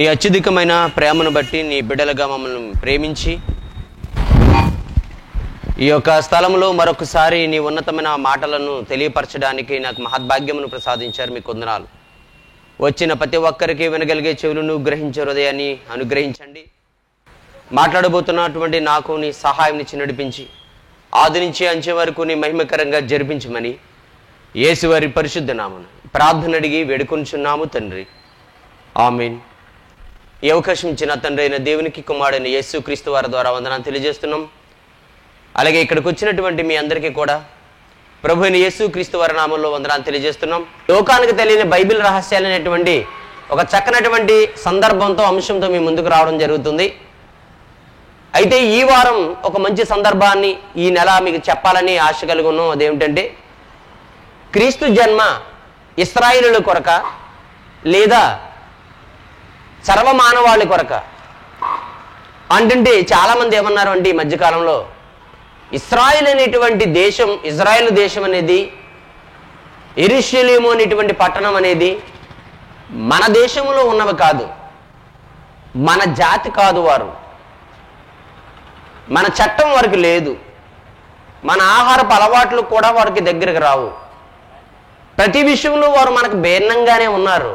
నీ అత్యధికమైన ప్రేమను బట్టి నీ బిడ్డలుగా మమ్మల్ని ప్రేమించి ఈ యొక్క స్థలంలో మరొకసారి నీ ఉన్నతమైన మాటలను తెలియపరచడానికి నాకు మహద్భాగ్యమును ప్రసాదించారు. మీకు వందనాలు. వచ్చిన ప్రతి ఒక్కరికి వినగలిగే చెవులను గ్రహించే హృదయాన్ని అనుగ్రహించండి. మాట్లాడబోతున్నటువంటి నాకు నీ సహాయం ఇచ్చి నడిపించి ఆది నుంచి అంచె వరకు నీ మహిమకరంగా జరిపించమని యేసువారి పరిశుద్ధ నామమున ప్రార్థన అడిగి వేడుకొనుచున్నాము తండ్రి, ఆమేన్. ఈ అవకాశం ఇచ్చిన తండ్రి అయిన దేవునికి, కుమారుడైన యేసుక్రీస్తు వారి ద్వారా వందనాలు తెలియజేస్తున్నాం. అలాగే ఇక్కడికి వచ్చినటువంటి మీ అందరికీ కూడా ప్రభు అయిన యేసుక్రీస్తు వారి నామంలో వందనాలు తెలియజేస్తున్నాం. లోకానికి తెలియని బైబిల్ రహస్యాలు అనేటువంటి ఒక చక్కనటువంటి సందర్భంతో, అంశంతో మీ ముందుకు రావడం జరుగుతుంది. అయితే ఈ వారం ఒక మంచి సందర్భాన్ని ఈ నెల మీకు చెప్పాలని ఆశ కలిగి ఉన్నాం. అదేమిటంటే, క్రీస్తు జన్మ ఇశ్రాయేలుల కొరక లేదా సర్వమానవాళి కొరక అంటే చాలామంది ఏమన్నారు అంటే, ఈ మధ్యకాలంలో ఇశ్రాయేల్ అనేటువంటి దేశం, ఇజ్రాయేల్ దేశం అనేది, యెరూషలేము అనేటువంటి పట్టణం అనేది మన దేశంలో ఉన్నవి కాదు, మన జాతి కాదు, వారు మన చట్టం వారికి లేదు, మన ఆహారపు అలవాట్లు కూడా వారికి దగ్గరకు రావు, ప్రతి విషయంలో వారు మనకు భిన్నంగానే ఉన్నారు.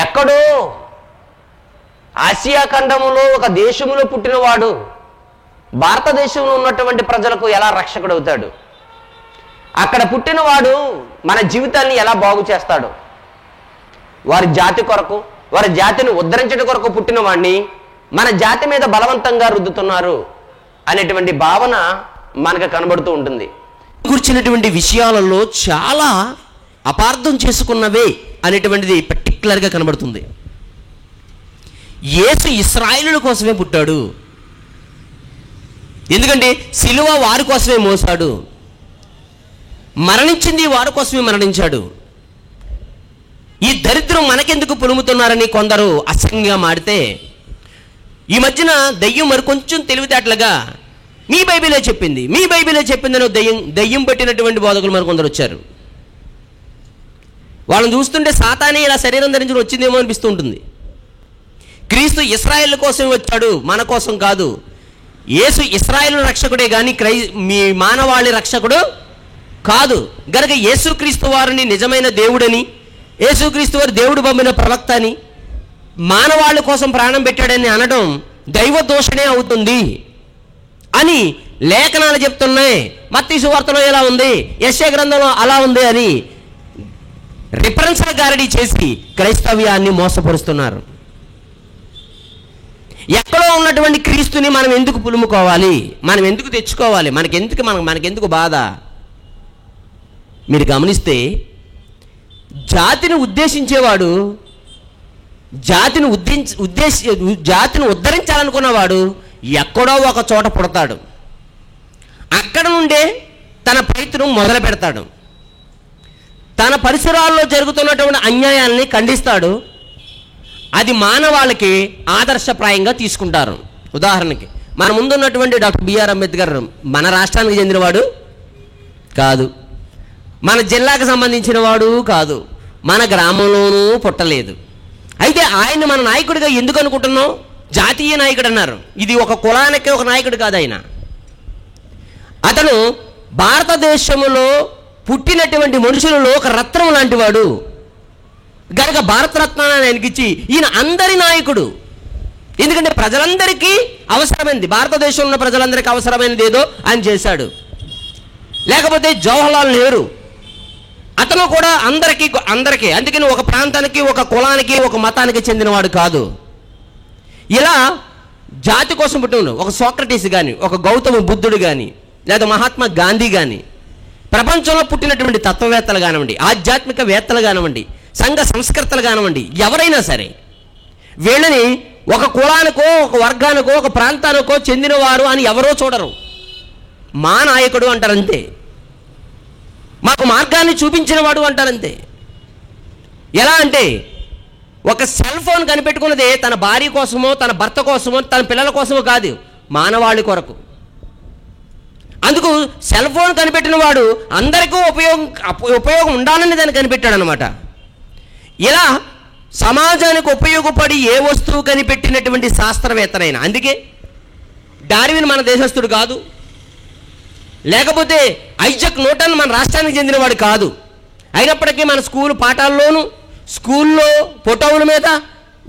ఎక్కడో ఆసియా ఖండములో ఒక దేశంలో పుట్టినవాడు భారతదేశంలో ఉన్నటువంటి ప్రజలకు ఎలా రక్షకుడు అవుతాడు? అక్కడ పుట్టినవాడు మన జీవితాన్ని ఎలా బాగు చేస్తాడు? వారి జాతి కొరకు, వారి జాతిని ఉద్ధరించడం కొరకు పుట్టిన వాడిని మన జాతి మీద బలవంతంగా రుద్దుతున్నారు అనేటువంటి భావన మనకు కనబడుతూ ఉంటుంది. కూర్చున్నటువంటి విషయాలలో చాలా అపార్థం చేసుకున్నవే అనేటువంటిది పర్టికులర్గా కనబడుతుంది. యేసు ఇశ్రాయేలుల కోసమే పుట్టాడు, ఎందుకంటే సిలువ వారి కోసమే మోసాడు, మరణించింది వారి కోసమే మరణించాడు. ఈ దరిద్రం మనకెందుకు పులుముతున్నారని కొందరు అసహ్యంగా మాడితే, ఈ మధ్యన దయ్యం మరి కొంచెం తెలివితేటలుగా మీ బైబిలే చెప్పింది, మీ బైబిలే చెప్పిందని దయ్యం పెట్టినటువంటి బోధకులు మరి కొందరు వచ్చారు. వాళ్ళని చూస్తుంటే సాతానే ఇలా శరీరం ధరించి వచ్చిందేమో అనిపిస్తూ ఉంటుంది. క్రీస్తు ఇశ్రాయేలు కోసం వచ్చాడు, మన కోసం కాదు. యేసు ఇశ్రాయేలు రక్షకుడే కానీ మీ మానవాళి రక్షకుడు కాదు. గనక యేసుక్రీస్తు వారిని నిజమైన దేవుడని, యేసుక్రీస్తు వారు దేవుడు పంపిన ప్రవక్త అని, మానవాళి కోసం ప్రాణం పెట్టాడని అనడం దైవ దోషణే అవుతుంది అని లేఖనాలు చెప్తున్నాయి. మత్తయి సువార్తలో ఎలా ఉంది, యెషయా గ్రంథంలో అలా ఉంది అని రిఫరెన్స్ల గారడీ చేసి క్రైస్తవ్యాన్ని మోసపరుస్తున్నారు. ఎక్కడో ఉన్నటువంటి క్రీస్తుని మనం ఎందుకు పులుముకోవాలి, మనం ఎందుకు తెచ్చుకోవాలి, మనకెందుకు బాధ? మీరు గమనిస్తే జాతిని ఉద్దేశించేవాడు, జాతిని ఉద్ధరించాలనుకున్నవాడు ఎక్కడో ఒక చోట పుడతాడు, అక్కడ నుండే తన ప్రయత్నం మొదలు పెడతాడు, తన పరిసరాల్లో జరుగుతున్నటువంటి అన్యాయాల్ని ఖండిస్తాడు. అది మానవాళికి ఆదర్శప్రాయంగా తీసుకుంటారు. ఉదాహరణకి మన ముందున్నటువంటి డాక్టర్ బిఆర్ అంబేద్కర్ మన రాష్ట్రానికి చెందినవాడు కాదు, మన జిల్లాకు సంబంధించిన వాడు కాదు, మన గ్రామంలోనూ పుట్టలేదు. అయితే ఆయన మన నాయకుడిగా ఎందుకు అనుకుంటున్నాం? జాతీయ నాయకుడు అన్నారు. ఇది ఒక కులానికి ఒక నాయకుడు కాదు. అతను భారతదేశంలో పుట్టినటువంటి మనుషులలో ఒక రత్నం లాంటి వాడు గనక భారతరత్నాన్ని ఆయనకిచ్చి ఈయన అందరి నాయకుడు. ఎందుకంటే ప్రజలందరికీ అవసరమైనది, భారతదేశంలో ఉన్న ప్రజలందరికీ అవసరమైనది ఏదో ఆయన చేశాడు. లేకపోతే జవహర్లాల్ నెహ్రూ, అతను కూడా అందరికీ అందుకని ఒక ప్రాంతానికి, ఒక కులానికి, ఒక మతానికి చెందినవాడు కాదు. ఇలా జాతి కోసం పుట్టిన ఒక సోక్రటీస్ కానీ, ఒక గౌతమ బుద్ధుడు కానీ, లేదా మహాత్మా గాంధీ కానీ, ప్రపంచంలో పుట్టినటువంటి తత్వవేత్తలు కానివ్వండి, ఆధ్యాత్మికవేత్తలు కానివ్వండి, సంఘ సంస్కర్తలు కానివ్వండి, ఎవరైనా సరే వీళ్ళని ఒక కులానికో, ఒక వర్గానికో, ఒక ప్రాంతానికో చెందినవారు అని ఎవరో చూడరు. మా నాయకుడు అంటారంతే, మాకు మార్గాన్ని చూపించిన వాడు అంటారంతే. ఎలా అంటే, ఒక సెల్ ఫోన్ కనిపెట్టుకున్నదే తన భార్య కోసమో, తన భర్త కోసమో, తన పిల్లల కోసమో కాదు, మానవాళి కొరకు. అందుకు సెల్ ఫోన్ కనిపెట్టిన వాడు అందరికీ ఉపయోగం ఉండాలని దాన్ని కనిపెట్టాడు అనమాట. ఇలా సమాజానికి ఉపయోగపడి ఏ వస్తువు కనిపెట్టినటువంటి శాస్త్రవేత్తనైనా. అందుకే డార్విన్ మన దేశస్థుడు కాదు, లేకపోతే ఐజాక్ న్యూటన్ మన రాష్ట్రానికి చెందినవాడు కాదు. అయినప్పటికీ మన స్కూల్ పాఠాల్లోనూ స్కూల్లో ఫోటోల మీద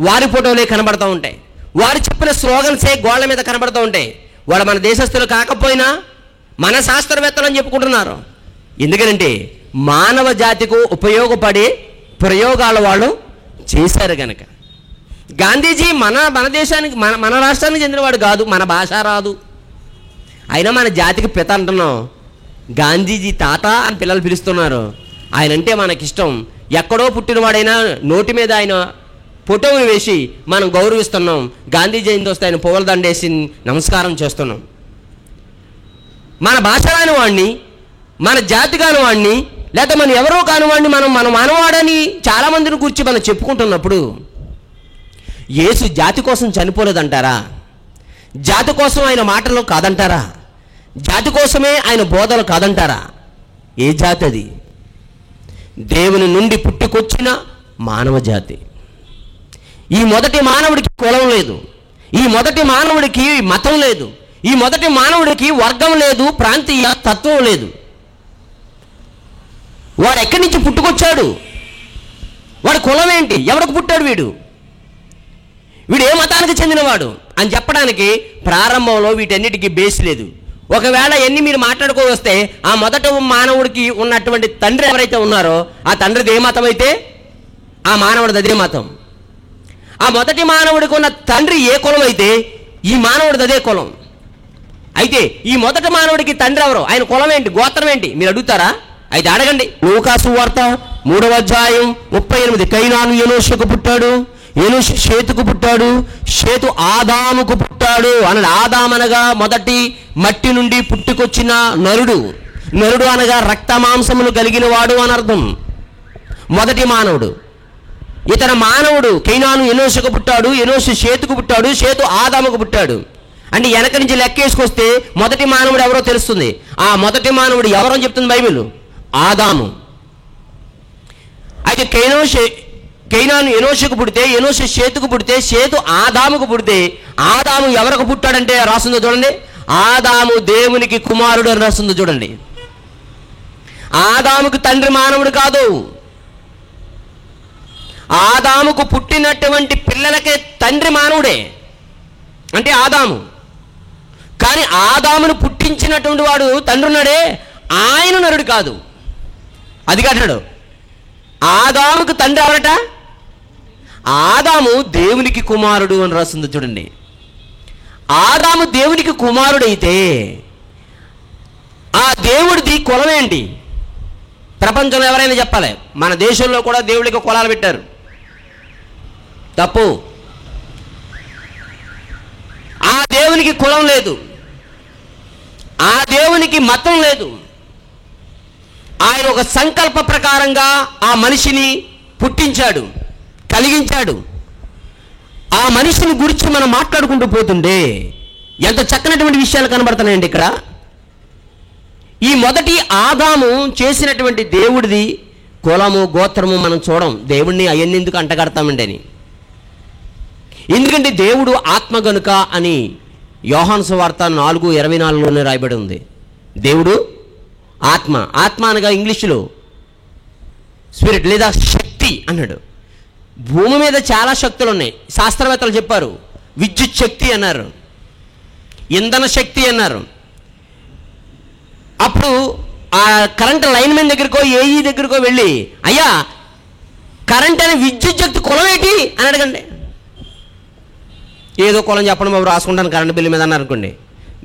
వారి ఫోటోలే కనబడుతూ ఉంటాయి, వారు చెప్పిన స్లోగన్సే గోళ్ల మీద కనబడుతూ ఉంటాయి. వాళ్ళు మన దేశస్థులు కాకపోయినా మన శాస్త్రవేత్తలు అని చెప్పుకుంటున్నారు. ఎందుకంటే మానవ జాతికి ఉపయోగపడే ప్రయోగాలు వాళ్ళు చేశారు కనుక. గాంధీజీ మన దేశానికి మన రాష్ట్రానికి చెందినవాడు కాదు, మన భాష రాదు, అయినా మన జాతికి పిత అంటున్నాం. గాంధీజీ తాత అని పిల్లలు పిలుస్తున్నారు. ఆయన అంటే మనకిష్టం. ఎక్కడో పుట్టినవాడైనా నోటి మీద ఆయన ఫోటోని వేసి మనం గౌరవిస్తున్నాం. గాంధీ జయంతి వస్తే ఆయన పువ్వుల దండేసి నమస్కారం చేస్తున్నాం. మన భాష కాని వాడిని, మన జాతి కాని వాడిని, లేదా మనం ఎవరో కాని వాడిని మనం మానవాడని చాలామందిని గురించి మనం చెప్పుకుంటున్నప్పుడు యేసు జాతి కోసం చనిపోలేదంటారా? జాతి కోసం ఆయన మాటలు కాదంటారా? జాతి కోసమే ఆయన బోధలు కాదంటారా? ఏ జాతి అది? దేవుని నుండి పుట్టుకొచ్చిన మానవ జాతి. ఈ మొదటి మానవుడికి కులం లేదు, ఈ మొదటి మానవుడికి మతం లేదు, ఈ మొదటి మానవుడికి వర్గం లేదు, ప్రాంతీయ తత్వం లేదు. వాడు ఎక్కడి నుంచి పుట్టుకొచ్చాడు? వాడి కులం ఏంటి? ఎవరికి పుట్టాడు వీడు ఏ మతానికి చెందినవాడు అని చెప్పడానికి ప్రారంభంలో వీటన్నిటికీ బేస్ లేదు. ఒకవేళ ఎన్ని మీరు మాట్లాడుకోవస్తే ఆ మొదటి మానవుడికి ఉన్నటువంటి తండ్రి ఎవరైతే ఉన్నారో ఆ తండ్రిది ఏ మతం అయితే ఆ మానవుడిది అదే మతం. ఆ మొదటి మానవుడికి ఉన్న తండ్రి ఏ కులం అయితే ఈ మానవుడిది అదే కులం. అయితే ఈ మొదటి మానవుడికి తండ్రి ఎవరు? ఆయన కులం ఏంటి? గోత్రం ఏంటి? మీరు అడుగుతారా? అయితే అడగండి. లూకాసు వార్త 3వ అధ్యాయం 38. కైనాను ఎనోషుకు పుట్టాడు, ఎనోషు షేతుకు పుట్టాడు, షేతు ఆదాముకు పుట్టాడు అన్నాడు. ఆదామనగా మొదటి మట్టి నుండి పుట్టుకొచ్చిన నరుడు. నరుడు అనగా రక్త మాంసములు కలిగిన వాడు అని అర్థం. మొదటి మానవుడు. ఇతర మానవుడు కైనాను ఎనోషుకు పుట్టాడు, ఎనోషు షేతుకు పుట్టాడు, షేతు ఆదాముకు పుట్టాడు. అంటే వెనక నుంచి లెక్కేసుకొస్తే మొదటి మానవుడు ఎవరో తెలుస్తుంది. ఆ మొదటి మానవుడు ఎవరో చెప్తుంది బైబిల్, ఆదాము. అయితే కైనాను ఎనోషుకు పుడితే, ఎనోషు షేతుకు పుడితే, షేతు ఆదాముకు పుడితే, ఆదాము ఎవరికి పుట్టాడంటే రాస్తుందో చూడండి, ఆదాము దేవునికి కుమారుడు అని రాస్తుందో చూడండి. ఆదాముకు తండ్రి మానవుడు కాదు, ఆదాముకు పుట్టినటువంటి పిల్లలకే తండ్రి మానవుడే అంటే ఆదాము. కానీ ఆదామును పుట్టించినటువంటి వాడు తండ్రి ఉన్నాడే, ఆయన నరుడు కాదు. అది కాదు, ఆదాముకు తండ్రి ఎవరట? ఆదాము దేవునికి కుమారుడు అని రాస్తుంది చూడండి. ఆదాము దేవునికి కుమారుడైతే ఆ దేవుడిది కులం ఏంటి? ప్రపంచంలో ఎవరైనా చెప్పాలి. మన దేశంలో కూడా దేవుడికి కులాలు పెట్టారు, తప్పు. ఆ దేవునికి కులం లేదు, ఆ దేవునికి మతం లేదు. ఆయన ఒక సంకల్ప ప్రకారంగా ఆ మనిషిని పుట్టించాడు, కలిగించాడు. ఆ మనిషిని గురించి మనం మాట్లాడుకుంటూ పోతుండే ఎంత చక్కనటువంటి విషయాలు కనబడుతున్నాయండి ఇక్కడ. ఈ మొదటి ఆదాము చేసినటువంటి దేవుడిది కులము గోత్రము మనం చూడం. దేవుడిని అవన్నీ ఎందుకు అంటగడతామండి అని. ఎందుకంటే దేవుడు ఆత్మ గనుక అని యోహాను సువార్త 4:24లోనే రాయబడి ఉంది. దేవుడు ఆత్మ. ఆత్మ అనగా ఇంగ్లీషులో స్పిరిట్ లేదా శక్తి అన్నాడు. భూమి మీద చాలా శక్తులు ఉన్నాయి. శాస్త్రవేత్తలు చెప్పారు. విద్యుత్ శక్తి అన్నారు, ఇంధన శక్తి అన్నారు. అప్పుడు ఆ కరెంట్ లైన్ మెన్ దగ్గరకో ఏఈ దగ్గరకో వెళ్ళి, అయ్యా కరెంట్ అనే విద్యుత్ శక్తి కులం ఏంటి అని అడగండి. ఏదో కులం చెప్పడం బాబు రాసుకుంటాను కరెంట్ బిల్లు మీద అన్నారు అనుకోండి.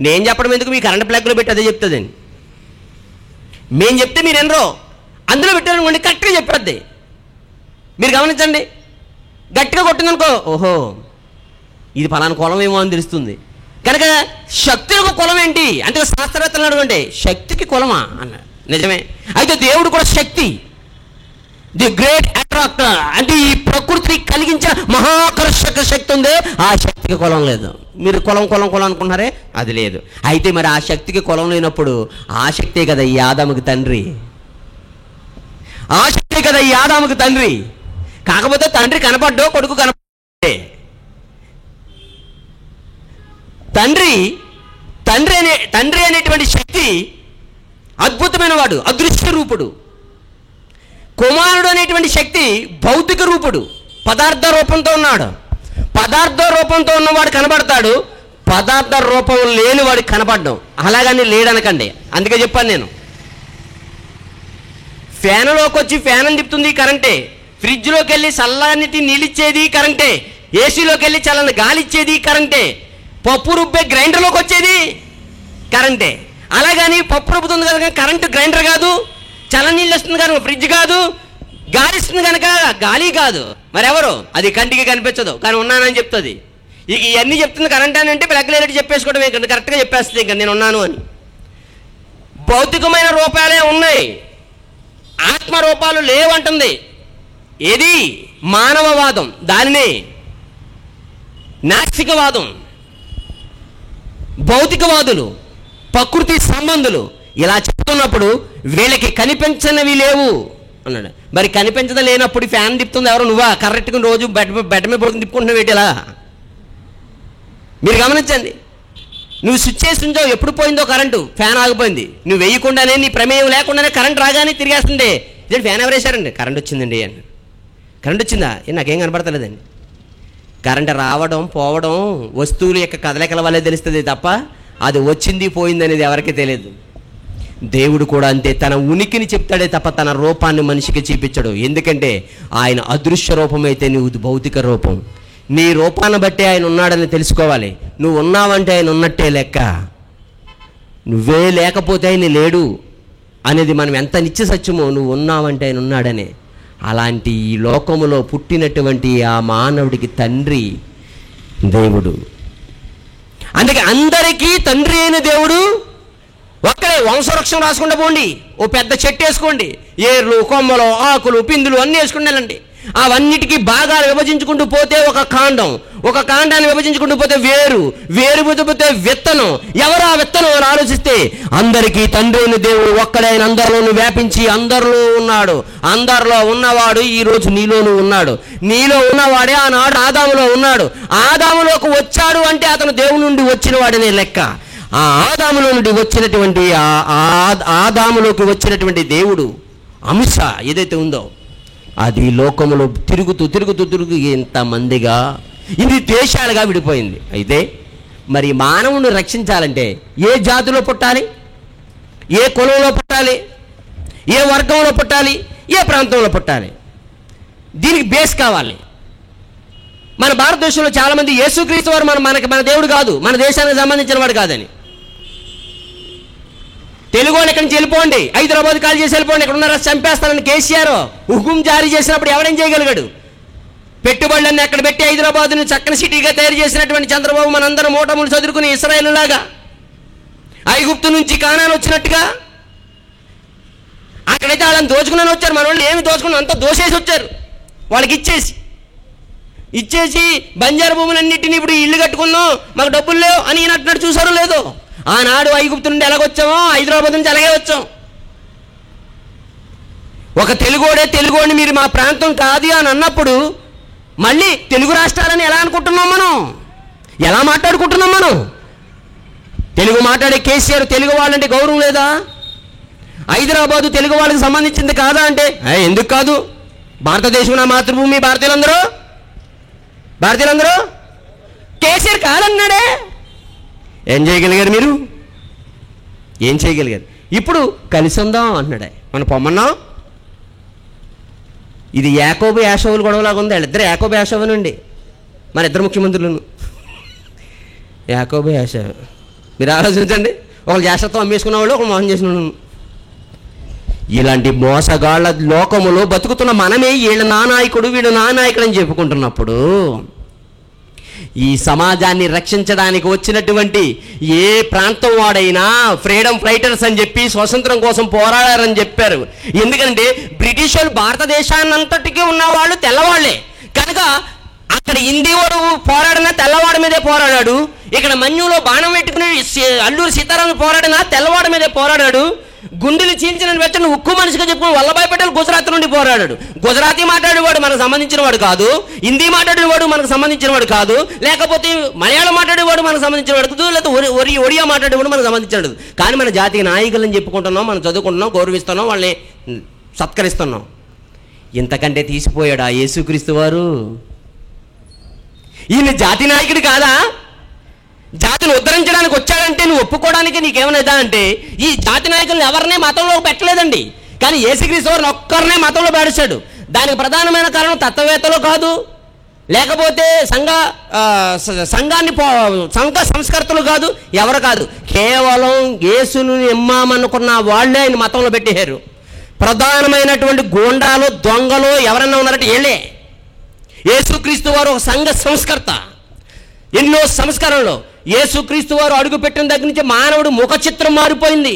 నేను చెప్పడం ఎందుకు, మీ కరెంట్ ప్లగ్లో పెట్టి అదే చెప్తుందండి. మేము చెప్తే మీరు ఎన్నరో అందులో పెట్టారనుకోండి, కరెక్ట్గా చెప్పద్ది. మీరు గమనించండి, గట్టిగా కొట్టిందనుకో, ఓహో ఇది ఫలానా కులం ఏమో అని తెలుస్తుంది. కనుక శక్తి యొక్క కులం ఏంటి అంటే శాస్త్రవేత్తలు అడగండి, శక్తికి కులమా అన్నాడు. నిజమే. అయితే దేవుడు కూడా శక్తి, ది గ్రేట్ అట్రాక్టర్ అంటే ఈ ప్రకృతిని కలిగించిన మహాకర్షక శక్తి ఉంది. ఆ శక్తికి కులం లేదు. మీరు కులం కులం కులం అనుకుంటున్నారే, అది లేదు. అయితే మరి ఆ శక్తికి కులం లేనప్పుడు ఆ శక్తే కదా ఈ ఆదాముకి తండ్రి, ఆ శక్తే కదా ఈ ఆదాముకి తండ్రి. కాకపోతే తండ్రి కనపడ్డో కొడుకు కనపడ్డే. తండ్రి అనేటువంటి శక్తి అద్భుతమైన వాడు, అదృశ్య రూపుడు. కుమారుడు అనేటువంటి శక్తి భౌతిక రూపుడు, పదార్థ రూపంతో ఉన్నాడు. పదార్థ రూపంతో ఉన్నవాడు కనబడతాడు, పదార్థ రూపం లేని వాడికి కనపడడం. అలాగని లేడనకండి. అందుకే చెప్పాను నేను, ఫ్యాన్లోకి వచ్చి ఫ్యాన్ అని తిప్పుతుంది కరెంటే, ఫ్రిడ్జ్లోకి వెళ్ళి చల్లనిటి నీళ్ళిచ్చేది కరెంటే, ఏసీలోకి వెళ్ళి చల్లని గాలి ఇచ్చేది కరెంటే, పప్పు రుబ్బే గ్రైండర్లోకి వచ్చేది కరెంటే. అలాగని పప్పు రుబ్బుతుంది కనుక కరెంటు గ్రైండర్ కాదు, చల్లనీళ్ళు వస్తుంది కనుక ఫ్రిడ్జ్ కాదు, గాలి ఇస్తుంది కనుక గాలి కాదు. మరెవరు? అది కంటికి కనిపించదు కానీ ఉన్నానని చెప్తుంది. ఇక ఇవన్నీ చెప్తుంది కరెంట్ అని అంటే ప్లగ్ లేనట్టు చెప్పేసుకోవడం ఏంటంటే కరెక్ట్గా చెప్పేస్తుంది ఇంకా నేను ఉన్నాను అని. భౌతికమైన రూపాలే ఉన్నాయి, ఆత్మ రూపాలు లేవంటుంది. ఏది? మానవవాదం, దానినే నాస్తికవాదం. భౌతికవాదులు, ప్రకృతి సంబంధులు ఇలా చెప్తున్నప్పుడు వీళ్ళకి కనిపించనివి లేవు అన్నాడు. మరి కనిపించడం లేనప్పుడు ఫ్యాన్ తిప్పుతుంది ఎవరు? నువ్వా? కరెక్ట్గా రోజు బెడ్ మీద పడుకుని తిప్పుకుంటున్నావు ఏంటి ఇలా? మీరు గమనించండి, నువ్వు స్విచ్ చేసి ఉంచావు, ఎప్పుడు పోయిందో కరెంటు, ఫ్యాన్ ఆగిపోయింది, నువ్వు వేయకుండానే నీ ప్రమేయం లేకుండానే కరెంట్ రాగానే తిరిగేస్తుంది. ఇదే ఫ్యాన్ ఎవరేశారండి? కరెంట్ వచ్చిందండి అని. కరెంట్ వచ్చిందా? నాకేం కనపడతలేదండి. కరెంట్ రావడం పోవడం వస్తువుల యొక్క కదలికల వల్లే తెలుస్తుంది తప్ప అది వచ్చింది పోయింది అనేది ఎవరికీ తెలియదు. దేవుడు కూడా అంతే, తన ఉనికిని చెప్తాడే తప్ప తన రూపాన్ని మనిషికి చూపించడు. ఎందుకంటే ఆయన అదృశ్య రూపం అయితే నువ్వు భౌతిక రూపం. నీ రూపాన్ని బట్టి ఆయన ఉన్నాడని తెలుసుకోవాలి. నువ్వు ఉన్నావంటే ఆయన ఉన్నట్టే లెక్క, నువ్వే లేకపోతే ఆయన లేడు అనేది మనం ఎంత నిత్య సత్యమో, నువ్వు ఉన్నావంటే ఆయన ఉన్నాడనే. అలాంటి ఈ లోకములో పుట్టినటువంటి ఆ మానవుడికి తండ్రి దేవుడు. అందుకే అందరికీ తండ్రి అయిన దేవుడు ఒక్కడే. వంశవృక్షం రాసుకుంటూ పోండి, ఓ పెద్ద చెట్టు వేసుకోండి, ఏర్లు కొమ్మలు ఆకులు పిందులు అన్నీ వేసుకుని వెళ్ళండి. అవన్నిటికీ భాగాలు విభజించుకుంటూ పోతే ఒక కాండం, ఒక కాండాన్ని విభజించుకుంటూ పోతే వేరు, వేరు పోతే విత్తనం. ఎవరు ఆ విత్తనం అని ఆలోచిస్తే అందరికీ తండ్రి అయిన దేవుడు ఒక్కడైన అందరిలోనూ వ్యాపించి అందరిలో ఉన్నాడు. అందరిలో ఉన్నవాడు ఈరోజు నీలోనూ ఉన్నాడు. నీలో ఉన్నవాడే ఆనాడు ఆదాములో ఉన్నాడు. ఆదాములోకి వచ్చాడు అంటే అతను దేవుని నుండి వచ్చిన వాడినే లెక్క. ఆ ఆదాములో నుండి వచ్చినటువంటి ఆదాములోకి వచ్చినటువంటి దేవుడు అంశ ఏదైతే ఉందో అది లోకములో తిరుగుతూ ఎంతమందిగా ఇది దేశాలుగా విడిపోయింది. అయితే మరి మానవుని రక్షించాలంటే ఏ జాతిలో పుట్టాలి, ఏ కులంలో పుట్టాలి, ఏ వర్గంలో పుట్టాలి, ఏ ప్రాంతంలో పుట్టాలి? దీనికి బేస్ కావాలి. మన భారతదేశంలో చాలామంది యేసుక్రీస్తు వారు మన దేవుడు కాదు, మన దేశానికి సంబంధించిన వాడు కాదని. తెలుగు వాళ్ళు ఇక్కడి నుంచి వెళ్ళిపోండి, హైదరాబాద్ కాల్ చేసి వెళ్ళిపోండి, ఇక్కడ ఉన్నారా చంపేస్తానని కేసీఆర్ హుకుం జారీ చేసినప్పుడు ఎవరేం చేయగలిగాడు? పెట్టుబడులన్నీ అక్కడ పెట్టి హైదరాబాద్ను చక్కని సిటీగా తయారు చేసినటువంటి చంద్రబాబు మనందరం మూటములు చదువుకుని ఇస్రాయేల్ లాగా ఐగుప్తు నుంచి కానాను వచ్చినట్టుగా అక్కడైతే వాళ్ళని దోచుకుని వచ్చారు. మన వాళ్ళు ఏమి దోచుకుని అంతా దోసేసి వచ్చారు. వాళ్ళకి ఇచ్చేసి బంజారు భూములన్నింటినీ ఇప్పుడు ఇల్లు కట్టుకుందాం, మాకు డబ్బులు లేవు అని ఈయనట్టున్నాడు. చూసారో లేదో? ఆనాడు ఐగుప్తు నుండి ఎలాగొచ్చామో హైదరాబాద్ నుంచి అలాగే వచ్చాం. ఒక తెలుగోడిని మీరు మా ప్రాంతం కాదు అని అన్నప్పుడు మళ్ళీ తెలుగు రాష్ట్రాలని ఎలా అనుకుంటున్నాం మనం? ఎలా మాట్లాడుకుంటున్నాం మనం? తెలుగు మాట్లాడే కేసీఆర్ తెలుగు వాళ్ళంటే గౌరవం లేదా? హైదరాబాదు తెలుగు వాళ్ళకి సంబంధించింది కాదా అంటే ఎందుకు కాదు? భారతదేశం నా మాతృభూమి, భారతీయులందరూ కేసీఆర్ కాదన్నాడే. ఏం చేయగలిగారు మీరు? ఏం చేయగలిగారు? ఇప్పుడు కలిసి ఉందాం అంటున్నాడే. మనం పొమ్మన్నాం. ఇది యాకోబు యాషవులు గొడవలాగా ఉంది. వాళ్ళిద్దరు యాకోబు యాషవునండి, మన ఇద్దరు ముఖ్యమంత్రులను. యాకోబు యాషవు మీరు ఆలోచించండి. ఒకళ్ళు జాగ్రత్తతో అమ్మేసుకున్న వాళ్ళు, ఒకళ్ళు మోసం చేసిన వాళ్ళు. ఇలాంటి మోసగాళ్ళ లోకములో బతుకుతున్న మనమే వీళ్ళ నాయకుడు వీడు నాయకుడు అని చెప్పుకుంటున్నప్పుడు ఈ సమాజాన్ని రక్షించడానికి వచ్చినటువంటి ఏ ప్రాంతం వాడైనా ఫ్రీడమ్ ఫైటర్స్ అని చెప్పి స్వతంత్రం కోసం పోరాడారని చెప్పారు. ఎందుకంటే బ్రిటిష్ వాళ్ళు భారతదేశాన్నంతటికీ ఉన్న వాళ్ళు తెల్లవాళ్లే కనుక అక్కడ హిందీ వాడు పోరాడినా తెల్లవాడి మీదే పోరాడాడు. ఇక్కడ మన్యులో బాణం పెట్టుకుని అల్లూరి సీతారాం పోరాడినా తెల్లవాడి మీదే పోరాడాడు. గుండెలు చీల్చిన వెచ్చని ఉక్కు మనిషిగా చెప్పుకుని వల్లభాయ్ పటేల్ గుజరాత్ నుండి పోరాడాడు. గుజరాతీ మాట్లాడేవాడు మనకు సంబంధించిన వాడు కాదు, హిందీ మాట్లాడేవాడు మనకు సంబంధించిన వాడు కాదు, లేకపోతే మలయాళం మాట్లాడేవాడు మనకు సంబంధించిన వాడు కాదు, లేకపోతే ఒడియా మాట్లాడేవాడు మనకు సంబంధించిన. కానీ మన జాతీయ నాయకులని చెప్పుకుంటున్నాం, మనం చదువుకుంటున్నాం, గౌరవిస్తున్నాం, వాళ్ళని సత్కరిస్తున్నాం. ఇంతకంటే తీసిపోయాడు ఆ యేసుక్రీస్తు వారు. ఈయన జాతి నాయకుడు కాదా? జాతిని ఉద్ధరించడానికి వచ్చాడంటే నువ్వు ఒప్పుకోవడానికి నీకేమైనా అంటే ఈ జాతి నాయకులను ఎవరినే మతంలో పెట్టలేదండి. కానీ యేసుక్రీస్తు వారిని ఒక్కరినే మతంలో పేడిస్తాడు. దానికి ప్రధానమైన కారణం తత్వవేత్తలు కాదు, లేకపోతే సంఘ సంస్కర్తలు కాదు, ఎవరు కాదు, కేవలం యేసును ఎమ్మామనుకున్న వాళ్ళే ఆయన మతంలో పెట్టేశారు. ప్రధానమైనటువంటి గూండాలు, దొంగలు ఎవరన్నా ఉన్నారంటే వీళ్ళే. యేసుక్రీస్తు వారు ఒక సంఘ సంస్కర్త. ఎన్నో సంస్కరణలు యేసుక్రీస్తు వారు అడుగుపెట్టిన దగ్గర నుంచి మానవుడు ముఖ చిత్రం మారిపోయింది,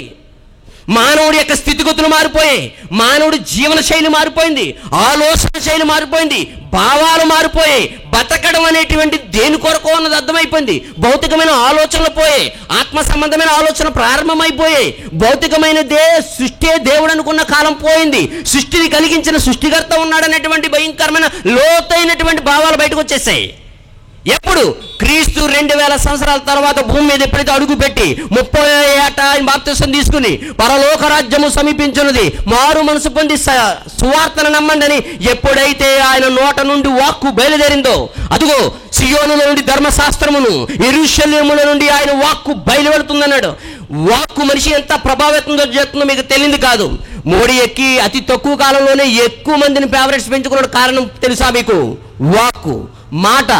మానవుడి యొక్క స్థితిగతులు మారిపోయాయి, మానవుడి జీవన శైలి మారిపోయింది, ఆలోచన శైలి మారిపోయింది, భావాలు మారిపోయాయి. బతకడం అనేటువంటి దేని కొరకు అన్నది అర్థమైపోయింది. భౌతికమైన ఆలోచనలు పోయాయి, ఆత్మ సంబంధమైన ఆలోచన ప్రారంభమైపోయాయి. భౌతికమైనదే సృష్టి దేవుడు అనుకున్న కాలం పోయింది. సృష్టిని కలిగించిన సృష్టికర్త ఉన్నాడనేటువంటి భయంకరమైన లోతైనటువంటి భావాలు బయటకు వచ్చేసాయి. ఎప్పుడు? క్రీస్తు 2000 సంవత్సరాల తర్వాత భూమి మీద ఎప్పుడైతే అడుగుపెట్టి 30 ఏట ఆయన బాప్తిసం తీసుకుని పరలోక రాజ్యము సమీపించున్నది, మారు మనసు పొంది సువార్తను నమ్మండి అని ఎప్పుడైతే ఆయన నోట నుండి వాక్కు బయలుదేరిందో, అదిగో సియోనుల నుండి ధర్మశాస్త్రమును, యెరూషలేముల నుండి ఆయన వాక్కు బయలువెడుతుందన్నాడు. వాక్కు మనిషి ఎంత ప్రభావితం చేస్తుందో మీకు తెలియదు కాదు. మోడీ ఎక్కి అతి తక్కువ కాలంలోనే ఎక్కువ మందిని ఫేవరెట్స్ పెంచుకున్న కారణం తెలుసా మీకు? వాక్కు, మాట.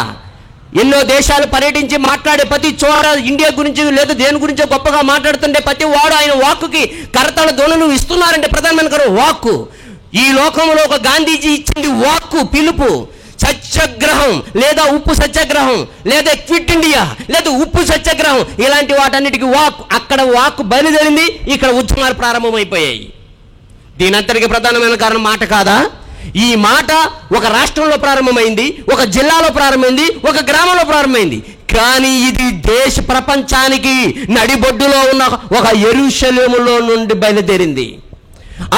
ఎన్నో దేశాలు పర్యటించి మాట్లాడే ప్రతి చోట ఇండియా గురించి లేదా దేని గురించో గొప్పగా మాట్లాడుతుంటే ప్రతి వాడు ఆయన వాక్కుకి కరతాళ ధ్వనులు ఇస్తున్నారంటే ప్రధానమైన వాక్కు. ఈ లోకంలో ఒక గాంధీజీ ఇచ్చింది వాక్కు పిలుపు. సత్యాగ్రహం లేదా ఉప్పు సత్యాగ్రహం లేదా క్విట్ ఇండియా లేదా ఉప్పు సత్యాగ్రహం, ఇలాంటి వాటన్నిటికీ వాక్కు. అక్కడ వాక్కు బయలుదేరింది, ఇక్కడ ఉద్యమాలు ప్రారంభమైపోయాయి. దీని అంతటికి ప్రధానమైన కారణం మాట కాదా? ఈ మాట ఒక రాష్ట్రంలో ప్రారంభమైంది, ఒక జిల్లాలో ప్రారంభమైంది, ఒక గ్రామంలో ప్రారంభమైంది. కానీ ఇది దేశ ప్రపంచానికి నడిబొడ్డులో ఉన్న ఒక యెరూషలేములో నుండి బయలుదేరింది.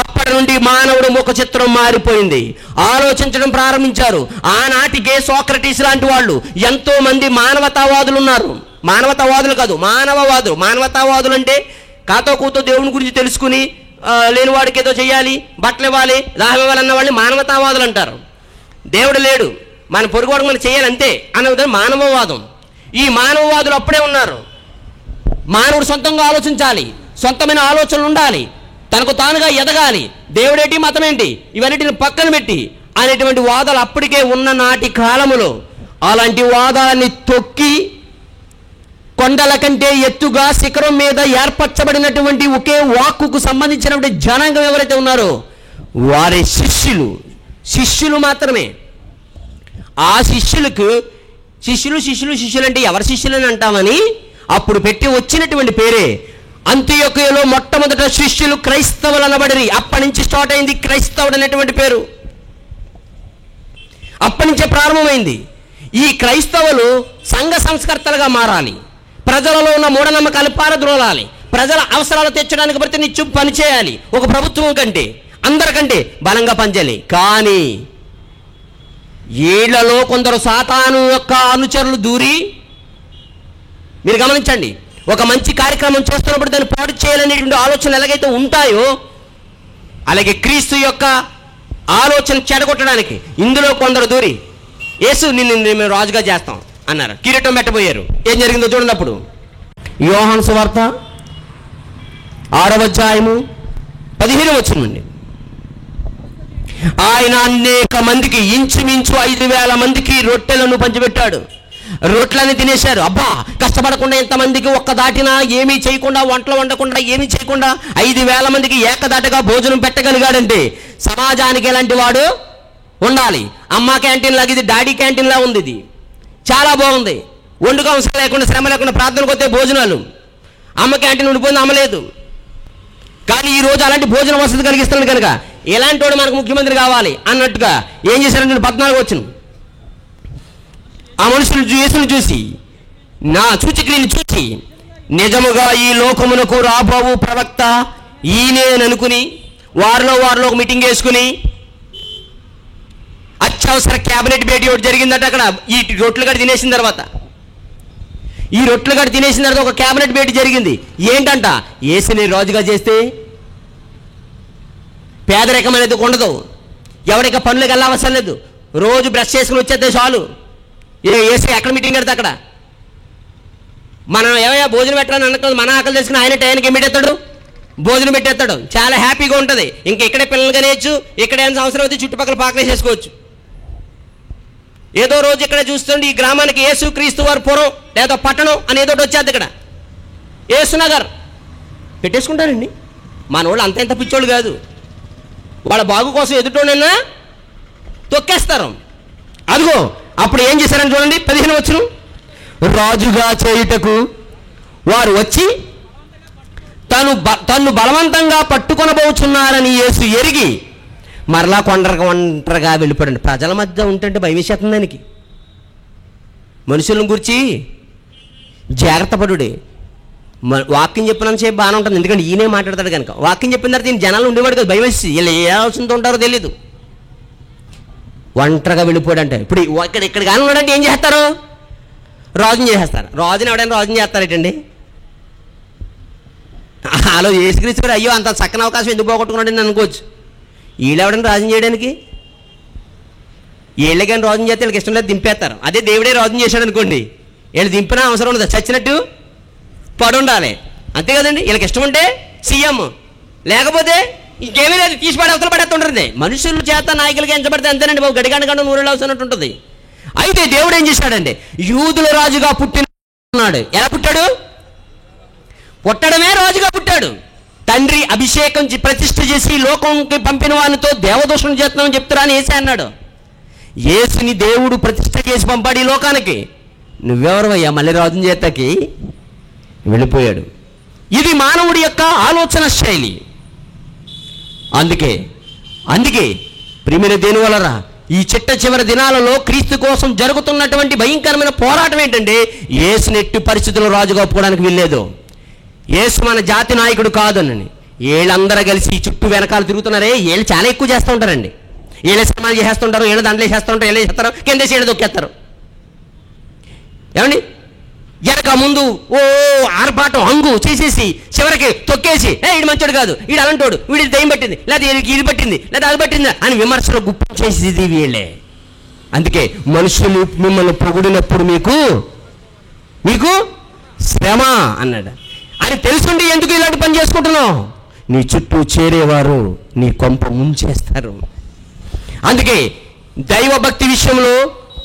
అప్పటి నుండి మానవుడు ముఖ చిత్రం మారిపోయింది. ఆలోచించడం ప్రారంభించారు. ఆనాటికే సోక్రటీస్ లాంటి వాళ్ళు ఎంతో మంది మానవతావాదులు ఉన్నారు. మానవతావాదులు కాదు, మానవవాదులు. మానవతావాదులు అంటే కాతో కూతో దేవుని గురించి తెలుసుకుని లేని వాడికి ఏదో చెయ్యాలి, బట్టలు ఇవ్వాలి, దాహం ఇవ్వాలన్న వాళ్ళని మానవతావాదులు అంటారు. దేవుడు లేడు, మన పొరుగువాడికి మనం చేయాలి అంతే అన్నది మానవవాదం. ఈ మానవవాదులు అప్పుడే ఉన్నారు. మానవుడు సొంతంగా ఆలోచించాలి, సొంతమైన ఆలోచనలు ఉండాలి, తనకు తానుగా ఎదగాలి, దేవుడేంటి మతమేంటి ఇవన్నిటిని పక్కన పెట్టి అనేటువంటి వాదాలు అప్పటికే ఉన్న నాటి కాలములో అలాంటి వాదాన్ని తొక్కి కొండల కంటే ఎత్తుగా శిఖరం మీద ఏర్పరచబడినటువంటి ఒకే వాక్కుకు సంబంధించినటువంటి జనాంగం ఎవరైతే ఉన్నారో వారి శిష్యులు మాత్రమే. ఆ శిష్యులకు శిష్యులు అంటే ఎవరి శిష్యులని అంటామని అప్పుడు పెట్టి వచ్చినటువంటి పేరే. అంత్యోక్యలో మొట్టమొదట శిష్యులు క్రైస్తవులు అనబడి అప్పటి నుంచి స్టార్ట్ అయింది క్రైస్తవుడు అనేటువంటి పేరు. అప్పటి నుంచే ప్రారంభమైంది. ఈ క్రైస్తవులు సంఘ సంస్కర్తలుగా మారాలి, ప్రజలలో ఉన్న మూఢనమ్మకాలు పారద్రోలాలి, ప్రజల అవసరాలు తెచ్చడానికి ప్రతి నిత్యం పనిచేయాలి, ఒక ప్రభుత్వం కంటే అందరికంటే బలంగా పనిచేయాలి. కానీ వీళ్ళలో కొందరు సాతాను యొక్క అనుచరులు దూరి, మీరు గమనించండి, ఒక మంచి కార్యక్రమం చేస్తున్నప్పుడు దాన్ని పాడు చేయాలనేటువంటి ఆలోచనలు ఎలాగైతే ఉంటాయో అలాగే క్రీస్తు యొక్క ఆలోచన చెడగొట్టడానికి ఇందులో కొందరు దూరి యేసు నిన్ను మేము రాజుగా చేస్తాం అన్నారు, కిరీటం పెట్టబోయారు. ఏం జరిగిందో చూడండి. అప్పుడు యోహాను సువార్త 6వ అధ్యాయము 15వ వచనం. ఆయన అనేక మందికి ఇంచుమించు 5,000 మందికి రొట్టెలను పంచిపెట్టాడు. రొట్టెలని తినేశారు. అబ్బా, కష్టపడకుండా ఎంతమందికి ఒక్క దాటినా ఏమీ చేయకుండా, వంటలు వండకుండా ఏమీ చేయకుండా 5,000 మందికి ఏకదాటగా భోజనం పెట్టగలిగాడంటే సమాజానికి ఎలాంటి వాడు ఉండాలి? అమ్మ క్యాంటీన్ లాగా ఇది డాడీ క్యాంటీన్ లా ఉంది. ఇది చాలా బాగుంది. వండుగా అవసరం లేకుండా, శ్రమ లేకుండా ప్రార్థనకు వస్తే భోజనాలు. అమ్మ క్యాంటీన్ ఉండిపోయింది, అమ్మలేదు. కానీ ఈరోజు అలాంటి భోజన వసతి కలిగిస్తున్నాడు కనుక ఎలాంటి వాడు మనకు ముఖ్యమంత్రి కావాలి అన్నట్టుగా ఏం చేశారంటే 14 వచ్చిన ఆ మనుషులు యేసును చూసి, నా సూచక్రియను చూసి, నిజముగా ఈ లోకమునకు రాబోవు ప్రవక్త ఈయనే అనుకుని వారిలో ఒక మీటింగ్ వేసుకుని అత్యవసర క్యాబినెట్ భేటీ ఒకటి జరిగిందట అక్కడ. ఈ రొట్లు గడి తినేసిన తర్వాత ఒక క్యాబినెట్ భేటీ జరిగింది. ఏంటంట, యేసుని రాజుగా చేస్తే పేదరికం అనేది ఉండదు, ఎవరికి పనులకు వెళ్ళవసరం లేదు, రోజు బ్రష్ చేసుకుని వచ్చేస్తే చాలు. యేసు ఎక్కడ మీటింగ్ పెడితే అక్కడ మనం ఏమయ్యా భోజనం పెట్టాలని అనుకోదు, మన ఆకలి చేసుకుని ఆయన టైంకి ఏం పెట్టేస్తాడు, భోజనం పెట్టేస్తాడు, చాలా హ్యాపీగా ఉంటుంది. ఇంక ఇక్కడే పిల్లలు కనేయచ్చు, ఇక్కడ ఏమైనా అవసరం అయితే చుట్టుపక్కల పాకలే చేసుకోవచ్చు. ఏదో రోజు ఇక్కడ చూస్తుంటే ఈ గ్రామానికి యేసు క్రీస్తు వారి పురం లేదా పట్టణం అని ఏదో వచ్చేది, ఇక్కడ యేసునగర్ పెట్టేసుకుంటారండి. మన వాళ్ళు అంత ఎంత పిచ్చోళ్ళు కాదు, వాళ్ళ బాగు కోసం ఎదుటోనైనా తొక్కేస్తారు. అదిగో అప్పుడు ఏం చేశారని చూడండి, 15 వచనం. రాజుగా చేయుటకు వారు వచ్చి తన్ను బలవంతంగా పట్టుకొనబోచున్నారని యేసు ఎరిగి మరలా ఒంటరిగా వెళ్ళిపోయాడు. ప్రజల మధ్య ఉంటుంటే భయం వేసేస్తుంది దానికి. మనుషులను గురించి జాగ్రత్త పడుడే. వాక్యం చెప్పినంతసేపు బాగానే ఉంటుంది, ఎందుకంటే ఈయనే మాట్లాడతాడు కనుక. వాక్యం చెప్పిన తర్వాత ఈయన జనాలు ఉండేవాడు కదా, భయం వేసి వీళ్ళు ఏ ఆలోచనతో ఉంటారో తెలీదు. ఒంటరిగా వెళ్ళిపోయాడంటే ఇప్పుడు ఇక్కడ కానీ ఉన్నాడంటే ఏం చేస్తారు, రాజుని చేసేస్తారు. రాజుని ఎవడైనా రాజుని చేస్తారేటండి. అలా యేసుక్రీస్తు అయ్యో అంత చక్కని అవకాశం ఎందుకు పోగొట్టుకున్నాడని అనుకోవచ్చు. వీళ్ళెవడని రాజుని చేయడానికి, వీళ్ళే కానీ రాజుని చేస్తే వీళ్ళకి ఇష్టం లేదు దింపేస్తారు. అదే దేవుడే రాజుని చేశాడు అనుకోండి, వీళ్ళు దింపినా అవసరం ఉండదు, చచ్చినట్టు పడి ఉండాలి, అంతే కదండి. వీళ్ళకి ఇష్టం ఉంటే సీఎం, లేకపోతే ఇంకేమీ లేదు, తీసి పడి అవతల పడేస్తుంటుంది. మనుషుల చేత నాయకులకి ఎంచబడితే అంతేనండి బాబు, గడిగంట నూరేళ్ళు అవసరం ఉంటుంది. అయితే దేవుడు ఏం చేశాడండి, యూదుల రాజుగా పుట్టినాడు. ఎలా పుట్టాడు, పుట్టడమే రాజుగా పుట్టాడు. తండ్రి అభిషేకం ప్రతిష్ఠ చేసి లోకంకి పంపిన వానితో దేవదోషం చేస్తున్నామని చెప్తారా అని యేసే అన్నాడు. యేసుని దేవుడు ప్రతిష్ఠ చేసి పంపాడు ఈ లోకానికి. నువ్వెవరవయ్యా మళ్ళీ రాజుని చేతకి వెళ్ళిపోయాడు. ఇది మానవుడి యొక్క ఆలోచన శైలి. అందుకే ప్రియమైన దేని వలన ఈ చిట్ట చివరి దినాలలో క్రీస్తు కోసం జరుగుతున్నటువంటి భయంకరమైన పోరాటం ఏంటంటే, యేసుని ఎట్టి పరిస్థితుల్లో రాజుగా ఒప్పుకోవడానికి వీల్లేదు. యేసు మన జాతి నాయకుడు కాదనని వీళ్ళందరూ కలిసి చుట్టూ వెనకాల తిరుగుతున్నారే, వీళ్ళు చాలా ఎక్కువ చేస్తూ ఉంటారండి. వీళ్ళే సమానం చేస్తుంటారు, వీళ్ళు దాంట్లో వేసేస్తూ ఉంటారు, వీళ్ళు చేస్తారు, కిందేసి వీళ్ళు దొక్కేస్తారు. ఏమండి, వెనక ముందు ఓ ఆర్భాటం హంగు చేసేసి చివరికి తొక్కేసి వీడు మంచోడు కాదు, వీడు అలాంటోడు, వీడి దయ్యం పట్టింది, లేదా ఇది పట్టింది, లేదా అది పట్టింది అని విమర్శలు గుప్పం చేసేది వీళ్ళే. అందుకే మనుషులు మిమ్మల్ని పొగిడినప్పుడు మీకు శ్రమ అన్నాడు. అని తెలుసుండి ఎందుకు ఇలాంటి పని చేసుకుంటున్నావు, నీ చుట్టూ చేరేవారు నీ కొంప ముంచేస్తారు. అందుకే దైవభక్తి విషయంలో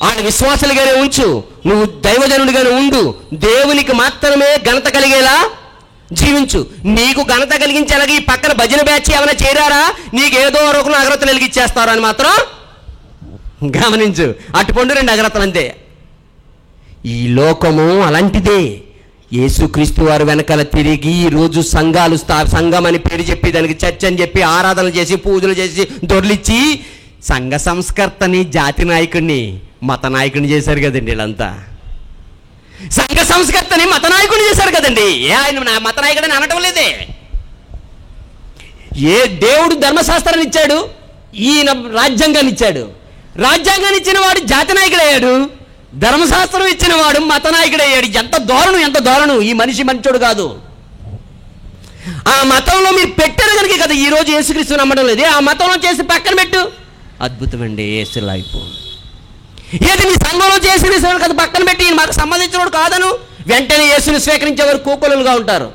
ఆయన విశ్వాసాలుగానే ఉంచు, నువ్వు దైవజనుడిగానే ఉండు, దేవునికి మాత్రమే ఘనత కలిగేలా జీవించు. నీకు ఘనత కలిగించేలాగా ఈ పక్కన భజన బ్యాచ్ ఏమైనా చేరారా, నీకు ఏదో రకం అగ్రతలు వెలిగించేస్తారు అని మాత్రం గమనించు. అటుపండు 2 అగ్రతలు అంతే. ఈ లోకము అలాంటిదే. యేసుక్రీస్తు వారు వెనకాల తిరిగి ఈరోజు సంఘం అని పేరు చెప్పి దానికి చర్చ్ అని చెప్పి ఆరాధనలు చేసి పూజలు చేసి దొర్లిచ్చి సంఘ సంస్కర్తని జాతి నాయకుడిని మత నాయకుడిని చేశారు కదండి. వీళ్ళంతా సంఘ సంస్కర్తని మత నాయకుడిని చేశారు కదండి. ఆయన మత నాయకుడిని అనటం లేదే. ఏ దేవుడు ధర్మశాస్త్రాన్ని ఇచ్చాడు, ఈయన రాజ్యాంగాన్ని ఇచ్చాడు. రాజ్యాంగాన్ని ఇచ్చిన వాడు జాతి నాయకుడు అయ్యాడు, ధర్మశాస్త్రం ఇచ్చిన వాడు మత నాయకుడు అయ్యాడు. ఎంత దారుణం. ఈ మనిషి మంచోడు కాదు. ఆ మతంలో మీరు పెట్టారు కనుక కదా ఈరోజు యేసుక్రీస్తు నమ్మడం లేదు. ఆ మతంలో చేసి పక్కన పెట్టు, అద్భుతమండి యేసు లైఫ్. ఏది నీ సంఘంలో యేసుక్రీస్తు కదా పక్కన పెట్టి మాకు సంబంధించినవాడు కాదను వెంటనే యేసుని స్వీకరించే వారు కోకొలుగా ఉంటారు.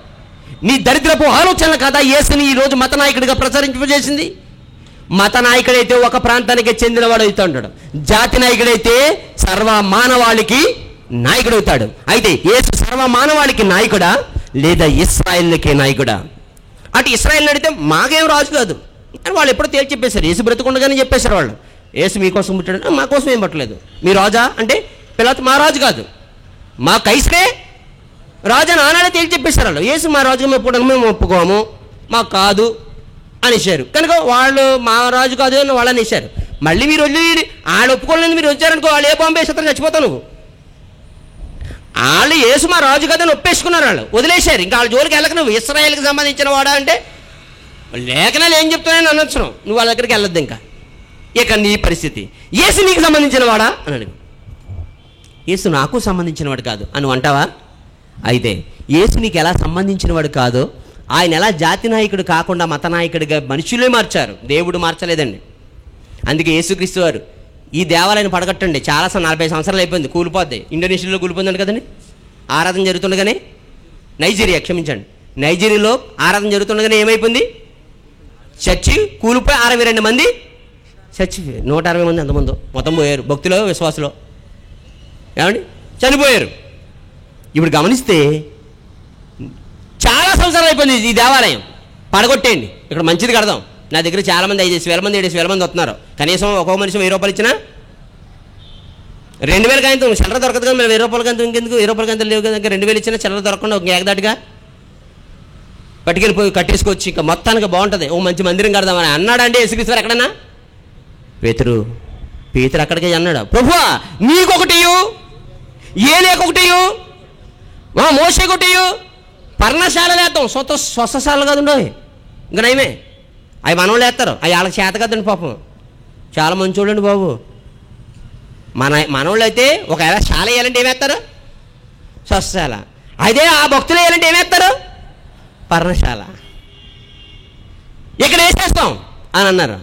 నీ దరిద్రపు ఆలోచనలు కదా యేసుని ఈరోజు మత నాయకుడిగా ప్రచారింపజేసింది. మత నాయకుడైతే ఒక ప్రాంతానికి చెందినవాడు అవుతూ ఉంటాడు, జాతి నాయకుడైతే సర్వ మానవాళికి నాయకుడు అవుతాడు. అయితే యేసు సర్వ మానవాళికి నాయకుడా లేదా ఇశ్రాయేలుకే నాయకుడా? అటు ఇశ్రాయేల్ అడిగితే మాకేం రాజు కాదు అని వాళ్ళు ఎప్పుడో తేల్చి చెప్పేశారు. యేసు బ్రతుకుండగానే చెప్పేశారు వాళ్ళు, యేసు మీకోసం పుట్టాడు, మా కోసం ఏం పట్టలేదు. మీ రాజా అంటే పిలాతు మా రాజు కాదు, మా కైసరే రాజా నానాడే తేల్చి చెప్పేశారు వాళ్ళు. యేసు మా రాజుగా మేము ఒప్పుకోము, మాకు కాదు అనేసారు కనుక వాళ్ళు మా రాజు కాదు అని వాళ్ళు అనేసారు. మళ్ళీ మీరు వెళ్ళి వాళ్ళు ఒప్పుకోలేదు, మీరు వచ్చారనుకో వాళ్ళు ఏ బాంబే వేసేస్తారు, చచ్చిపోతావు నువ్వు. వాళ్ళు యేసు మా రాజు కాదని ఒప్పేసుకున్నారు, వాళ్ళు వదిలేశారు. ఇంకా వాళ్ళ జోలికి వెళ్ళక నువ్వు ఇశ్రాయేల్కి సంబంధించిన వాడా అంటే లేఖనాలు ఏం చెప్తున్నాయని అనొచ్చు, నువ్వు వాళ్ళ దగ్గరికి వెళ్ళొద్దు. ఇంకా ఇక నీ పరిస్థితి, యేసు నీకు సంబంధించిన వాడా అని అడుగు. యేసు నాకు సంబంధించిన వాడు కాదు అని అంటావా? అయితే యేసు నీకు ఎలా సంబంధించిన వాడు కాదో, ఆయన ఎలా జాతి నాయకుడు కాకుండా మత నాయకుడిగా మనుషులే మార్చారు, దేవుడు మార్చలేదండి. అందుకే యేసుక్రీస్తు వారు ఈ దేవాలయాన్ని పడగట్టండి, చాలా 40 సంవత్సరాలు అయిపోయింది, కూలిపోద్ది. ఇండోనేషియాలో కూలిపోయిందండి కదండి, ఆరాధన జరుగుతుండగానే. నైజీరియాలో ఆరాధన జరుగుతుండగానే ఏమైపోయింది? చర్చి కూలిపోయి 62 మంది చర్చి, 160 మంది అంతమంది మొత్తం పోయారు, భక్తులు విశ్వాసులో. ఏమండి చనిపోయారు. ఇప్పుడు గమనిస్తే చాలా సంవత్సరాలు అయిపోయింది ఈ దేవాలయం, పడగొట్టేయండి, ఇక్కడ మంచిది కడదాం. నా దగ్గర చాలామంది 5,000 మంది 7,000 మంది వస్తున్నారు, కనీసం ఒక్కొక్క మనిషి 1000 రూపాయలు ఇచ్చినా 2,000 కాయంతో చిల్లర దొరకదు కదా, మీరు 1000 రూపాయల కంత ఇంకెందుకు, 1000 రూపాయల కంత లేవు కదా, ఇంకా 2,000 ఇచ్చినా చిల్లర దొరకకుండా ఒక ఏకదాటిగా పట్టుకెళ్ళిపోయి కట్టేసుకోవచ్చు, ఇంకా మొత్తానికి బాగుంటుంది, ఓ మంచి మందిరం కడదామని అన్నాడండి యేసుక్రీస్తు ఎక్కడన్నా? పేతురు అక్కడికే అన్నాడు, ప్రభువా నీకొకటియు, ఏలేకొకటియు, మోసేకొకటియు, పర్ణశాల వేద్దాం, స్వస్థశాలలు కాదు ఉండవు, ఇంకా నయమే, అవి మనోళ్ళు వేస్తారు, అవి వాళ్ళకి చేత కదండి పాపం, చాలా మంచి చూడండి బాబు. మనోళ్ళు అయితే ఒకవేళ శాల వేయాలంటే ఏమేస్తారు? స్వస్థశాల. అదే ఆ భక్తులు వేయాలంటే ఏమేస్తారు? పర్ణశాల. ఇక్కడ వేసేస్తాం అని అన్నారు.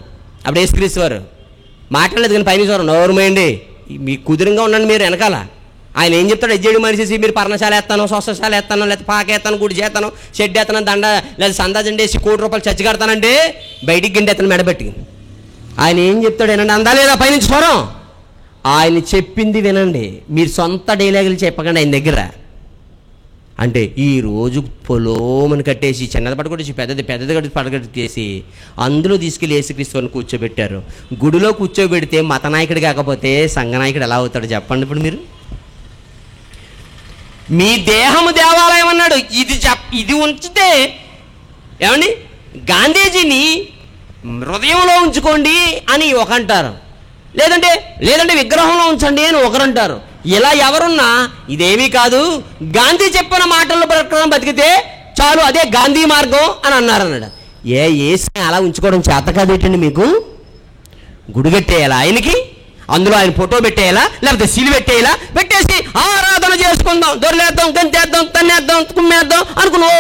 అప్పుడు యేసుక్రీస్తు వారు మాట్లాడలేదు, కానీ పైన చూడండి, నోరుమేయండి, మీకు కుదురుగా ఉండండి, మీరు వెనకాల ఆయన ఏం చెప్తాడు, ఎజ్జేడు మనిషి మీరు పర్ణశాల వేస్తాను, స్వస్థశాల వేస్తాను, లేకపోతే పాకేస్తాను, గుడి చేస్తాను, షెడ్ వేస్తాను, దండ లేదా సందా జెండేసి 1 కోటి రూపాయలు చచ్చి కడతానంటే బయటికి గిండెత్తను మెడబెట్టి. ఆయన ఏం చెప్తాడు వినండి, అందా లేదా పైనుంచి స్వరం, ఆయన చెప్పింది వినండి, మీరు సొంత డైలాగులు చెప్పకండి ఆయన దగ్గర. అంటే ఈరోజు పొలోమని కట్టేసి చిన్నది పడగొట్టేసి పెద్దది పడగొట్టేసి అందులో తీసుకెళ్ళి యేసుక్రీస్తుని కూర్చోబెట్టారు. గుడిలో కూర్చోబెడితే మత నాయకుడు కాకపోతే సంఘనాయకుడు ఎలా అవుతాడు చెప్పండి? ఇప్పుడు మీరు మీ దేహము దేవాలయం అన్నాడు, ఇది ఉంచితే ఏమండి గాంధీజీని హృదయంలో ఉంచుకోండి అని ఒకంటారు, లేదంటే విగ్రహంలో ఉంచండి అని ఒకరంటారు. ఇలా ఎవరున్నా ఇదేమీ కాదు, గాంధీ చెప్పిన మాటల్లో ప్రకారం బతికితే చాలు, అదే గాంధీ మార్గం అని అన్నారన్నాడు. యేసు అలా ఉంచుకోవడం చేత కాదేటండి మీకు? గుడి కట్టేయాలా ఆయనకి, అందులో ఆయన ఫోటో పెట్టేయాలా, లేకపోతే సిలు పెట్టేయాలా, పెట్టేసి ఆరాధన చేసుకుందాం, దొరలేద్దాం, గంతేద్దాం, తన్నేద్దాం, కుమ్మేద్దాం అనుకుని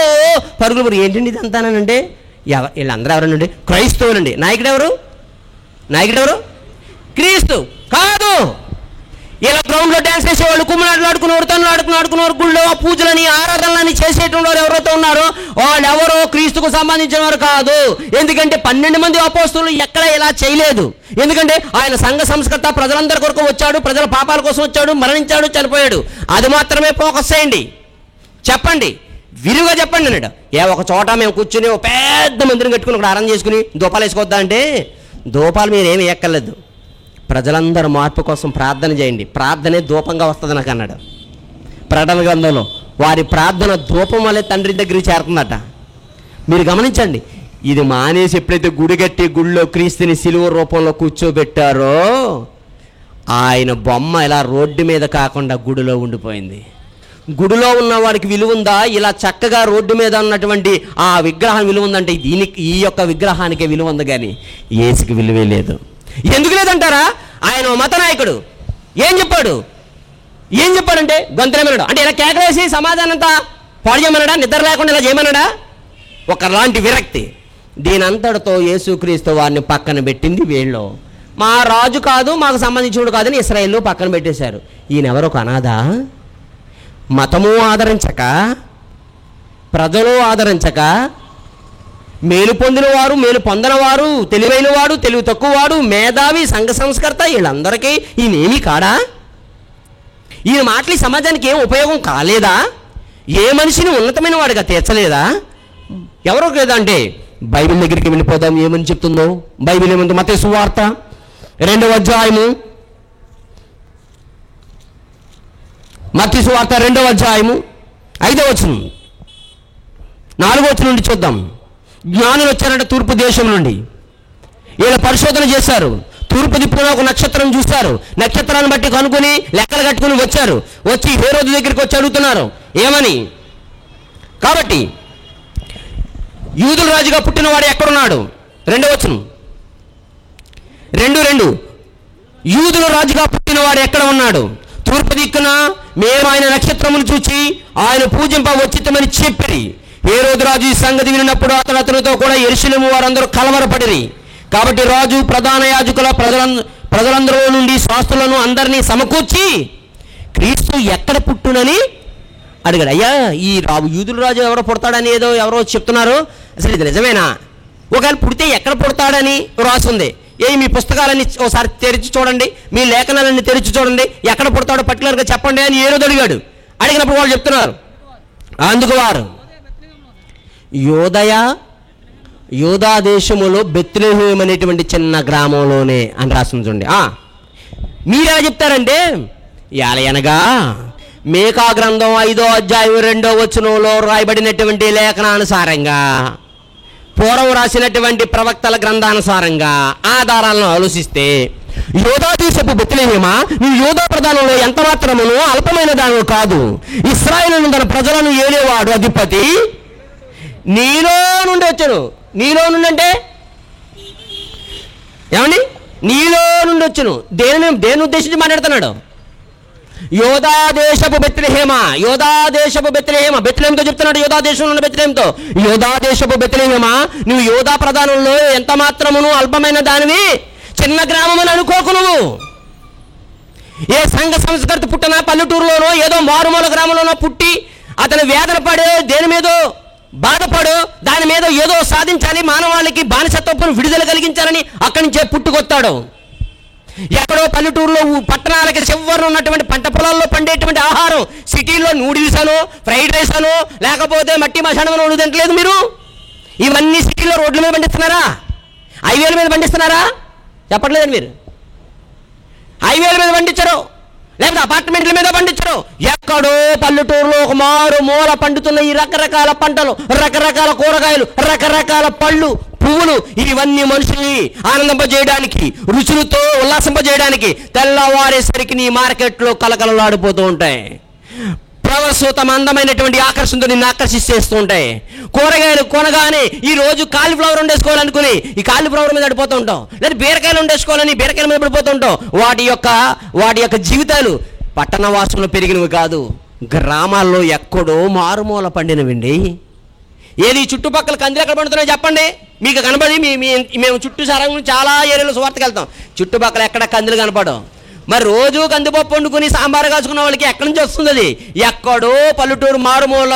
పరుగులు. ఏంటండి ఇదంతానంటే వీళ్ళందరూ ఎవరనండి? క్రైస్తవులండి. నాయకుడు ఎవరు? క్రీస్తు కాదు. ఇలా గ్రౌండ్లో డ్యాన్స్ చేసేవాళ్ళు, కుమ్మలాటలు ఆడుకునేవారు, తనులు ఆడుకునేవారు, గుళ్ళో పూజలని ఆరాధనలని చేసేటువంటి వారు ఎవరైతే ఉన్నారో వాళ్ళు ఎవరో క్రీస్తుకు సంబంధించిన వారు కాదు. ఎందుకంటే 12 మంది అపోస్తలులు ఎక్కడ ఇలా చేయలేదు. ఎందుకంటే ఆయన సంఘ సంస్కర్త, ప్రజలందరి కొరకు వచ్చాడు, ప్రజల పాపాల కోసం వచ్చాడు, మరణించాడు, చనిపోయాడు. అది మాత్రమే ఫోకస్ చేయండి, చెప్పండి, విరివిగా చెప్పండి అన్నాడు. ఒక చోట మేము కూర్చుని ఒక పెద్ద మందిరం కట్టుకుని ఒక ఆరాధన చేసుకుని దూపాలు వేసుకోవద్దా అంటే, దూపాలు మీరు ఏమి ఎక్కర్లేదు, ప్రజలందరూ మార్పు కోసం ప్రార్థన చేయండి, ప్రార్థనే ధూపంగా వస్తుంది నాకు అన్నాడు ప్రకటన గ్రంథంలో. వారి ప్రార్థన ధూపం వల్లే తండ్రి దగ్గరికి చేరుతుందట. మీరు గమనించండి, ఇది మానేసి ఎప్పుడైతే గుడి కట్టి గుడిలో క్రీస్తుని సిలువ రూపంలో కూర్చోబెట్టారో ఆయన బొమ్మ ఇలా రోడ్డు మీద కాకుండా గుడిలో ఉండిపోయింది. గుడిలో ఉన్న వాడికి విలువ ఉందా? ఇలా చక్కగా రోడ్డు మీద ఉన్నటువంటి ఆ విగ్రహం విలువ ఉందంటే ఈ యొక్క విగ్రహానికి విలువ ఉంది, కానీ యేసుకి విలువే లేదు. ఎందుకు లేదంటారా? ఆయన మత నాయకుడు ఏం చెప్పాడంటే గొంతులేమన్నాడు అంటే ఇలా కేకలేసి సమాధానం అంతా పాడు చేయమన్నాడా? నిద్ర లేకుండా ఇలా చేయమన్నాడా? ఒకలాంటి విరక్తి. దీనంతటితో యేసుక్రీస్తు వారిని పక్కన పెట్టింది వీళ్ళు. మా రాజు కాదు, మాకు సంబంధించినడు కాదని ఇశ్రాయేలు పక్కన పెట్టేశారు. ఈయన ఎవరో ఒక అనాథ, మతము ఆదరించక, ప్రజలు ఆదరించక, మేలు పొందినవారు, మేలు పొందనవారు, తెలివైన వాడు, తెలివి తక్కువవాడు, మేధావి, సంఘ సంస్కర్త, వీళ్ళందరికీ ఈయనేమీ కాడా? ఈయన మాటలు సమాజానికి ఏం ఉపయోగం కాలేదా? ఏ మనిషిని ఉన్నతమైన వాడిగా తీర్చలేదా? ఎవరో లేదా అంటే బైబిల్ దగ్గరికి వెళ్ళిపోదాం. ఏమని చెప్తుందో బైబిల్ ఏముంది? మత్తయి సువార్త 2వ అధ్యాయము, మత్తయి సువార్త 2వ అధ్యాయము 5వ వచనం 4వ వచనం నుండి చూద్దాం. జ్ఞానులు వచ్చారంటే తూర్పు దేశం నుండి, వీళ్ళు పరిశోధన చేశారు. తూర్పు దిక్కున ఒక నక్షత్రం చూస్తారు, నక్షత్రాన్ని బట్టి కనుక్కొని లెక్కలు కట్టుకుని వచ్చారు. వచ్చి హేరోదు దగ్గరికి వచ్చి అడుగుతున్నారు ఏమని. కాబట్టి యూదుల రాజుగా పుట్టినవాడు ఎక్కడున్నాడు? 2వ వచనం 2:2 యూదుల రాజుగా పుట్టినవాడు ఎక్కడ ఉన్నాడు? తూర్పు దిక్కున మేము ఆయన నక్షత్రమును చూచి ఆయన పూజింప వచ్చితమని చెప్పిరి. హేరోదు రాజు ఈ సంగతి వినినప్పుడు అతనితో కూడా యెరూషలేము వారందరూ కలవరపడిరి. కాబట్టి రాజు ప్రధాన యాజకుల ప్రజలందరూ నుండి శాస్త్రులను అందరినీ సమకూర్చి క్రీస్తు ఎక్కడ పుట్టునని అడిగాడు. అయ్యా, ఈ యూదుల రాజు ఎవరో పుడతాడని ఎవరో చెప్తున్నారు, అసలు ఇది నిజమేనా? ఒకవేళ పుడితే ఎక్కడ పుడతాడని రాసింది. మీ పుస్తకాలన్నీ ఒకసారి తెరిచి చూడండి, మీ లేఖనాలన్నీ తెరిచి చూడండి, ఎక్కడ పుడతాడో పర్టికులర్గా చెప్పండి అని హేరోదు అడిగాడు. అడిగినప్పుడు వాళ్ళు చెప్తున్నారు. అందుకు వారు యోధా దేశములో బెత్లెహేము అనేటువంటి చిన్న గ్రామంలోనే అని రాసింది చూడండి. మీరెలా చెప్తారంటే అనగా మేకా గ్రంథం 5వ అధ్యాయం 2వ వచనంలో రాయబడినటువంటి లేఖనానుసారంగా, పూర్వం రాసినటువంటి ప్రవక్తల గ్రంథానుసారంగా ఆధారాలను ఆలోచిస్తే యోధా దేశపు బెత్లెహేమా, నువ్వు యోధా ప్రధానంలో ఎంత మాత్రమును అల్పమైన దానిలో కాదు. ఇశ్రాయేలు తన ప్రజలను ఏలేవాడు అధిపతి నీలో నుండి వచ్చాను. నీలో నుండి అంటే ఏమండి? నీలో నుండి వచ్చాను. దేని ఉద్దేశించి మాట్లాడుతున్నాడు? యోధా దేశపు బెత్లెహేమా, యోధా దేశపు బెత్లెహేమా, బెత్లెహేముతో చెప్తున్నాడు. యోధా దేశంలో ఉన్న బెత్లెహేముతో, యోధా దేశపు బెత్లెహేమా, నువ్వు యోధా ప్రధానంలో ఎంత మాత్రమును అల్పమైన దానివి, చిన్న గ్రామం అని అనుకోకు. నువ్వు ఏ సంఘ సంస్కృతి పుట్టిన పల్లెటూరులోనో ఏదో మారుమూల గ్రామంలోనో పుట్టి అతను వేదన పడే, దేని మీదో బాధపడు, దాని మీద ఏదో సాధించాలి, మానవాళికి బానిసత్వపును విడుదల కలిగించాలని అక్కడి నుంచే పుట్టుకొస్తాడు. ఎక్కడో పల్లెటూరులో పట్టణాలకి చివరిలో ఉన్నటువంటి పంట పొలాల్లో పండేటువంటి ఆహారం సిటీలో నూడిల్స్ అనో ఫ్రైడ్ రైస్ అనో లేకపోతే మట్టి మసానం అనో తింటలేదు మీరు. ఇవన్నీ సిటీలో రోడ్ల మీద పండిస్తున్నారా? హైవేల మీద పండిస్తున్నారా? చెప్పట్లేదండి మీరు. హైవేల మీద పండించరు, లేకపోతే అపార్ట్మెంట్ల మీద పండించరు. ఎక్కడో పల్లెటూరులో ఒక మారు మూల పండుతున్న ఈ రకరకాల పంటలు, రకరకాల కూరగాయలు, రకరకాల పళ్ళు, పువ్వులు, ఇవన్నీ మనుషుల్ని ఆనందింపజేయడానికి, రుచులతో ఉల్లాసింపజేయడానికి తెల్లవారేసరికి నీ మార్కెట్లో కలకలలాడిపోతూ ఉంటాయి. ప్రవసూతం అందమైనటువంటి ఆకర్షణతో నిన్ను ఆకర్షిస్తూ ఉంటాయి. కూరగాయలు కొనగానే ఈ రోజు కాలీఫ్లవర్ వండేసుకోవాలనుకుని ఈ కాలీఫ్లవర్ మీద పడిపోతూ ఉంటాం, లేదా బీరకాయలు వండేసుకోవాలని బీరకాయల మీద పడిపోతూ ఉంటాం. వాటి యొక్క జీవితాలు పట్టణ వాసనలో పెరిగినవి కాదు, గ్రామాల్లో ఎక్కడో మారుమూల పండినవండి. ఏది చుట్టుపక్కల కందులు ఎక్కడ పండుతున్నాయో చెప్పండి, మీకు కనబడి మేము చుట్టూ సరంగా చాలా ఏరియాలో సువార్తకి వెళ్తాం, చుట్టుపక్కల ఎక్కడ కందులు కనపడం. మరి రోజు కందిపప్పు వండుకుని సాంబారు కాచుకున్న వాళ్ళకి ఎక్కడి నుంచి వస్తుంది? అది ఎక్కడో పల్లెటూరు మారుమూల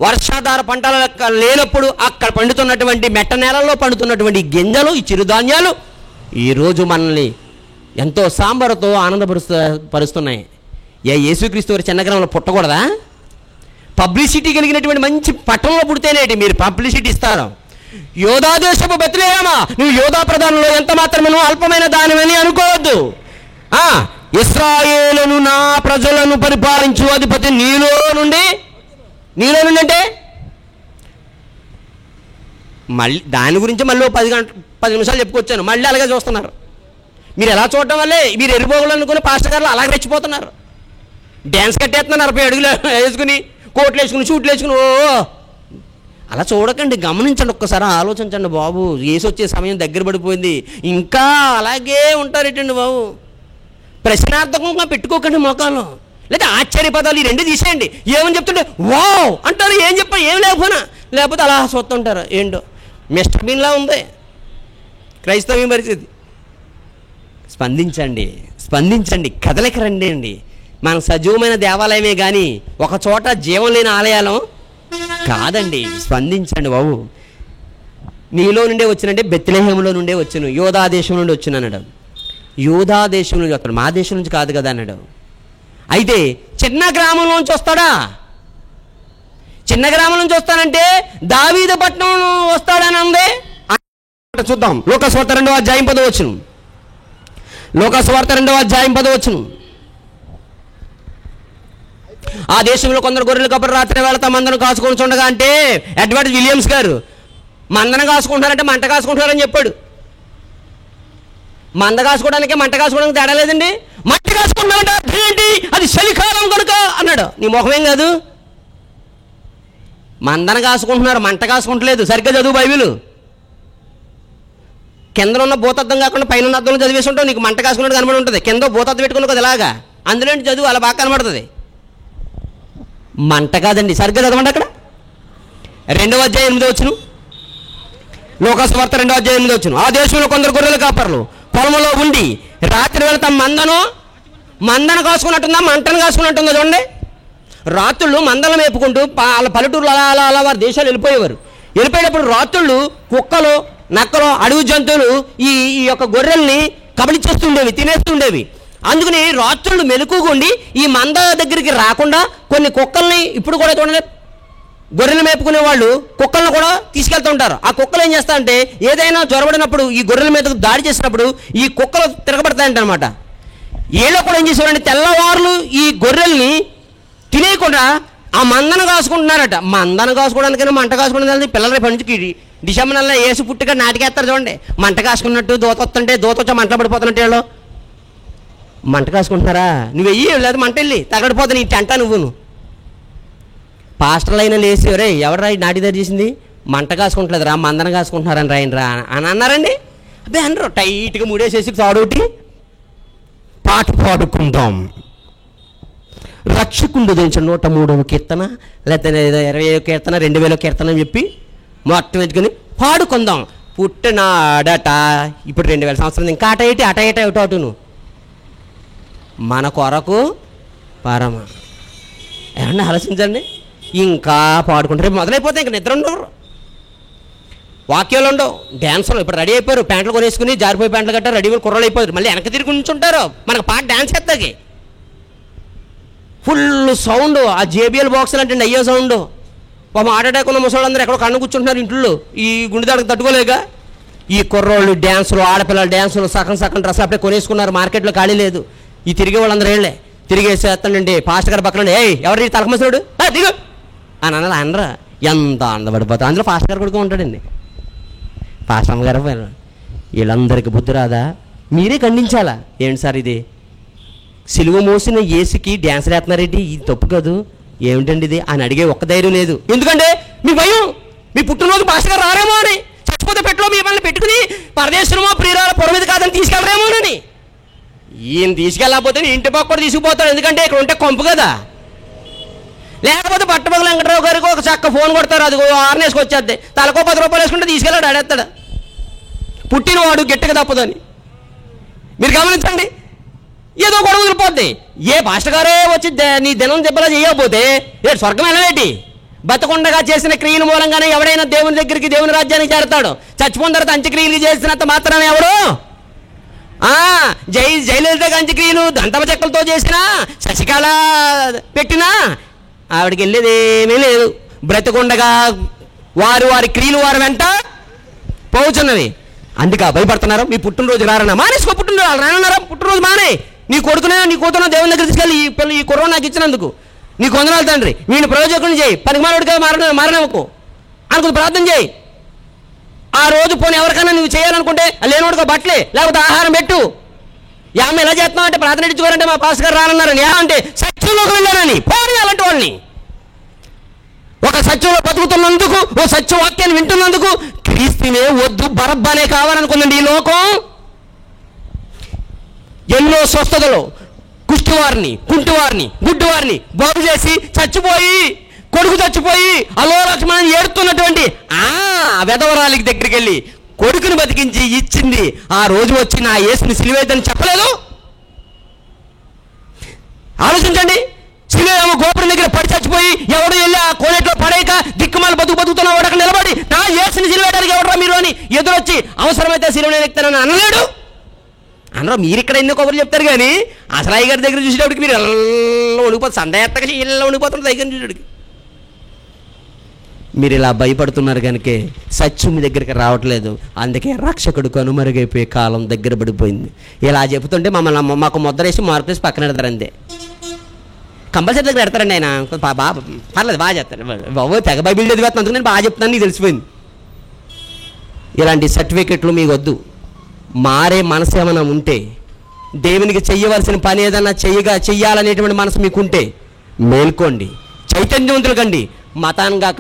వర్షాధార పంటలు లేనప్పుడు అక్కడ పండుతున్నటువంటి మెట్ట నేలల్లో పండుతున్నటువంటి గింజలు, ఈ చిరుధాన్యాలు ఈరోజు మనల్ని ఎంతో సాంబారుతో ఆనందపరుస్తున్నాయి. యేసుక్రీస్తు వారి చిన్న గ్రామంలో పుట్టకూడదా? పబ్లిసిటీ కలిగినటువంటి మంచి పట్టణంలో పుడితేనేటి మీరు పబ్లిసిటీ ఇస్తారు. యోధా దేశపు బెత్లెహేమా, నువ్వు యోధా ప్రధానంలో ఎంత మాత్రమే అల్పమైన దానివని అనుకోవద్దు. ఇశ్రాయేలును నా ప్రజలను పరిపాలించు అధిపతి నీలో నుండి అంటే మళ్ళీ దాని గురించి మళ్ళీ 10 నిమిషాలు చెప్పుకొచ్చాను, మళ్ళీ అలాగే చూస్తున్నారు. మీరు ఎలా చూడటం వల్లే మీరు ఎరిపోగలు అనుకుని పాస్టర్ గారు అలాగే రెచ్చిపోతున్నారు. డ్యాన్స్ కట్టేస్తున్నారు 40 అడుగులు వేసుకుని, కోట్లు వేసుకుని, షూట్లు వేసుకుని. అలా చూడకండి, గమనించండి, ఒక్కసారి ఆలోచించండి. బాబు యేసు వచ్చే సమయం దగ్గర పడిపోయింది, ఇంకా అలాగే ఉంటారేటండి బాబు. ప్రశ్నార్థకంగా పెట్టుకోకండి మోకాల్లో, లేదా ఆశ్చర్య పదాలు ఈ రెండు తీసేయండి. ఏమని చెప్తుంటే వావ్ అంటారు, ఏం చెప్పాను ఏం లేకపోతే అలా చూస్తుంటారు. ఏంటో మిస్టర్ బీన్లా ఉంది క్రైస్తవ పరిస్థితి. స్పందించండి, కదలిక రండి అండి. మన సజీవమైన దేవాలయమే కానీ ఒక చోట జీవం లేని ఆలయాలం కాదండి. స్పందించండి బాబు. నీలో నుండే వచ్చినంటే బెత్లెహేములో నుండే వచ్చాను, యోధా దేశం నుండి వచ్చాను అన్నాడు. యోధా దేశం నుంచి వస్తాడు, మా దేశం నుంచి కాదు కదా అన్నాడు. అయితే చిన్న గ్రామంలోంచి వస్తాడా? చిన్న గ్రామం నుంచి వస్తానంటే దావీదు పట్టణం వస్తాడని ఉంది. చూద్దాం, లోకాసువార్త 2వ అధ్యాయం 10వ వచనం. లోకాసువార్త 2వ అధ్యాయం 10వ వచనం. ఆ దేశంలో కొందరు గొర్రెలు కబురు రాత్రి వేళ తమ మందను కాసుకొని చూడగా అంటే ఎడ్వర్డ్ విలియమ్స్ గారు మందను కాసుకుంటారంటే మంట కాసుకుంటారని చెప్పాడు. మంద కాసుకోవడానికి మంట కాసుకోవడానికి తేడా లేదండి. మంట కాసుకుంటారంటే ఏంటి? అది చలికాలం కనుక అన్నాడు. నీ ముఖమేం కాదు, మందన కాసుకుంటున్నారు, మంట కాసుకుంటలేదు. సరిగ్గా చదువు బైబిల్. కింద ఉన్న భూతద్దం కాకుండా పైన ఉన్న అద్దంలో చదివేసి ఉంటావు, నీకు మంట కాసుకున్నట్టు కనబడి ఉంటుంది. కింద భూతద్దం పెట్టుకున్నావు కదా ఇలాగా, అందులో చదువు అలా బాగా కనబడుతుంది. మంట కాదండి. సరిగ్గా చదవండి. అక్కడ 2వ అధ్యాయం 8వ వచనం, లూకాసు వార్త 2వ అధ్యాయం 8వ వచనం. ఆ దేశంలో కొందరు గొర్రెల కాపర్లు పొలంలో ఉండి రాత్రి వేళ తమ మందను కాసుకున్నట్టుందా, మంటను కాసుకున్నట్టుందా చూడండి. రాత్రుళ్ళు మందలను మేపుకుంటూ వాళ్ళ పల్లెటూరులో అలా అలా అలా వారి దేశాలు వెళ్ళిపోయేటప్పుడు రాత్రుళ్ళు కుక్కలు, నక్కలు, అడవి జంతువులు ఈ యొక్క గొర్రెల్ని కబళించేస్తుండేవి, తినేస్తుండేవి. అందుకని రాత్రుళ్ళు మెలకుగుండి ఈ మంద దగ్గరికి రాకుండా కొన్ని కుక్కల్ని, ఇప్పుడు కూడా చూడండి గొర్రెలు మేపుకునే వాళ్ళు కుక్కలను కూడా తీసుకెళ్తూ ఉంటారు. ఆ కుక్కలు ఏం చేస్తారంటే ఏదైనా జ్వరబడినప్పుడు ఈ గొర్రెల మీద దాడి చేసినప్పుడు ఈ కుక్కలు తిరగబడతాయంట అనమాట. వీళ్ళు కూడా ఏం చేసేవారంటే తెల్లవారులు ఈ గొర్రెల్ని తినేయకుండా ఆ మందను కాసుకుంటున్నారట. మందను కాసుకోవడానికైనా మంట కాసుకోవడానికి పిల్లల రేపు నుంచి డిసెంబర్ నెలలో వేసి పుట్టిగా నాటికేస్తారు చూడండి. మంట కాసుకున్నట్టు దోత వస్తుంటే దోత వచ్చి మంటలో పడిపోతున్నట్టు వీళ్ళు మంట కాసుకుంటున్నారా? నువ్వు వెయ్యి లేదు మంట వెళ్ళి తగడిపోతా నీ టెంట నువ్వును. పాస్టర్లు అయినా లేచి రే ఎవరు రా నాటి దగ్గర చేసింది, మంట కాసుకుంటలేదు రా, మందన కాసుకుంటున్నారని రాయన రా అని అన్నారండి. అదే అనరు. టైట్గా ముడేసేసి తాడోటి పాట పాడుకుందాం. రక్షకుండు దించిన 103వ కీర్తన లేకపోతే 20వ కీర్తన 2000వ కీర్తన అని చెప్పి మొత్తం ఎత్తుకొని పాడుకుందాం. పుట్టినాడట ఇప్పుడు 2000 సంవత్సరం ఇంకా అటును మన కొరకు పరమ. ఏమన్నా ఆలోచించండి. ఇంకా పాడుకుంటారు. రేపు మొదలైపోతాయి. ఇంకా నిద్ర ఉండవు, వాక్యాలు ఉండవు, డ్యాన్సులు. ఇప్పుడు రెడీ అయిపోయారు, ప్యాంట్లు కొనేసుకుని జారిపోయి ప్యాంట్లు కట్టారు, రెడీ కుర్రలు అయిపోయారు. మళ్ళీ వెనక తిరిగి ఉంచుంటారు. మనకు పాట డ్యాన్స్ చేస్తాకి ఫుల్ సౌండ్. ఆ జేబిఎల్ బాక్సులు అంటే అయ్యో సౌండ్. పాపం హార్ట్ అటాక్ ఉన్న ముసళ్ళందరూ ఎక్కడో కన్ను కూర్చుంటున్నారు ఇంట్లో ఈ గుండెదాడికి తట్టుకోలేక. ఈ కుర్రోళ్ళు డ్యాన్సులు, ఆడపిల్లల డ్యాన్సులు, సగం డ్రెస్సులు అప్పుడే కొనేసుకున్నారు, మార్కెట్లో ఖాళీ లేదు. ఈ తిరిగే వాళ్ళందరూ వెళ్ళే తిరిగేసేస్తానండి. పాస్టర్ గారి పక్కన ఎవరి తలకమసుడు దిగు అని అనాలి. అనరా ఎంత అందపడిపోతారు. అందులో పాస్టర్ గారు కూడా ఉంటాడండి. పాస్టర్ అమ్మగారు వీళ్ళందరికీ బుద్ధి రాదా? మీరే ఖండించాలా? ఏంటి సార్ ఇది, సిలువ మోసిన యేసుకి డ్యాన్స్ వేస్తున్నారేంటి, ఇది తప్పు కాదు, ఏమిటండి ఇది అని అడిగే ఒక్క ధైర్యం లేదు. ఎందుకంటే మీ భయం, మీ పుట్టినరోజు పాస్టర్ గారు రారేమో అని, చచ్చిపోతే పెట్టలో మీ వాళ్ళని పెట్టుకుని పరదేశమో ప్రియురాల పొర మీద కాదని తీసుకెళ్ళరేమోనని. ఈయన తీసుకెళ్ళకపోతే ఇంటి పక్క కూడా తీసుకుపోతాడు. ఎందుకంటే ఇక్కడ ఉంటే కొంపు కదా. లేకపోతే పట్టపగల వెంకటరావు గారికి ఒక చక్క ఫోన్ కొడతారు, అది 6 వేసుకొచ్చేద్ది, తలకో 10 రూపాయలు వేసుకుంటే తీసుకెళ్ళాడు, ఆడేస్తాడు. పుట్టినవాడు గట్టిగా తప్పదని మీరు గమనించండి. ఏదో గొడవ వదిలిపోద్ది. ఏ పాస్టర్ గారే వచ్చి నీ దినం దెబ్బలా చేయకపోతే స్వర్గం వెళ్ళవేటి? బతకుండగా చేసిన క్రియల మూలంగానే ఎవడైనా దేవుని దగ్గరికి, దేవుని రాజ్యానికి చేరతాడు. చచ్చిపోయిన తర్వాత అంత్యక్రియలు చేసినంత మాత్రాన ఎవడు జయలలిత అంత్యక్రియలు దంతమ చెక్కలతో చేసినా, శశికళ పెట్టినా ఆవిడకి వెళ్ళేది ఏమీ లేదు. బ్రతకుండగా వారి క్రియలు వారి వెంట పోవుచున్నవి. అందుక భయపడుతున్నారు. మీ పుట్టినరోజు రారన్నా మానేసుకో, పుట్టినరోజు రానన్నారా? పుట్టినరోజు మానే. నీ కొడుకునే నీ కూతురు దేవుని దగ్గర తీసుకెళ్ళి ఈ కుర్ర నాకు ఇచ్చినందుకు నీకు వందనాలు తండ్రి, వీడిని ప్రయోజకుని చేయి, పనికిమానుడిగా మారనవకు అనుకుని ప్రార్థన చేయి. ఆ రోజు పోనీ ఎవరికైనా నువ్వు చేయాలనుకుంటే లేనివాడికో బట్టలే లేకపోతే ఆహారం పెట్టు. యామ ఎలా చేస్తున్నావు అంటే ప్రార్థన ఇచ్చుకోవాలంటే మా పాస్ గారు రానన్నారని, అంటే సత్యంలోకి వెళ్ళానని పోనీ అలాంటి వాళ్ళని. ఒక సత్యంలో బతుకుతున్నందుకు, ఓ సత్యవాక్యాన్ని వింటున్నందుకు క్రీస్తునే వద్దు బరబ్బానే కావాలనుకుందండి ఈ లోకం. ఎన్నో స్వస్థతలు కుష్టివారిని, కుంటివారిని, గుడ్డివారిని బాగు చేసి కొడుకు చచ్చిపోయి అలోలక్ష్మణని ఏడుతున్నటువంటి వెధవరాలికి దగ్గరికి వెళ్ళి కొడుకుని బతికించి ఇచ్చింది. ఆ రోజు వచ్చి నా యేసుని సిలువేద్దని చెప్పలేదు. ఆలోచించండి. సిలువేమో గోపురం దగ్గర పడి చచ్చిపోయి ఎవడు వెళ్ళి ఆ కోనేట్లో పడేయక దిక్కుమాల బతుకుతున్న వాడు అక్కడ నిలబడి నా యేసుని సిలువేయడానికి ఎవడరా మీరు అని ఎదురొచ్చి అవసరమైతే సిలువని ఎక్కుతానని అనలేడు. అనరా? మీరు ఇక్కడ ఎన్నో కబుర్లు చెప్తారు కానీ అసలు అయ్య గారి దగ్గర చూసేటప్పటికి మీరు ఎల్ల ఉడికిపోతుంది. సండే ఎత్తగా ఇళ్ళ ఉడికిపోతుంది దగ్గర చూసేటప్పటికి. మీరు ఇలా భయపడుతున్నారు కనుకే సత్యం మీ దగ్గరికి రావట్లేదు. అందుకే రక్షకుడు కనుమరుగైపోయే కాలం దగ్గర పడిపోయింది. ఇలా చెబుతుంటే మాకు ముద్రేసి మార్పేసి పక్కన పెడతారు. అంతే. కంపల్సరీ దగ్గర పెడతారండి ఆయన. పర్లేదు, బాగా చెప్తారు. బాబు తెగ బైబిల్ చదివేస్తాను, అందుకు నేను బాగా చెప్తాను, నీకు తెలిసిపోయింది. ఇలాంటి సర్టిఫికెట్లు మీకు వద్దు. మారే మనసు ఏమైనా ఉంటే, దేవునికి చెయ్యవలసిన పని ఏదన్నా చెయ్యాలనేటువంటి మనసు మీకుంటే మేల్కోండి, చైతన్యవంతులు కండి, మతంగా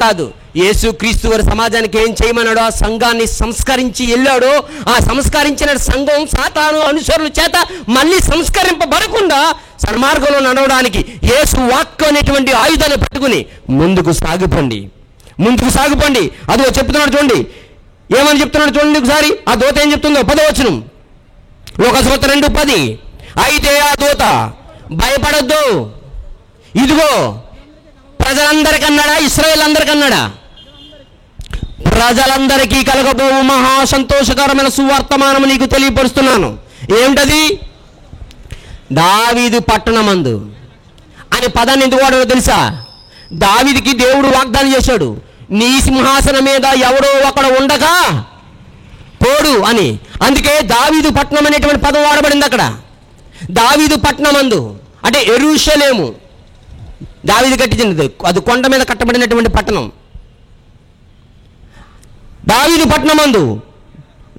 కాదు. యేసు క్రీస్తు వారి సమాజానికి ఏం చేయమన్నాడో ఆ సంఘాన్ని సంస్కరించి వెళ్ళాడో, ఆ సంస్కరించిన సంఘం సాతాను అనుసరుల చేత మళ్ళీ సంస్కరింపబడకుండా సన్మార్గంలో నడవడానికి యేసు వాక్కు అనేటువంటి ఆయుధాన్ని పట్టుకుని ముందుకు సాగిపోండి. అదో చెప్తున్నాడు చూడండి, ఏమని చెప్తున్నాడు చూడండి ఒకసారి. ఆ దూత ఏం చెప్తుందో 10వ వచనం, లోకాసువార్త 2:10. అయితే ఆ దూత భయపడొద్దు, ఇదిగో ప్రజలందరికన్నాడా, ఇశ్రాయేల్ అందరికన్నాడా? ప్రజలందరికీ కలగబోవు మహా సంతోషకరమైన సువర్తమానము నీకు తెలియపరుస్తున్నాను. ఏమిటది? దావీదు పట్టణమందు అనే పదాన్ని ఎందుకు వాడారో తెలుసా? దావీదుకి దేవుడు వాగ్దానం చేశాడు, నీ సింహాసనం మీద ఎవడో ఒకడు ఉండగా పోడు అని. అందుకే దావీదు పట్టణం అనేటువంటి పదం వాడబడింది అక్కడ. దావీదు పట్టణమందు అంటే యెరూషలేము, దావీదు కట్టించినది, అది కొండ మీద కట్టబడినటువంటి పట్టణం. దావీదు పట్టణమందు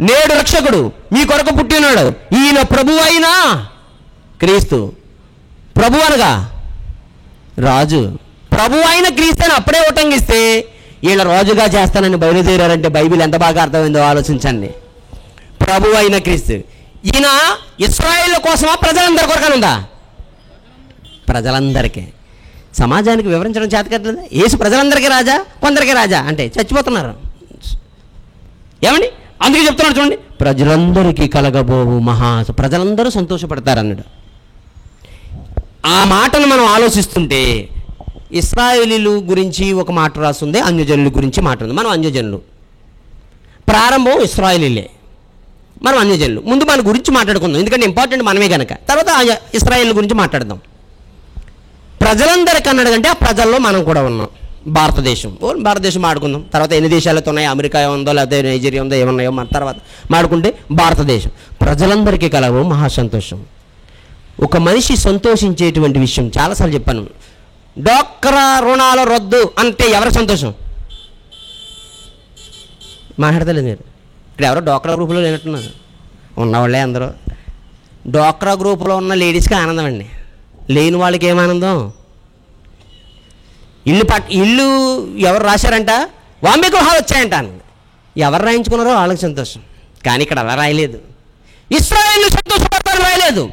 నేడు రక్షకుడు మీ కొరకు పుట్టినాడు, ఈయన ప్రభు అయిన క్రీస్తు. ప్రభు అనగా రాజు, ప్రభు అయిన క్రీస్తు అని అప్పుడే ఉటంగిస్తే వీళ్ళ రాజుగా చేస్తానని బయలుదేరారంటే బైబిల్ ఎంత బాగా అర్థమైందో ఆలోచించండి. ప్రభు అయిన క్రీస్తు, ఈయన ఇశ్రాయేల్ కోసమా ప్రజలందరి కొరకని ఉందా? ప్రజలందరికీ. సమాజానికి వివరించడం చేతకట్లేదా? యేసు ప్రజలందరికీ రాజా, కొందరికి రాజా అంటే చచ్చిపోతున్నారు. ఏమండి? అందుకే చెప్తున్నాడు చూడండి, ప్రజలందరికీ కలగబోవు ప్రజలందరూ సంతోషపడతారన్నాడు. ఆ మాటను మనం ఆలోచిస్తుంటే ఇశ్రాయేలీలు గురించి ఒక మాట రాస్తుంది, అన్యజనుల గురించి మాట ఉంది. మనం అన్యజనులు, ప్రారంభం ఇశ్రాయేలీలే, మనం అన్యజనులు. ముందు మన గురించి మాట్లాడుకుందాం, ఎందుకంటే ఇంపార్టెంట్ మనమే కనుక. తర్వాత ఇశ్రాయేల్ గురించి మాట్లాడదాం. ప్రజలందరికీ అన్నాడు కంటే ఆ ప్రజల్లో మనం కూడా ఉన్నాం. భారతదేశం ఆడుకుందాం. తర్వాత ఎన్ని దేశాలతో ఉన్నాయి, అమెరికా ఉందో లేకపోతే నైజీరియా ఉందో ఏమన్నాయో మన తర్వాత మాడుకుంటే భారతదేశం. ప్రజలందరికీ కలవు మహాసంతోషం. ఒక మనిషి సంతోషించేటువంటి విషయం చాలాసార్లు చెప్పాను. డ్వాక్రా రుణాల రద్దు అంటే ఎవరి సంతోషం? మాట్లాడతలేదు మీరు. ఇక్కడ ఎవరో డ్వాక్రా గ్రూపులో లేనట్టున్నారు, ఉన్నవాళ్ళే అందరూ. డ్వాక్రా గ్రూపులో ఉన్న లేడీస్కి ఆనందం అండి, లేని వాళ్ళకి ఏమానందం? ఇల్లు ఎవరు రాశారంట, వాంబే గృహాలు వచ్చాయంట. ఎవరు రాయించుకున్నారో వాళ్ళకి సంతోషం. కానీ ఇక్కడ అలా రాయలేదు. ఇశ్రాయేలు సంతోషపడతారు రాయలేదు,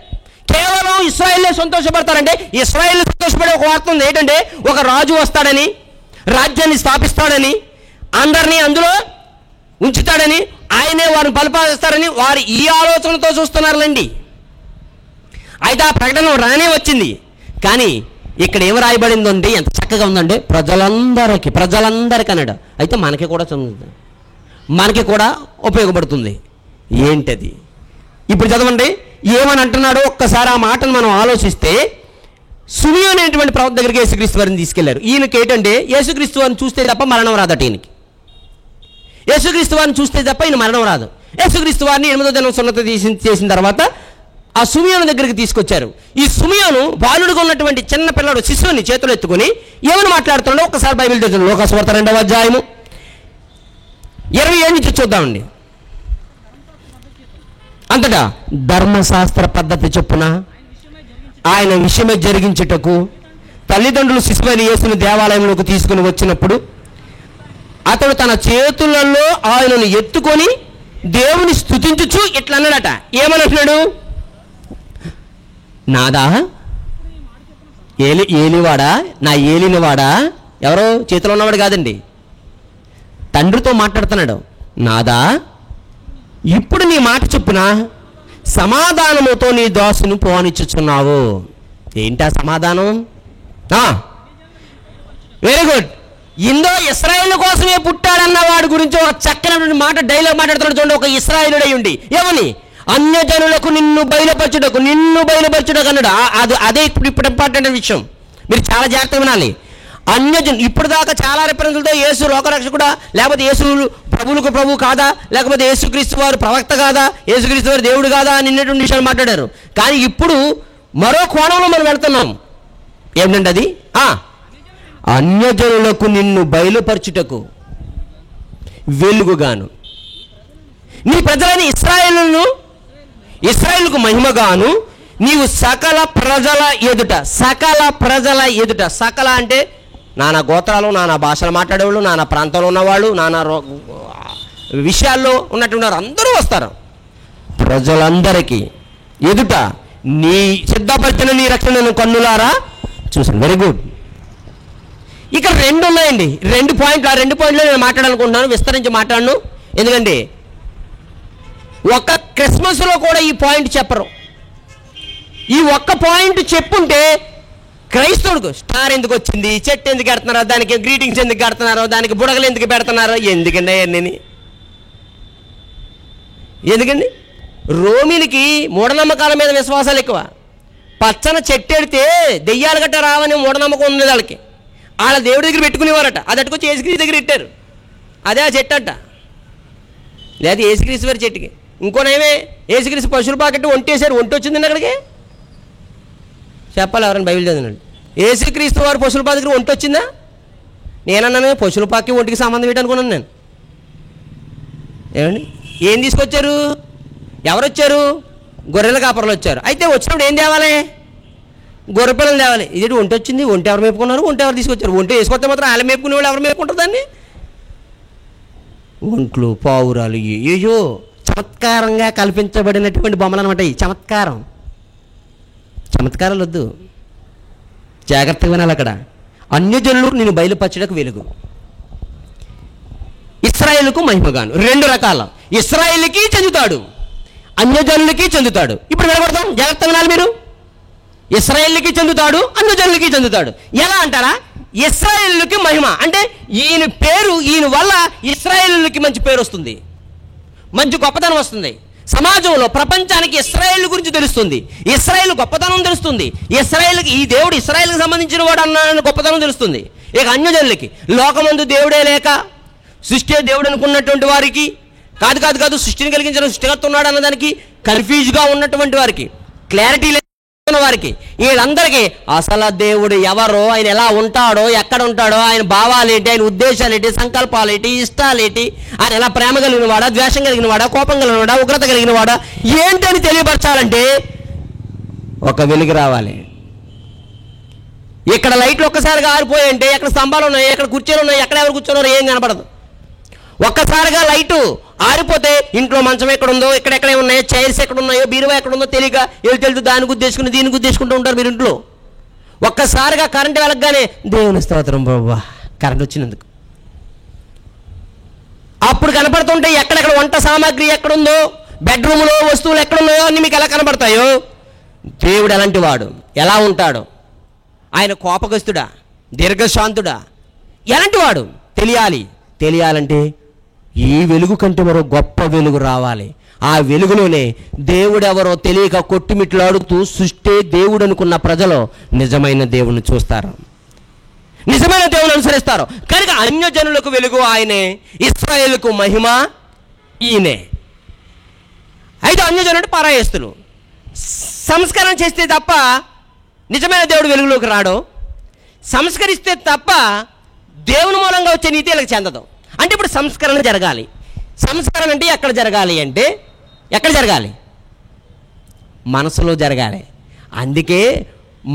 కేవలం ఇశ్రాయేలే సంతోషపడతారంటే ఇశ్రాయేల్ సంతోషపడే ఒక వార్త ఉంది. ఏంటంటే ఒక రాజు వస్తాడని, రాజ్యాన్ని స్థాపిస్తాడని, అందరినీ అందులో ఉంచుతాడని, ఆయనే వారిని పరిపాలిస్తారని వారు ఈ ఆలోచనతో చూస్తున్నారులేండి. అయితే ఆ ప్రకటన రానే వచ్చింది. కానీ ఇక్కడ ఏం రాయబడిందో అంటే ఎంత చక్కగా ఉందంటే ప్రజలందరికీ అన్నాడు. అయితే మనకి కూడా చదువుతుంది, మనకి కూడా ఉపయోగపడుతుంది. ఏంటది? ఇప్పుడు చదవండి ఏమని అంటున్నాడో ఒక్కసారి ఆ మాటను మనం ఆలోచిస్తే. సుమియోను అనేటువంటి ప్రవక్త దగ్గరికి యేసుక్రీస్తు వారిని తీసుకెళ్లారు. ఈయనకి ఏంటంటే యేసుక్రీస్తు వారిని చూస్తే తప్ప మరణం రాదట. ఈయనకి యేసుక్రీస్తు వారిని చూస్తే తప్ప ఈయన మరణం రాదు. యేసుక్రీస్తు వారిని 8వ దినం సున్నతి చేసిన తర్వాత ఆ సుమియోను దగ్గరికి తీసుకొచ్చారు. ఈ సుమియోను బాలుడుగా ఉన్నటువంటి చిన్న పిల్లడు శిశువుని చేతులు ఎత్తుకుని ఏమని మాట్లాడుతున్నాడో ఒకసారి బైబిల్ తెచ్చాడు. లోకాసువార్త 2వ అధ్యాయము 27 నుంచి చూద్దామండి. అంతటా ధర్మశాస్త్ర పద్ధతి చొప్పున ఆయన విషయమే జరిగించుటకు తల్లిదండ్రులు శిశువైన యేసుని దేవాలయంలోకి తీసుకుని వచ్చినప్పుడు అతడు తన చేతులలో ఆయనను ఎత్తుకొని దేవుని స్తుతించుచు ఇట్లా అన్నాడట. ఏమని అంటున్నాడు? నాదా ఏలివాడా, నా ఏలినవాడా. ఎవరో చేతిలో ఉన్నవాడు కాదండి, తండ్రితో మాట్లాడుతున్నాడు. నాదా, ఇప్పుడు నీ మాట చొప్పున సమాధానముతో నీ దాసును పోనిచ్చుచున్నావు. ఏంటా సమాధానం? Very good. ఇందో ఇశ్రాయేలు కోసమే పుట్టాడన్న వాడి గురించి ఒక చక్కనటువంటి మాట డైలాగ్ మాట్లాడుతున్నాడు చూడండి. ఒక ఇశ్రాయేలుడై ఉండి ఏమని? అన్యజనులకు నిన్ను బయలుపరచుటకు అన్నాడు. అదే ఇప్పుడు ఇంపార్టెంట్ విషయం, మీరు చాలా జాగ్రత్తగా వినాలి. అన్యజను ఇప్పుడు దాకా చాలా రిఫరెన్స్లతో యేసు లోకరక్షకుడా, లేకపోతే యేసు ప్రభువులకు ప్రభు కాదా, లేకపోతే యేసుక్రీస్తు వారు ప్రవక్త కాదా, యేసుక్రీస్తు వారు దేవుడు కాదా అని నిన్నటువంటి విషయాలు మాట్లాడారు. కానీ ఇప్పుడు మరో కోణంలో మనం వెళ్తున్నాం. ఏమిటంటే అది అన్యజనులకు నిన్ను బయలుపరచుటకు వెలుగుగాను, నీ ప్రజలని ఇశ్రాయేలుకు మహిమగాను, నీవు సకల ప్రజల ఎదుట సకల అంటే నానా గోత్రాలు, నానా భాషలు మాట్లాడేవాళ్ళు, నానా ప్రాంతంలో ఉన్నవాళ్ళు, నానా విషయాల్లో ఉన్నటువంటి వారు అందరూ వస్తారు. ప్రజలందరికీ ఎదుట నీ సిద్ధపరిచిన నీ రక్షణను కన్నులారా చూసాను. Very good. ఇక్కడ 2 ఉన్నాయండి, 2 పాయింట్లు. ఆ 2 పాయింట్లు నేను మాట్లాడాలనుకుంటున్నాను, విస్తరించి మాట్లాడను. ఎందుకంటే ఒక్క క్రిస్మస్లో కూడా ఈ పాయింట్ చెప్పరు. ఈ ఒక్క పాయింట్ చెప్పుంటే క్రైస్తవుడికి స్టార్ ఎందుకు వచ్చింది, చెట్టు ఎందుకు కడుతున్నారో, దానికి గ్రీటింగ్స్ ఎందుకు కడుతున్నారో, దానికి బుడగలు ఎందుకు పెడుతున్నారో, ఎందుకండి అవన్నీ? ఎందుకండి? రోమిలికి మూఢనమ్మకాల మీద విశ్వాసాలు ఎక్కువ. పచ్చన చెట్టు ఎడితే దెయ్యాలు గట్ట రావని మూఢనమ్మకం ఉంది వాళ్ళకి. వాళ్ళ దేవుడి దగ్గర పెట్టుకునేవారట, అది అట్టుకొచ్చి యేసుక్రీస్తు దగ్గర ఇట్టారు. అదే ఆ చెట్టు అంట. లేదా యేసుక్రీస్తు వారి చెట్టుకి ఇంకోనేమే యేసుక్రీస్తు పశువుల పాకెట్ వంటేశారు. వంట వచ్చిందండి అక్కడికి. చెప్పాలి ఎవరైనా బైబిల్ చదివినండి. యేసుక్రీస్తు వారు పశువుల పాక దగ్గర వంట వచ్చిందా? నేనన్నాను పశువుల పాకి ఒంటికి సంబంధం ఏంటనుకున్నాను నేను. ఏమండి? ఏం తీసుకొచ్చారు? ఎవరు వచ్చారు? గొర్రెల కాపర్లు వచ్చారు. అయితే వచ్చినప్పుడు ఏం తేవాలి? గొర్రె పిల్లలు తేవాలి. ఇది ఒంటి వచ్చింది, ఒంటి ఎవరు మేపుకున్నారు, ఒంటి ఎవరు తీసుకొచ్చారు? ఒంటి వేసుకొస్తే మాత్రం వాళ్ళు మేపుకునే వాళ్ళు ఎవరు మేపుకుంటారు దాన్ని? ఒంట్లు, పావురాలు, ఏయో చమత్కారంగా కల్పించబడినటువంటి బొమ్మలు అనమాట. ఈ చమత్కారాలు వద్దు, జాగ్రత్తగా వినాలి. అక్కడ అన్యజనులు నేను బయలుపరచడానికి వెలుగు, ఇశ్రాయేలుకు మహిమగాను. 2 రకాల. ఇశ్రాయేలుకి చెందుతాడు, అన్యజనులకి చెందుతాడు. ఇప్పుడు వినబడతాం, జాగ్రత్తగా వినాలి మీరు. ఇశ్రాయేలుకి చెందుతాడు, అన్యజనులకి చెందుతాడు. ఎలా అంటారా? ఇశ్రాయేలుకి మహిమ అంటే ఈయన పేరు, ఈయన వల్ల ఇశ్రాయేలుకి మంచి పేరు వస్తుంది, మంచి గొప్పతనం వస్తుంది. సమాజంలో ప్రపంచానికి ఇశ్రాయేలు గురించి తెలుస్తుంది, ఇశ్రాయేలు గొప్పతనం తెలుస్తుంది, ఇశ్రాయేలుకి ఈ దేవుడు ఇశ్రాయేలుకి సంబంధించిన వాడు అన్న గొప్పతనం తెలుస్తుంది. ఇక అన్యజనులకి లోకమందు దేవుడే లేక సృష్టి దేవుడు అనుకున్నటువంటి వారికి కాదు సృష్టిని కలిగించిన సృష్టికర్త ఉన్నాడు అన్నదానికి కన్ఫ్యూజ్గా ఉన్నటువంటి వారికి, క్లారిటీ లేని వారికి, వీళ్ళందరికీ అసలు దేవుడు ఎవరో, ఆయన ఎలా ఉంటాడో, ఎక్కడ ఉంటాడో, ఆయన భావాలేంటి, ఆయన ఉద్దేశాలేంటి, సంకల్పాలేంటి, ఇష్టాలేంటి, ఆయన ఎలా ప్రేమ కలిగిన వాడా, ద్వేషం కలిగిన వాడా, కోపం కలిగిన వాడా, ఉగ్రత కలిగిన వాడా ఏంటని తెలియపరచాలంటే ఒక వెలుగు రావాలి. ఇక్కడ లైట్లు ఒక్కసారిగా ఆరిపోయాయంటే ఎక్కడ స్తంభాలు ఉన్నాయి, ఎక్కడ కుర్చీలు ఉన్నాయి, ఎక్కడ ఎవరు కూర్చున్నారో ఏం కనపడదు. ఒక్కసారిగా లైటు ఆరిపోతే ఇంట్లో మంచం ఎక్కడుందో, ఎక్కడెక్కడ ఉన్నాయో, చైర్స్ ఎక్కడ ఉన్నాయో, బీరువా ఎక్కడుందో తెలియక తెలుసు దాన్ని గుద్దేసుకుని దీన్ని గుద్దేసుకుంటూ ఉంటారు మీరు ఇంట్లో. ఒక్కసారిగా కరెంటు వెలగగానే దేవుని స్తోత్రం బాబా కరెంట్ వచ్చినందుకు. అప్పుడు కనపడుతుంటే ఎక్కడెక్కడ వంట సామాగ్రి ఎక్కడుందో, బెడ్రూమ్లో వస్తువులు ఎక్కడున్నాయో అన్నీ మీకు ఎలా కనపడతాయో. దేవుడు ఎలాంటి వాడు, ఎలా ఉంటాడు, ఆయన కోపగస్తుడా, దీర్ఘశాంతుడా, ఎలాంటి వాడు తెలియాలంటే ఈ వెలుగు కంటే మరో గొప్ప వెలుగు రావాలి. ఆ వెలుగులోనే దేవుడెవరో తెలియక కొట్టుమిట్లాడుతూ సృష్టి దేవుడు అనుకున్న ప్రజలు నిజమైన దేవుని చూస్తారు, నిజమైన దేవుని అనుసరిస్తారు. కనుక అన్యజనులకు వెలుగు ఆయనే, ఇశ్రాయేలుకు మహిమ ఈయనే. అయితే అన్యజనుడు పరాయస్తులు. సంస్కరణ చేస్తే తప్ప నిజమైన దేవుడు వెలుగులోకి రాడు, సంస్కరిస్తే తప్ప దేవుని మూలంగా వచ్చే నీతి వీళ్ళకి చెందదు. అంటే ఇప్పుడు సంస్కరణ జరగాలి. సంస్కరణ అంటే ఎక్కడ జరగాలి అంటే ఎక్కడ జరగాలి? మనసులో జరగాలి. అందుకే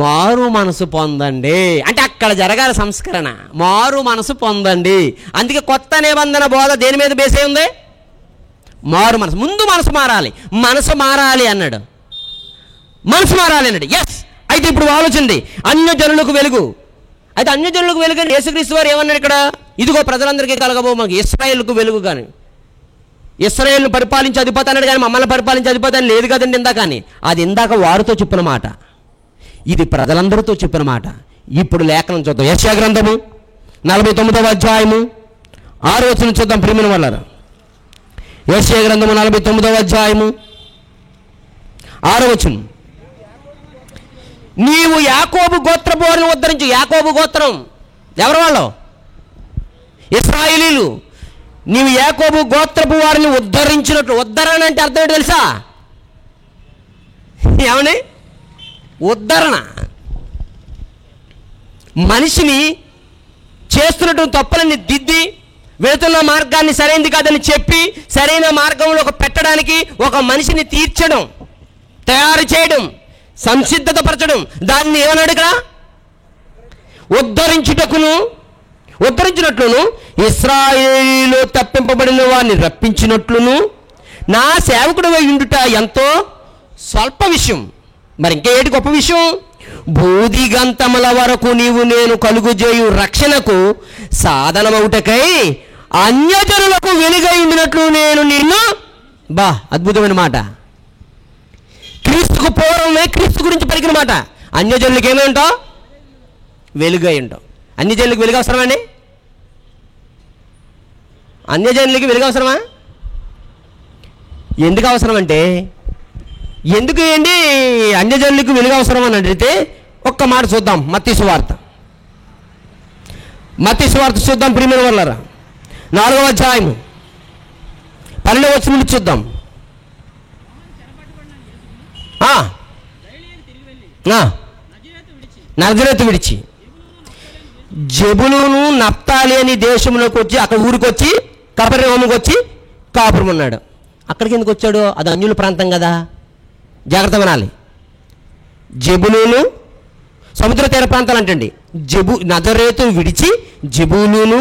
మారు మనసు పొందండి అంటే అక్కడ జరగాలి సంస్కరణ. మారు మనసు పొందండి. అందుకే కొత్త నిబంధన బోధ దేని మీద బేసే ఉంది? మారు మనసు. ముందు మనసు మారాలి, మనసు మారాలి అన్నాడు, మనసు మారాలి అన్నాడు. ఎస్. అయితే ఇప్పుడు ఆలోచండి, అన్యజనులకు వెలుగు. అయితే అన్యజనులకు వెలుగు అంటే యేసుక్రీస్తు వారు ఏమన్నాడు ఇక్కడ? ఇదిగో ప్రజలందరికీ కలగబో మనకి ఇశ్రాయేలుకు వెలుగు. కానీ ఇశ్రాయేలును పరిపాలించే అధిపతి అన్నాడు, కానీ మమ్మల్ని పరిపాలించే అధిపతి అని లేదు కదండి ఇందాక. అని అది ఇందాక వారితో చెప్పిన మాట, ఇది ప్రజలందరితో చెప్పిన మాట. ఇప్పుడు లేఖనం చూద్దాం. యెషయా గ్రంథము 49వ అధ్యాయము 6వ వచనం చూద్దాం ప్రియమైన వాళ్ళారా. యెషయా గ్రంథము 49వ అధ్యాయము 6వ వచనం. నీవు యాకోబు గోత్రపు వారిని ఉద్ధరించు. యాకోబు గోత్రం ఎవరు? వాళ్ళు ఇశ్రాయేలీలు. నీవు యాకోబు గోత్రపు వారిని ఉద్ధరించినట్లు. ఉద్ధరణ అంటే అర్థం ఏంటి తెలుసా? ఏమని? ఉద్ధరణ. మనిషిని చేస్తున్నటువంటి తప్పులని దిద్ది, వెళుతున్న మార్గాన్ని సరైనది కాదని చెప్పి సరైన మార్గంలో పెట్టడానికి ఒక మనిషిని తీర్చడం, తయారు చేయడం, సంసిద్ధత పరచడం. దాన్ని ఏమన్నాడు ఇక్కడ? ఉద్ధరించినట్లును ఇశ్రాయేలు తప్పింపబడిన వారిని రప్పించినట్లును నా సేవకుడు ఉండుట ఎంతో స్వల్ప విషయం. మరి ఇంకేంటి గొప్ప విషయం? భూదిగంతముల వరకు నీవు నేను కలుగుజేయు రక్షణకు సాధనమవుటకై అన్యజనులకు వెలుగై ఉండినట్లు నేను నిన్ను. బా, అద్భుతమైన మాట. క్రీస్తుకు పూర్వమే క్రీస్తు గురించి పలికిన మాట. అన్యజనులకు ఏమై ఉంటావు? వెలుగై ఉంటావు. అన్యజనులకు వెలుగు అవసరమా? అన్యజనులకి వెలుగు అవసరమా? ఎందుకు అవసరం అంటే, ఎందుకు ఏంటి అన్యజనులకు వెలుగు అవసరం అని అడిగితే ఒక్క మాట చూద్దాం. మత్తయి సువార్త చూద్దాం. ప్రియమైన వాళ్ళారా, 4వ అధ్యాయం 12వ వచనం నుంచి చూద్దాం. నజరేతు విడిచి జెబులూను నఫ్తాలి అని దేశంలోకి వచ్చి అక్కడ ఊరికి వచ్చి కపెర్నహూముకు వచ్చి కాపురం ఉన్నాడు. అక్కడికి ఎందుకు వచ్చాడు? అది అన్యుల ప్రాంతం కదా, జాగ్రత్త వినాలి. జెబులూను సముద్ర తీర ప్రాంతాలు అంటండి. నజరేతు విడిచి జెబూలూను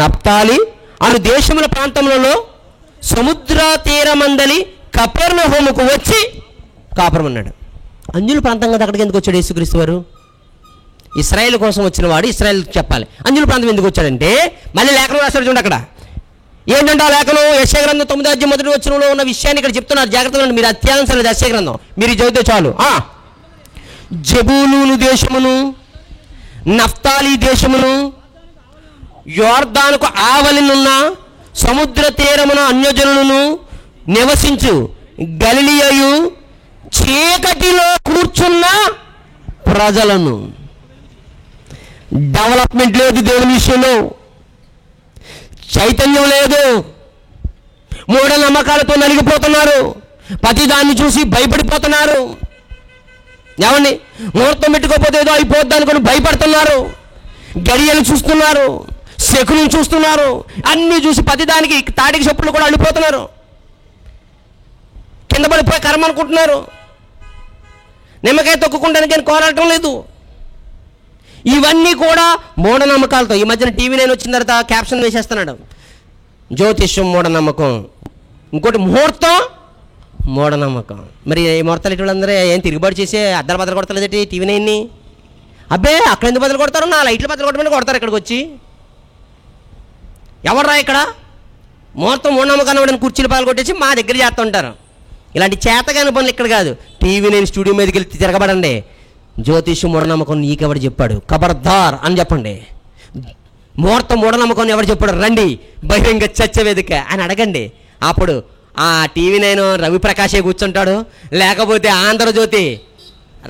నఫ్తాలి అను దేశముల ప్రాంతములలో సముద్ర తీరమందలి కపెర్నహూముకు వచ్చి కాపురం ఉన్నాడు. అన్యుల ప్రాంతం కదా, అక్కడికి ఎందుకు వచ్చాడు యేసుక్రీస్తు వారు? ఇశ్రాయేల్ కోసం వచ్చిన వాడు ఇశ్రాయేల్కి చెప్పాలి. అన్యుల ప్రాంతం ఎందుకు వచ్చాడంటే, మళ్ళీ లేఖనం రాశాడు చూడండి. అక్కడ ఏంటంటే ఆ లేఖనం యెషయా గ్రంథం 9వ అధ్యాయం 1వ వచనంలో ఉన్న విషయాన్ని ఇక్కడ చెప్తున్నారు. జాగ్రత్తగా మీరు అత్యావసరం లేదు. యెషయా గ్రంథం మీరు చదివితే చాలు. జెబూలూను దేశమును నఫ్తాలి దేశమును యోర్దానుకు ఆవలినున్న సముద్ర తీరమున అన్యజనులను నివసించు గలిలయయు చీకటిలో కూర్చున్న ప్రజలను. డెవలప్మెంట్ లేదు దేవుని విషయంలో, చైతన్యం లేదు, మూఢనమ్మకాలతో నలిగిపోతున్నారు, ప్రతి దాన్ని చూసి భయపడిపోతున్నారు. ఏమండి, ముహూర్తం పెట్టుకోకపోతే ఏదో అయిపోద్ది అనుకుని భయపడుతున్నారు, గడియలు చూస్తున్నారు, శకులను చూస్తున్నారు, అన్నీ చూసి ప్రతిదానికి తాటికి చెప్పులు కూడా అల్లిపోతున్నారు, కింద పడిపోయి కర్మ అనుకుంటున్నారు, నిమ్మకాయ తొక్కుకుంటానికి నేను కోరటం లేదు. ఇవన్నీ కూడా మూఢనమ్మకాలతో. ఈ మధ్యన టీవీ 9 వచ్చిన తర్వాత క్యాప్షన్ వేసేస్తున్నాడు, జ్యోతిష్యం మూఢనమ్మకం, ఇంకోటి ముహూర్తం మూఢనమ్మకం. మరి ఈ ముహూర్తాలు ఇటువంటిందరూ ఏం తిరుగుబాటు చేసి అద్దరు బద్దలు కొడతలేదటి టీవీ 9ని? అబ్బే, అక్కడ ఎందుకు బదులు కొడతారు? నా లైట్లు బద్దలు కొట్టమని కొడతారు ఇక్కడికి వచ్చి. ఎవర్రా ఇక్కడ ముహూర్తం మూఢనమ్మకాన్ని వాడిని కుర్చీలు పాలు కొట్టేసి మా దగ్గర చేస్తుంటారు. ఇలాంటి చేతగాని పనులు ఇక్కడ కాదు. టీవీ 9 స్టూడియో మీదకి వెళ్ళి తిరగబడండి. జ్యోతిష్యం మూఢనమ్మకం నీకెవడు చెప్పాడు? ఖబర్దార్ అని చెప్పండి. ముహూర్తం మూఢనమ్మకం ఎవరు చెప్పాడు? రండి బహిరంగ చర్చ వేదిక అని అడగండి. అప్పుడు ఆ టీవీ 9 రవిప్రకాశే కూర్చుంటాడు, లేకపోతే ఆంధ్రజ్యోతి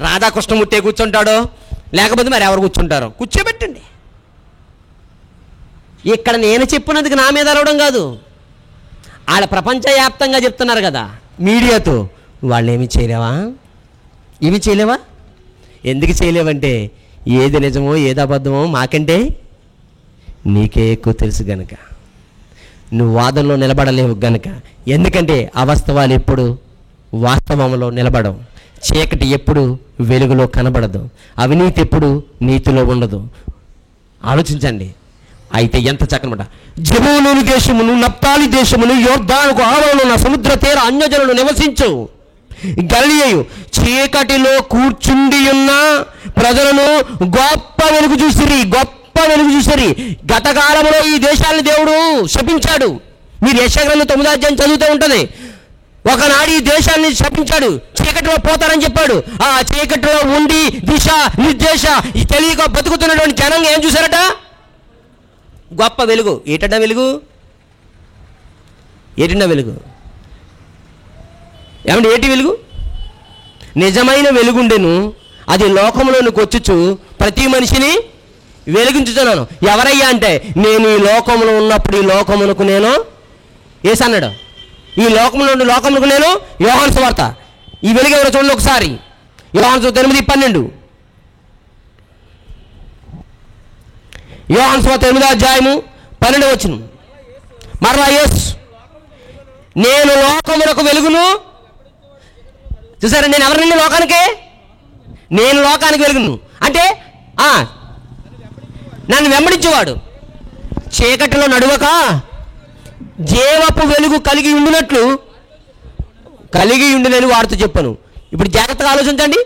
రాధాకృష్ణమూర్తి కూర్చుంటాడు, లేకపోతే మరి ఎవరు కూర్చుంటారో కూర్చోబెట్టండి. ఇక్కడ నేను చెప్పినందుకు నా మీద అరవడం కాదు, వాళ్ళ ప్రపంచవ్యాప్తంగా చెప్తున్నారు కదా మీడియాతో. వాళ్ళు ఏమి చేయలేవా? ఇవి చేయలేవా? ఎందుకు చేయలేవంటే ఏది నిజమో ఏది అబద్ధమో మాకంటే నీకే ఎక్కువ తెలుసు గనక. నువ్వు వాదనలో నిలబడలేవు గనక. ఎందుకంటే అవాస్తవాలు ఎప్పుడు వాస్తవంలో నిలబడవు, చీకటి ఎప్పుడు వెలుగులో కనబడదు, అవినీతి ఎప్పుడు నీతిలో ఉండదు. ఆలోచించండి. అయితే ఎంత చక్కనమాట. జెబూలూను దేశమును నఫ్తాలి దేశమును యోర్దానుకు ఆవరణలో సముద్ర తీర అన్యజనులు నివసించు గలిలయయు చీకటిలో కూర్చుండి ఉన్న ప్రజలను గొప్ప వెలుగు చూసిరి. గతకాలంలో ఈ దేశాన్ని దేవుడు శపించాడు. మీరు యెషయా గ్రంథం 9వ అధ్యాయం చదువుతూ ఉంటుంది. ఒకనాడు ఈ దేశాన్ని శపించాడు, చీకటిలో పోతారని చెప్పాడు. ఆ చీకటిలో ఉండి దిశ నిర్దేశ తెలియక బతుకుతున్నటువంటి జనంగా ఏం చూశారట? గొప్ప వెలుగు. ఏటన్నా వెలుగు? ఏమంటే ఏటి వెలుగు? నిజమైన వెలుగుండెను, అది లోకంలోనికి వచ్చుచు ప్రతి మనిషిని వెలిగించుతున్నాను. ఎవరయ్యా అంటే, నేను ఈ లోకంలో ఉన్నప్పుడు ఈ లోకమునకు నేను ఏసన్నాడు, ఈ లోకమునకు నేను యోహాను సువార్త. ఈ వెలుగు ఎవరో చూడండి ఒకసారి. యోహాను సువార్త 8:12. యోహాను సువార్త 8వ అధ్యాయము 12వ వచనం. మరలా యేసు, నేను లోకమునకు వెలుగును. చూసారా, నేను ఎవరినండి లోకానికి? నేను లోకానికి వెలుగును అంటే నన్ను వెంబడించేవాడు చీకటిలో నడువక జీవపు వెలుగు కలిగి ఉండినట్లు కలిగి ఉండినని వాడితో చెప్పాను. ఇప్పుడు జాగ్రత్తగా ఆలోచించండి.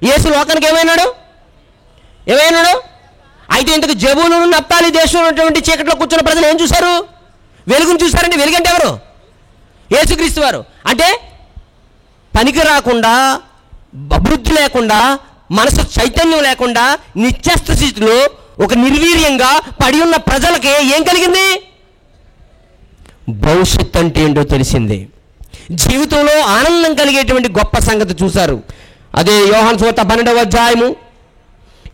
యేసు లోకానికి ఏమైనాడు? అయితే ఇంతకు జెబూలూను నప్తాలి దేశంలో ఉన్నటువంటి చీకట్లో కూర్చున్న ప్రజలు ఏం చూశారు? వెలుగును చూశారండి. వెలుగంటే ఎవరు? యేసుక్రీస్తు వారు. అంటే పనికి రాకుండా, అభివృద్ధి లేకుండా, మనసు చైతన్యం లేకుండా, నిత్యస్థ స్థితిలో ఒక నిర్వీర్యంగా పడి ఉన్న ప్రజలకి ఏం కలిగింది? భవిష్యత్తు అంటే ఏంటో తెలిసింది. జీవితంలో ఆనందం కలిగేటువంటి గొప్ప సంగతి చూశారు. అదే యోహాను సువార్త 12వ అధ్యాయము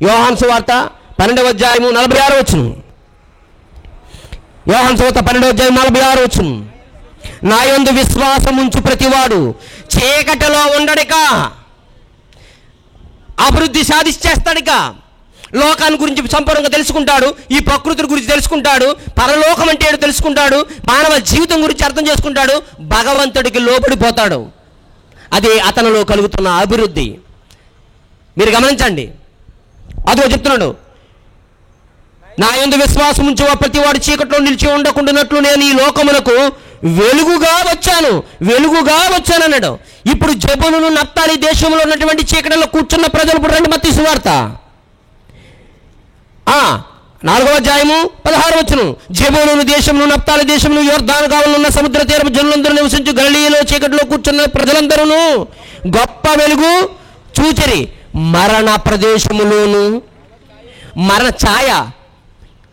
46 వచనం. యోహాను సువార్త 12వ అధ్యాయం 46 వచనం. నా యందు విశ్వాసం ఉంచు ప్రతివాడు చీకటిలో ఉండడిక అభివృద్ధి సాధించేస్తాడిక. లోకాన్ని గురించి సంపూర్ణంగా తెలుసుకుంటాడు, ఈ ప్రకృతి గురించి తెలుసుకుంటాడు, పరలోకం అంటే ఏదో తెలుసుకుంటాడు, మానవ జీవితం గురించి అర్థం చేసుకుంటాడు, భగవంతుడికి లోబడిపోతాడు. అది అతనిలో కలుగుతున్న అభివృద్ధి. మీరు గమనించండి. అదో చెప్తున్నాడు, నా యందు విశ్వాసం ఉంచు ప్రతివాడు చీకట్లో నిలిచి ఉండకుండానట్లు నేను ఈ లోకమునకు వెలుగుగా వచ్చాను అన్నాడు. ఇప్పుడు జెబూలూను నప్తాలి దేశంలో ఉన్నటువంటి చీకటిలో కూర్చున్న ప్రజలు ఇప్పుడు రండి మత్తయి సువార్త 4వ అధ్యాయము 16 వచనం. జెబూలూను దేశంలో నప్తాలి దేశంలో యొర్దాను కావలిలో ఉన్న సముద్ర తీరపు జనులందరూ నివసించు గలిలయలో చీకటిలో కూర్చున్న ప్రజలందరూ గొప్ప వెలుగు చూచిరి. మరణ ప్రదేశములోను మరణ ఛాయ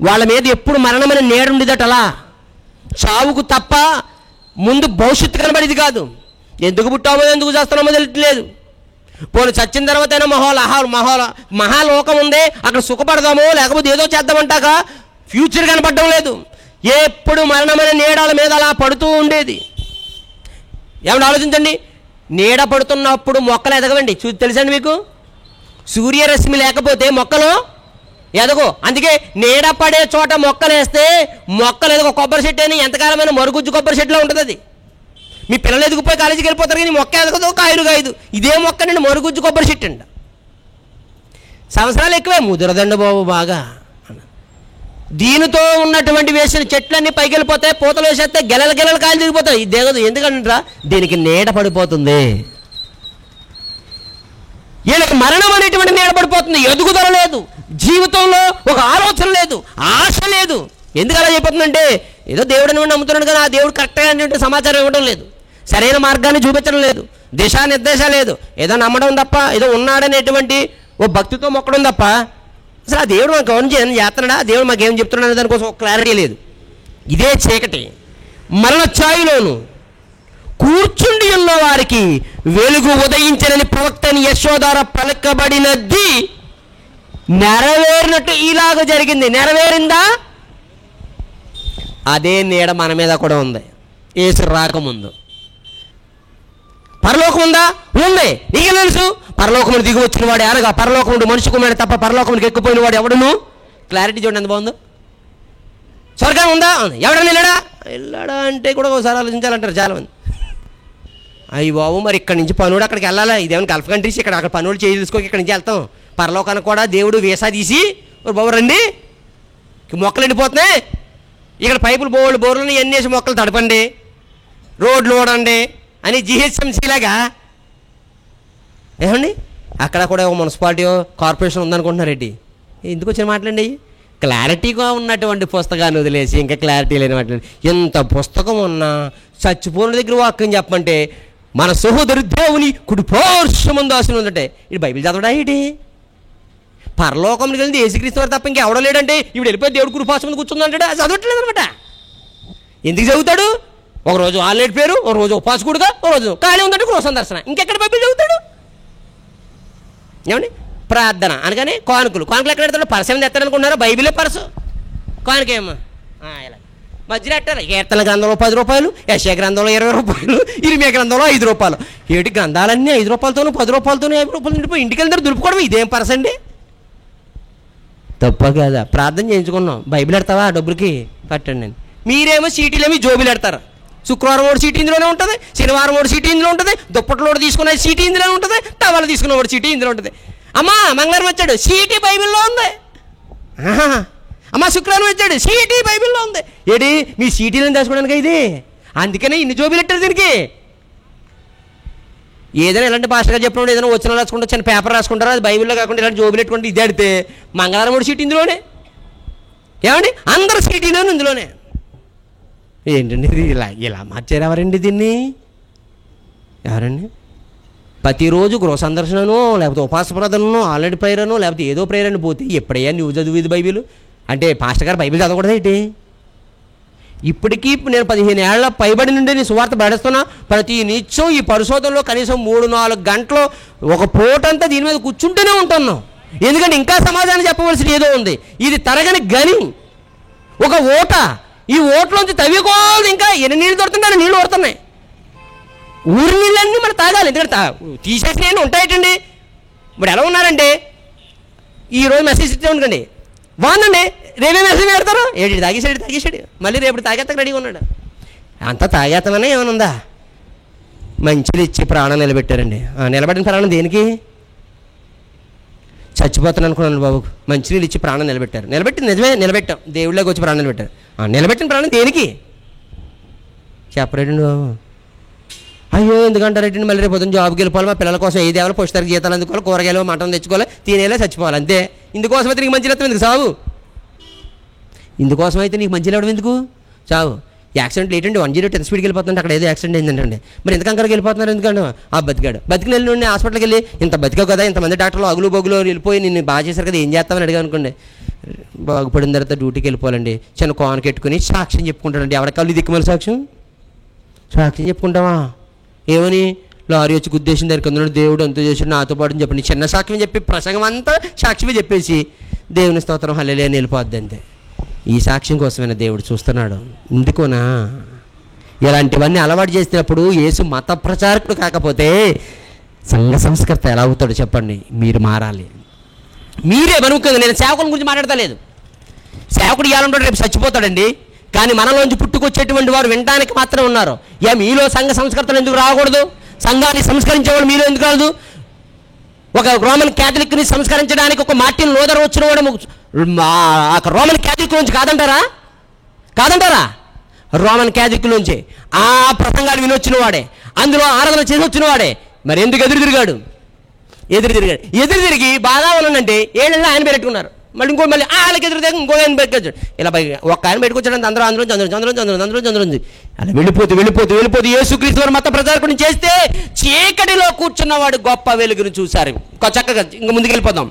వాళ్ళ మీద ఎప్పుడు మరణమైన నేడుండిదట. అలా చావుకు తప్ప ముందు భవిష్యత్తు కనబడేది కాదు. ఎందుకు పుట్టామో ఎందుకు చేస్తున్నామో తెలియట్లేదు. పోనీ చచ్చిన తర్వాత అయినా మహాలోకం ఉంది, అక్కడ సుఖపడదామో లేకపోతే ఏదో చేద్దామంటాక ఫ్యూచర్ కనపడడం లేదు. ఎప్పుడు మరణమైన నీడల మీద అలా పడుతూ ఉండేది. ఏమన్నా ఆలోచించండి. నీడ పడుతున్నప్పుడు మొక్కలు ఎదగవండి. తెలుసండి మీకు? సూర్యరశ్మి లేకపోతే మొక్కలు ఎదగో. అందుకే నీడ పడే చోట మొక్కలు వేస్తే మొక్కలు ఎదగో. కొబ్బరి చెట్టు అని ఎంతకాలమైన మరుగుజ్జు కొబ్బరి చెట్టులో ఉంటుంది. అది మీ పిల్లలు ఎదిగిపోయి కాలేజీకి వెళ్ళిపోతారు కానీ మొక్క ఎదగదు, కాయలు కాయదు. ఇదే మొక్క నుండి మరుగుజ్జు కొబ్బరి చెట్టు అండి. సంవత్సరాలు ఎక్కువే, ముదురదండ బాబు బాగా. దీనితో ఉన్నటువంటి వేసిన చెట్లన్నీ పైకి వెళ్ళిపోతాయి, పూతలు వేసేస్తే గెలలు కాయలు దిగిపోతాయి. ఇది దిగదు. ఎందుకంటారా? దీనికి నీడ పడిపోతుంది. వీళ్ళకి మరణం అనేటువంటి నీడ పడిపోతుంది. ఎదుగుదల లేదు, జీవితంలో ఒక ఆలోచన లేదు, ఆశ లేదు. ఎందుకు అలా అయిపోతుందంటే ఏదో దేవుడిని నమ్ముతున్నాడు కానీ ఆ దేవుడు కరెక్ట్గా అనేటువంటి సమాచారం ఇవ్వడం లేదు, సరైన మార్గాన్ని చూపించడం లేదు, దిశానిర్దేశం లేదు. ఏదో నమ్మడం తప్ప, ఏదో ఉన్నాడనేటువంటి ఓ భక్తితో మొక్కడం తప్ప అసలు ఆ దేవుడు మాకు ఏం చేస్తున్నాడా, దేవుడు మాకు ఏం చెప్తున్నాడు అనే దానికోసం ఒక క్లారిటీ లేదు. ఇదే చీకటి. మరణ ఛాయలోను కూర్చుండి ఉన్న వారికి వెలుగు ఉదయించనని ప్రవక్తని యశోదార పలకబడినది నెరవేరినట్టు ఇలాగ జరిగింది. నెరవేరిందా? అదే నీడ మన మీద కూడా ఉంది. యేసు రాకముందు పరలోకం ఉందా? ఉంది. నీకు తెలుసు పరలోకమును దిగి వచ్చిన వాడు అనగా పరలోకముడు మనిషి కుమారుడు తప్ప పరలోకమునికి ఎక్కిపోయిన వాడు ఎవడును? క్లారిటీ చూడండి ఎంత బాగుందో. స్వర్గం ఉందా? ఎవడన్నా వెళ్ళాడా అంటే కూడా ఒకసారి ఆలోచించాలంటారు చాలామంది. అయ్యి బాబు, మరి ఇక్కడి నుంచి పనుడు అక్కడికి వెళ్ళాలా? ఇదేమైనా గల్ఫ్ కంట్రీస్, అక్కడ పనులు చేసుకోక ఇక్కడి నుంచి వెళ్తాం. పరలోకానికి కూడా దేవుడు వీసా తీసి బాబు రండి, మొక్కలు ఎండిపోతున్నాయి, ఇక్కడ పైపులు బోర్లను ఎన్నేసి మొక్కలు తడపండి, రోడ్లు ఓడండి అని జిహెచ్ఎంసీలాగా. ఏమండి అక్కడ కూడా ఒక మున్సిపాలిటీ కార్పొరేషన్ ఉందనుకుంటున్నారేంటి? ఎందుకు వచ్చిన మాట్లాడండి. క్లారిటీగా ఉన్నటువంటి పుస్తకాన్ని వదిలేసి ఇంకా క్లారిటీ లేని మాట్లాడి ఎంత పుస్తకం ఉన్నా చచ్చిపోయిన దగ్గర వాక్యం చెప్పమంటే మన సహోదరు దేవుని కుడి పార్శ్వమందు ఆశీర్వాదం ఉందంటే ఇది బైబిల్ చదవడా? ఏంటి పరలోకంకి వెళ్ళింది యేసుక్రీస్తు వారు తప్ప ఇంకా ఎవడో లేడంటే ఇప్పుడు వెళ్ళిపోయి దేవుడు కుడి పార్శ్వమందు కూర్చుందంటే చదవట్లేదు అనమాట. ఎందుకు చదువుతాడు? ఒకరోజు ఆల్రెడీ పేరు, ఒక రోజు ఉపాసకుడుగా, ఒక రోజు ఖాళీ ఉందంటే గృహ సందర్శన. ఇంకెక్కడ బైబిల్ చదువుతాడు? ఏమండి ప్రార్థన అనగానే కానుకలు ఎక్కడ పెడతాడు? పర్సు ఏమైనా ఎత్తారనుకుంటున్నారా? బైబిలే పర్సు, కానుకేమో ఇలా మధ్యలో ఎట్టారు. కీర్తన గ్రంథంలో 10 రూపాయలు, యెషయా గ్రంథంలో 20 రూపాయలు, ఇర్మీయా గ్రంథంలో 5 రూపాయలు. ఏటి గ్రంథాలన్నీ 5 రూపాయలతోనూ 10 రూపాయలతోనూ 5 రూపాయలు నిండిపోయి ఇంటికి వెళ్తారు దులుపుకోవడం. ఇదేం పర్స్ అండి? తప్ప కదా. ప్రార్థన చేయించుకున్నాం, బైబిల్ ఎడతావా డబ్బులకి కట్టండి అని. మీరేమో సీటీలేమో జోబీలు ఎడతారు. శుక్రవారం ఒకటి సీటీ ఇందులోనే ఉంటుంది, శనివారం ఒకటి సీటీ ఇందులో ఉంటుంది, దుప్పట్లో తీసుకునే సీటీ ఇందులోనే ఉంటుంది, టవల్ తీసుకున్న ఒకటి సీటీ ఇందులో ఉంటుంది. అమ్మా మంగళవారం వచ్చాడు, సిఈటీ బైబిల్లో ఉంది. అమ్మ శుక్రవారం వచ్చాడు, సిఈటీ బైబిల్లో ఉంది. ఏంటి మీ సిఈటీలను దాచుకోవడానికి ఇది? అందుకనే ఇన్ని జోబీలు పెట్టారు దీనికి. ఏదైనా ఇలాంటి భాషగా చెప్పినప్పుడు ఏదైనా వచ్చిన రాసుకుంటారు, చిన్న పేపర్ రాసుకుంటారు, అది బైబిల్లో కాకుండా ఇలాంటి జోబీలు పెట్టుకుంటే ఇది అడితే మంగళవారం కూడా సీట్ ఇందులోనే. ఏమండి అందరు సీటీలోనే ఇందులోనే. ఏంటండి ఇది ఇలా మార్చారు? ఎవరండి దీన్ని? ఎవరండి? ప్రతిరోజు గృహ సందర్శనను, లేకపోతే ఉపాస ప్రార్థనను, ఆల్రెడీ ప్రేయరను, లేకపోతే ఏదో ప్రేయర్ అని పోతే ఎప్పుడయ్యా నువ్వు చదువుది బైబిల్? అంటే పాస్టర్ గారు బైబిల్ చదవకూడదు ఏంటి? ఇప్పటికీ నేను 15 ఏళ్ల పైబడి నుండి నేను సువార్త బయలుస్తున్నా. ప్రతి నిత్యం ఈ పరిశోధనలో కనీసం 3-4 గంటలు ఒక పూటంతా దీని మీద కూర్చుంటూనే ఉంటున్నాం. ఎందుకంటే ఇంకా సమాధానం చెప్పవలసిన ఏదో ఉంది. ఇది తరగని గని, ఒక ఓట. ఈ ఓట్లోంచి తవ్వుకోవాలి. ఇంకా ఎన్ని నీళ్ళు దొరుకుతున్నాయి? నీళ్ళు పడుతున్నాయి. ఊరి నీళ్ళన్నీ మనం తాగాలి. ఎందుకంటే తీసేసి నేను ఉంటాయటండి. ఇప్పుడు ఎలా ఉన్నారంటే ఈరోజు మెసేజ్ ఇచ్చే అనుకోండి, బాగుందండి, రేపే మెసేజ్ పెడతారు. ఏడు తాగేసాడు, మళ్ళీ రేపు తాగేత్తకు రెడీగా ఉన్నాడు. అంతా తాగేత్తమనే ఏమైనా ఉందా? మంచిది ఇచ్చి ప్రాణం నిలబెట్టారండి. నిలబెట్టిన ప్రాణం దేనికి? చచ్చిపోతాను అనుకున్నాను బాబు, మంచినీళ్ళు ఇచ్చి ప్రాణం నిలబెట్టారు. నిజమే నిలబెట్టాం, దేవుళ్ళకి వచ్చి ప్రాణం నిలబెట్టారు. నిలబెట్టిన ప్రాణం దేనికి చెప్పరేటండి బాబు? అయ్యో ఎందుకంటారేటండి? మళ్ళీ రేపు పొద్దున్న జాబ్కి వెళ్ళిపోవాలి, మా పిల్లల కోసం ఏది తేవాలి, పుస్తకానికి జీతాలు అందుకోవాలి, కూరగాయలు మటన్ తెచ్చుకోవాలి, తినేలా చచ్చిపోవాలి అంతే. ఇందుకోసం అయితే నీకు మంచి లేవడం ఎందుకు? సావు. ఇందుకోసం అయితే నీకు మంచి లేవడం ఎందుకు? చావు. యాక్సిడెంట్ ఏంటంటే 102 స్పీడ్కి వెళ్ళిపోతుంటే అక్కడ ఏదో యాక్సిడెంట్ అయిందంటే మరి ఎంత కంకరకి వెళ్ళిపోతున్నారు? ఎందుకంటే బతికిన వెళ్ళి నుండి హాస్పిటల్కి వెళ్ళి ఇంత బతికావు కదా, ఇంతమంది డాక్టర్లు అగులు బొగులు వెళ్ళిపోయి నిన్ను బాగా చేశారు కదా, ఏం చేస్తామని అడిగా అనుకోండి. బాగుపడిన తర్వాత డ్యూటీకి వెళ్ళిపోవాలండి. చిన్న కోన పెట్టుకుని సాక్ష్యం చెప్పుకుంటాడండి. ఎవరికాళ్ళు దిక్కుమల సాక్ష్యం చెప్పుకుంటావా? ఏమని? లారీ వచ్చి గుద్దేసిన దానికి అందులో దేవుడు అంతా చేసాడు నాతో పాటు అని చెప్పండి. చిన్న సాక్ష్యం చెప్పి ప్రసంగం అంతా సాక్ష్యమే చెప్పేసి దేవుని స్తోత్రం హల్లెలూయా అని వెళ్ళిపోద్ది అంతే. ఈ సాక్ష్యం కోసమైనా దేవుడు చూస్తున్నాడు. ఎందుకోనా ఇలాంటివన్నీ అలవాటు చేసినప్పుడు యేసు మత ప్రచారకుడు కాకపోతే సంఘ సంస్కర్త ఎలా అవుతాడు చెప్పండి? మీరు మారాలి. మీరే బనుకుంది. నేను సేవకుల గురించి మాట్లాడతలేదు. సేవకుడు ఇవ్వాలంటే రేపు చచ్చిపోతాడండి. కానీ మనలోంచి పుట్టుకొచ్చేటువంటి వారు వినడానికి మాత్రం ఉన్నారు. మీలో సంఘ సంస్కర్తలు ఎందుకు రాకూడదు? సంఘాన్ని సంస్కరించేవాడు మీలో ఎందుకు రాదు? ఒక రోమన్ క్యాథలిక్ని సంస్కరించడానికి ఒక మార్టిన్ లూథర్ వచ్చిన వాడు రోమన్ క్యాథలిక్ నుంచి కాదంటారా? రోమన్ క్యాథలిక్ నుంచి ఆ ప్రసంగాలు వినొచ్చిన వాడే, అందులో ఆరాధన చేసి వచ్చిన వాడే. మరి ఎందుకు ఎదురు తిరిగాడు? ఎదురు తిరిగి బాగా ఉన్నాడంటే ఏళ్ళలో ఆయన పెట్టుకున్నారు. మళ్ళీ వాళ్ళకి ఎదురు తిరిగి ఇంకో ఆయన పెట్టుకొచ్చాడు. ఇలా ఒక్క ఆయన పెట్టుకొచ్చాడు. అందరూ అలా వెళ్ళిపోతూ యేసుక్రీస్తు వారు మత ప్రచారకుడిని చేస్తే చీకటిలో కూర్చున్నవాడు గొప్ప వెలుగును చూశారు. చక్కగా ఇంక ముందుకు వెళ్ళిపోదాం.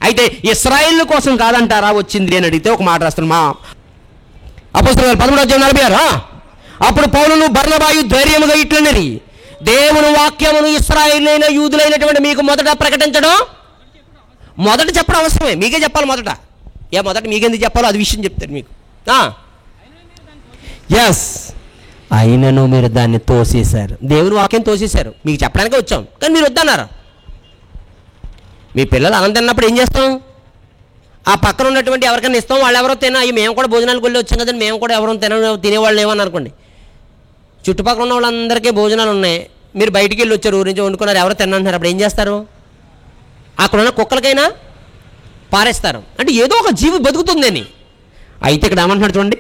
అయితే ఇశ్రాయేలు కోసం కాదంటారా వచ్చింది అని అడిగితే ఒక మాట రాస్తాను. మా అపోస్తలుల 13:46 అప్పుడు పౌలును బర్నబాయు ధైర్యముగా ఇట్లన్నది, దేవుని వాక్యమును ఇశ్రాయేలైన యూదులైనటువంటి మీకు మొదట ప్రకటించడం. మొదట చెప్పడం అవసరమే, మీకే చెప్పాలి మొదట. మొదట మీకెందుకు చెప్పాలో అది విషయం చెప్తారు మీకు. ఎస్, అయినను మీరు దాన్ని తోసేశారు. దేవుని వాక్యం తోసేశారు. మీకు చెప్పడానికే వచ్చాం, కానీ మీరు వద్దన్నారు. మీ పిల్లలు అన్నం తిన్నప్పుడు ఏం చేస్తాం? ఆ పక్కన ఉన్నటువంటి ఎవరికైనా ఇస్తాం. వాళ్ళు ఎవరో తిన్నా, అయ్యి మేము కూడా భోజనాలకు వెళ్ళి వచ్చాం కదండి, మేము కూడా ఎవరో తినేవాళ్ళు ఏమని అనుకోండి. చుట్టుపక్కల ఉన్న వాళ్ళందరికీ భోజనాలు ఉన్నాయి, మీరు బయటికి వెళ్ళి వచ్చారు, ఊరి నుంచి వండుకున్నారు, ఎవరో తిన్నంటున్నారు. అప్పుడు ఏం చేస్తారు? అక్కడ ఉన్న కుక్కలకైనా పారేస్తారు. అంటే ఏదో ఒక జీవి బతుకుతుందని. అయితే ఇక్కడ ఏమంటున్నాడు చూడండి,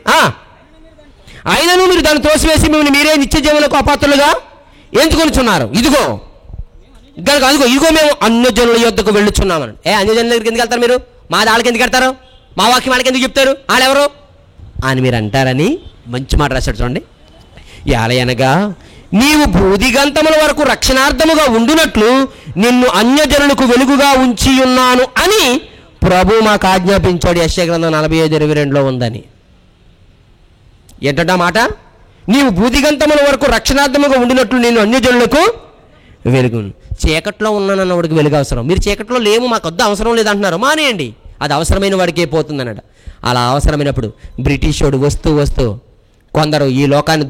అయినను మీరు దాన్ని తోసివేసి మిమ్మల్ని మీరే నిత్య జీవులకు అపాత్రులుగా ఎంచుకొనిచున్నారు. ఇదిగో మేము అన్యజనుల యొద్దకు వెళ్ళుచున్నామని. అన్యజనుల దగ్గరికి ఎందుకు వెళ్తారు మీరు? మా వాళ్ళకి ఎందుకు వెళ్తారు? మా వాక్యం వాళ్ళకి ఎందుకు చెప్తారు? వాళ్ళెవరు అని మీరు అంటారని మంచి మాట రాశాడు చూడండి. యాలయనగా నీవు భూదిగంతముల వరకు రక్షణార్థముగా ఉండునట్లు నిన్ను అన్యజనులకు వెలుగుగా ఉంచి ఉన్నాను అని ప్రభు మాకు ఆజ్ఞాపించాడు. యెషయా గ్రంథం 45:22 ఉందని. ఏంటంట మాట? నీవు భూదిగంతముల వరకు రక్షణార్థముగా ఉండినట్లు నేను అన్యజనులకు వెలుగు. చీకట్లో ఉన్నానన్నవాడికి వెలుగు అవసరం. మీరు చీకట్లో లేము, మాకు వద్ద అవసరం లేదంటున్నారు. మానేయండి, అది అవసరమైన వాడికే పోతుందన్నట. అలా అవసరమైనప్పుడు బ్రిటిష్ వాడు వస్తూ కొందరు ఈ లోకాన్ని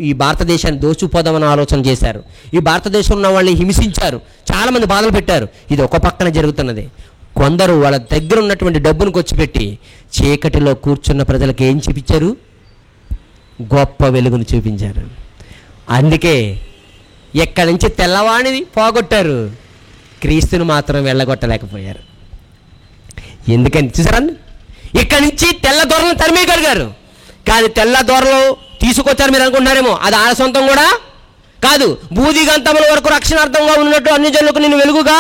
ఈ భారతదేశాన్ని దోచుకుపోదామని ఆలోచన చేశారు. ఈ భారతదేశంలో ఉన్న వాళ్ళని హింసించారు, చాలామంది బాధలు పెట్టారు. ఇది ఒక పక్కన జరుగుతున్నది. కొందరు వాళ్ళ దగ్గర ఉన్నటువంటి డబ్బును ఖర్చుపెట్టి చీకటిలో కూర్చున్న ప్రజలకు ఏం చూపించారు? గొప్ప వెలుగును చూపించారు. అందుకే ఎక్కడి నుంచి తెల్లవాణిది పోగొట్టారు, క్రీస్తుని మాత్రం వెళ్ళగొట్టలేకపోయారు. ఎందుకని చూసారండి, ఇక్కడి నుంచి తెల్ల దొరలను తరిమేయగలిగారు, కానీ తెల్ల దొరలు తీసుకొచ్చారు మీరు అనుకుంటున్నారేమో, అది ఆయన సొంతం కూడా కాదు. బూదిగంతముల వరకు రక్షణార్థంగా ఉన్నట్టు అన్ని జనులకు నేను వెలుగుగా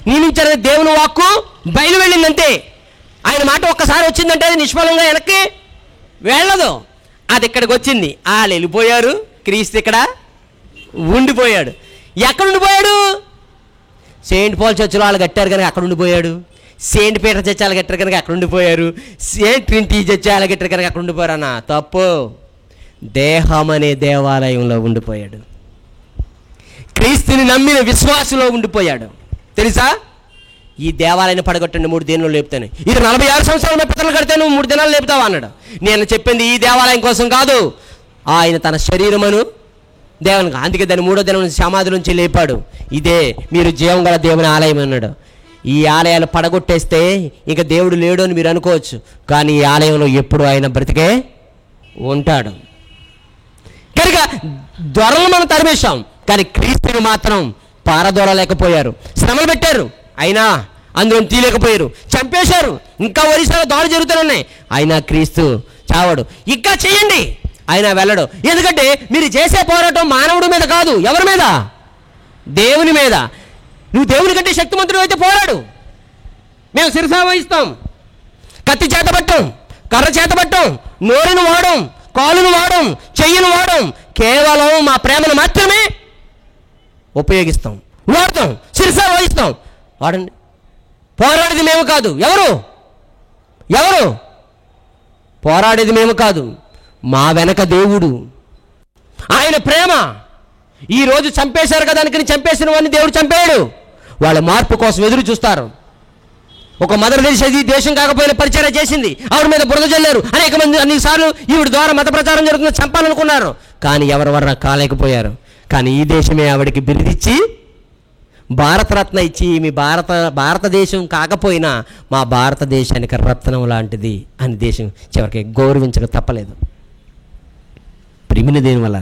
నియమించారని దేవుని వాక్కు బయలు వెళ్ళిందంతే. ఆయన మాట ఒక్కసారి వచ్చిందంటే అది నిష్ఫలంగా వెనక్కి వెళ్ళదు. అది ఇక్కడికి వచ్చింది, వాళ్ళు వెళ్ళిపోయారు, క్రీస్తు ఇక్కడ ఉండిపోయాడు. ఎక్కడ ఉండిపోయాడు? సెయింట్ పాల్ చర్చిలో వాళ్ళు కట్టారు కనుక అక్కడ ఉండిపోయాడు. సెయింట్ పీటర్ చర్చి వాళ్ళు కట్టారు కనుక అక్కడ ఉండిపోయారు. సెయింట్ ట్రినిటీ చర్చి వాళ్ళు కట్టారు కనుక అక్కడ ఉండిపోయారు. అన్న తప్పు. దేహం అనే దేవాలయంలో ఉండిపోయాడు. క్రీస్తుని నమ్మిన విశ్వాసంలో ఉండిపోయాడు. తెలుసా, ఈ దేవాలయాన్ని పడగొట్టండి 3 దినాలు లేపుతాను. ఇది 46 సంవత్సరాలు పితరులు కడితే నువ్వు 3 దినాలు లేపుతావా అన్నాడు. నేను చెప్పింది ఈ దేవాలయం కోసం కాదు, ఆయన తన శరీరమును దేవునికి, అందుకే దాన్ని 3వ దినం సమాధి నుంచి లేపాడు. ఇదే మీరు జీవం గల దేవుని ఆలయం అన్నాడు. ఈ ఆలయాలు పడగొట్టేస్తే ఇక దేవుడు లేడు అని మీరు అనుకోవచ్చు, కానీ ఈ ఆలయంలో ఎప్పుడు ఆయన బ్రతికే ఉంటాడు. కనుక దొరలు మనం తరిమేశాం, కానీ క్రీస్తుని మాత్రం పారదోలలేకపోయారు. శ్రమలు పెట్టారు, అయినా అందులో తీయలేకపోయారు. చంపేశారు, ఇంకా ఒరిస్సాలో దాడులు జరుగుతూనే ఉన్నాయి, అయినా క్రీస్తు చావడు. ఇంకా చేయండి, అయినా వెళ్ళడు. ఎందుకంటే మీరు చేసే పోరాటం మానవుడి మీద కాదు, ఎవరి మీద? దేవుని మీద. నువ్వు దేవుని కంటే శక్తిమంతుడు అయితే పోరాడు. మేము శిరసా వహిస్తాం, కత్తి చేతపట్టం, కర్ర చేతపట్టం, నోరును వాడం, కాలును వాడం, చెయ్యిను వాడం, కేవలం మా ప్రేమను మాత్రమే ఉపయోగిస్తాం, వాడతాం, శిరసా వహిస్తాం. వాడండి. పోరాడేది మేము కాదు. ఎవరు పోరాడేది మేము కాదు, మా వెనక దేవుడు, ఆయన ప్రేమ. ఈరోజు చంపేశారు కదా అనుకుని చంపేసిన వాడిని దేవుడు చంపాడు. వాళ్ళ మార్పు కోసం ఎదురు చూస్తారు. ఒక మదర్ తెలిసేది దేశం కాకపోయినా పరిచయం చేసింది, ఆవిడ మీద బురద జల్లారు, అనేక మంది అన్నిసార్లు ఈవిడ ద్వారా మత ప్రచారం జరుగుతుంది, చంపాలనుకున్నారు, కానీ ఎవరి వల్ల కాలేకపోయారు. కానీ ఈ దేశమే ఆవిడకి బిరుదిచ్చి భారతరత్న ఇచ్చి, మీ భారతదేశం కాకపోయినా మా భారతదేశానికి రత్నం లాంటిది అని దేశం చివరికి గౌరవించడం తప్పలేదు. ప్రిమిని దేని వల్ల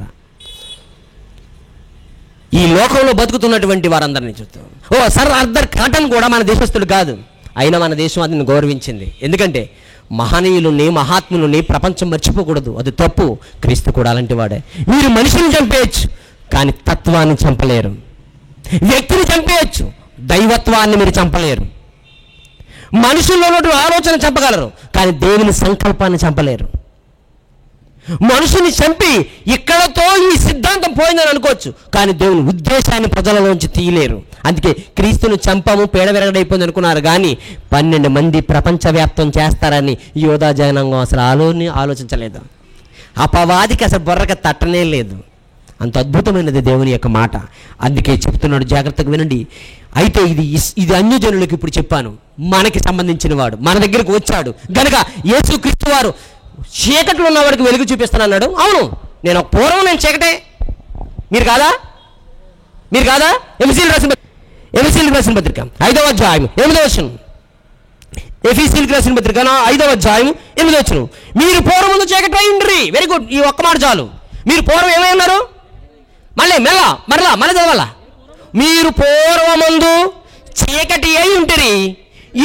ఈ లోకంలో బతుకుతున్నటువంటి వారందరినీ చూస్తాం. సర్ ఆర్థర్ కాటన్ కూడా మన దేశస్తుడు కాదు, అయినా మన దేశం అతన్ని గౌరవించింది. ఎందుకంటే మహనీయులని, మహాత్ములని ప్రపంచం మర్చిపోకూడదు, అది తప్పు. క్రీస్తు కూడా అలాంటి వాడే. మీరు మనిషిని చంపేయచ్చు, కానీ తత్వాన్ని చంపలేరు. వ్యక్తిని చంపేయచ్చు, దైవత్వాన్ని మీరు చంపలేరు. మనుషుల్లో ఉన్నటువంటి ఆలోచన చంపగలరు, కానీ దేవుని సంకల్పాన్ని చంపలేరు. మనుషుని చంపి ఇక్కడతో ఈ సిద్ధాంతం పోయిందని అనుకోవచ్చు, కానీ దేవుని ఉద్దేశాన్ని ప్రజలలోంచి తీయలేరు. అందుకే క్రీస్తును చంపము, పేడ విరగడైపోయింది అనుకున్నారు, కానీ 12 మంది ప్రపంచవ్యాప్తం చేస్తారని యోధా జనాంగం అసలు ఆలోచించలేదు. అపవాదికి అసలు బుర్రక తట్టనే లేదు. అంత అద్భుతమైనది దేవుని యొక్క మాట. అందుకే చెప్తున్నాడు, జాగ్రత్తగా వినండి. అయితే ఇది అన్యజనులకు ఇప్పుడు చెప్పాను, మనకి సంబంధించిన వాడు మన దగ్గరకు వచ్చాడు గనక యేసుక్రీస్తు వారు చీకట్లో ఉన్న వాడికి వెలుగు చూపిస్తానన్నాడు. అవును, నేను పూర్వం నేను చీకటే, మీరు కాదా? ఎఫెసీయులకు రాసిన పత్రిక 5వ అధ్యాయం 8వ వచనం. ఎఫెసీయులకు రాసిన పత్రిక 5వ అధ్యాయం 8వ వచనం. మీరు పూర్వమందు చీకటి అయి ఉండ్రి. వెరీ గుడ్, ఈ ఒక్క మాట చాలు. మీరు పూర్వం ఏమై ఉన్నారు? మళ్ళీ చదవాల. మీరు పూర్వమందు చీకటి అయి ఉంటరి,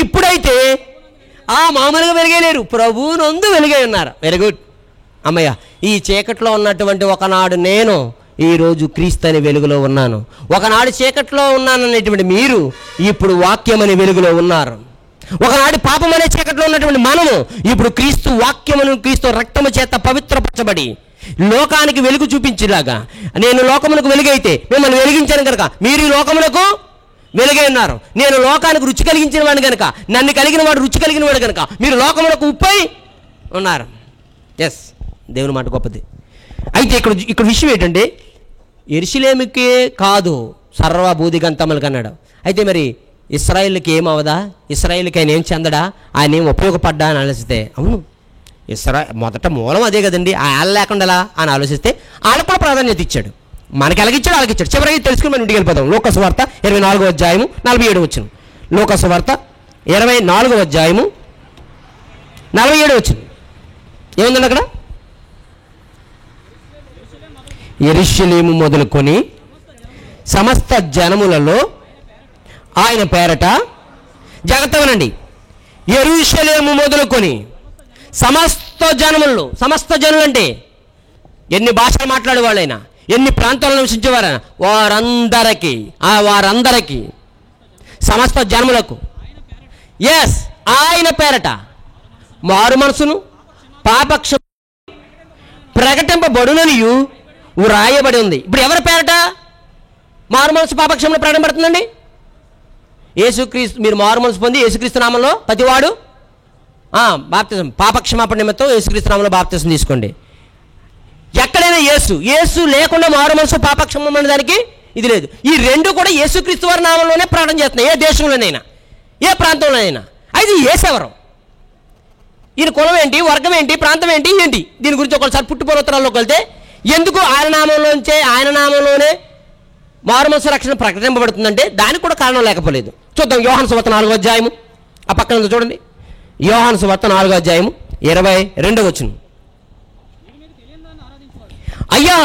ఇప్పుడైతే మామూలుగా వెలిగలేరు, ప్రభువునందు వెలిగై ఉన్నారు. వెరీ గుడ్ అమ్మయ్య. ఈ చీకట్లో ఉన్నటువంటి ఒకనాడు నేను ఈరోజు క్రీస్తు అనే వెలుగులో ఉన్నాను. ఒకనాడు చీకట్లో ఉన్నాననేటువంటి మీరు ఇప్పుడు వాక్యం అనే వెలుగులో ఉన్నారు. ఒకనాడు పాపం అనే చీకట్లో ఉన్నటువంటి మనము ఇప్పుడు క్రీస్తు వాక్యమును, క్రీస్తు రక్తము చేత పవిత్రపరచబడి లోకానికి వెలుగు చూపించేలాగా, నేను లోకమునకు వెలుగైతే మిమ్మల్ని వెలిగించాను కనుక మీరు ఈ లోకమునకు వెలుగై ఉన్నారు. నేను లోకానికి రుచి కలిగించిన వాడిని కనుక, నన్ను కలిగిన వాడు రుచి కలిగిన వాడు కనుక మీరు లోకమునకు ఉప్పై ఉన్నారు. ఎస్, దేవుని మాట గొప్పది. అయితే ఇక్కడ విషయం ఏంటంటే, యెరూషలేముకే కాదు సర్వభూదిగంతములకు అన్నాడు. అయితే మరి ఇశ్రాయేలుకి ఏమవదా? ఇశ్రాయేలుకి ఆయన ఏం చెందడా? ఆయన ఏం ఉపయోగపడ్డా అని ఆలోచిస్తే, అవును, మొదట మూలం అదే కదండి, వాళ్ళ లేకుండా అని ఆలోచిస్తే వాళ్ళకు కూడా ప్రాధాన్యత ఇచ్చాడు. మనకి ఎలాగిచ్చాడు వాళ్ళకి ఇచ్చాడు. చివరికి తెలుసుకుని మనం ఇంటికి వెళ్ళిపోతాం. లూకాసు వార్త 24వ అధ్యాయము 47 వచనం. లూకాసు వార్త 24వ అధ్యాయము 47 వచనం ఏముందండి అక్కడ? యెరూషలేము మొదలుకొని సమస్త జనములలో ఆయన పేరట జాగ్రత్తగానండి, యెరూషలేము మొదలుకొని సమస్త జనులు అంటే ఎన్ని భాషలు మాట్లాడే వాళ్ళైనా, ఎన్ని ప్రాంతాల్లో నివసించేవారైనా వారందరికీ సమస్త జనములకు ఆయన పేరట మారు మనసును పాపక్ష ప్రకటింపబడుననియు వ్రాయబడి ఉంది. ఇప్పుడు ఎవరి పేరట మారు మనసు పాపక్షంలో ప్రకటింపబడుతుందండి? యేసుక్రీస్తు. మీరు మారు మనసు పొంది యేసుక్రీస్తు నామంలో ప్రతివాడు బాప్తిజం, పాపక్షమాపణ నిమిత్తం యేసుక్రీస్తు నామంలో బాప్తిజం తీసుకోండి. ఎక్కడైనా యేసు లేకుండా మారు మనసు పాపక్షమం అనే దానికి ఇది లేదు. ఈ రెండు కూడా యేసుక్రీస్తు వారి నామంలోనే ప్రకటన చేస్తున్నాయి, ఏ దేశంలోనైనా ఏ ప్రాంతంలోనైనా. అయితే యేసెవరు, ఈయన కులం ఏంటి, వర్గం ఏంటి, ప్రాంతం ఏంటి, దీని గురించి ఒకసారి పుట్టుపూర్వోత్తరాల్లోకి వెళ్తే ఎందుకు ఆయన నామంలోనే మారు మనసు రక్షణ ప్రకటింపబడుతుందంటే దానికి కూడా కారణం లేకపోలేదు. చూద్దాం. యోహాను సువార్త 4వ అధ్యాయము, ఆ పక్కన చూడండి. యోహాను సువార్త 4వ అధ్యాయము 22వ వచనం. అయ్యా,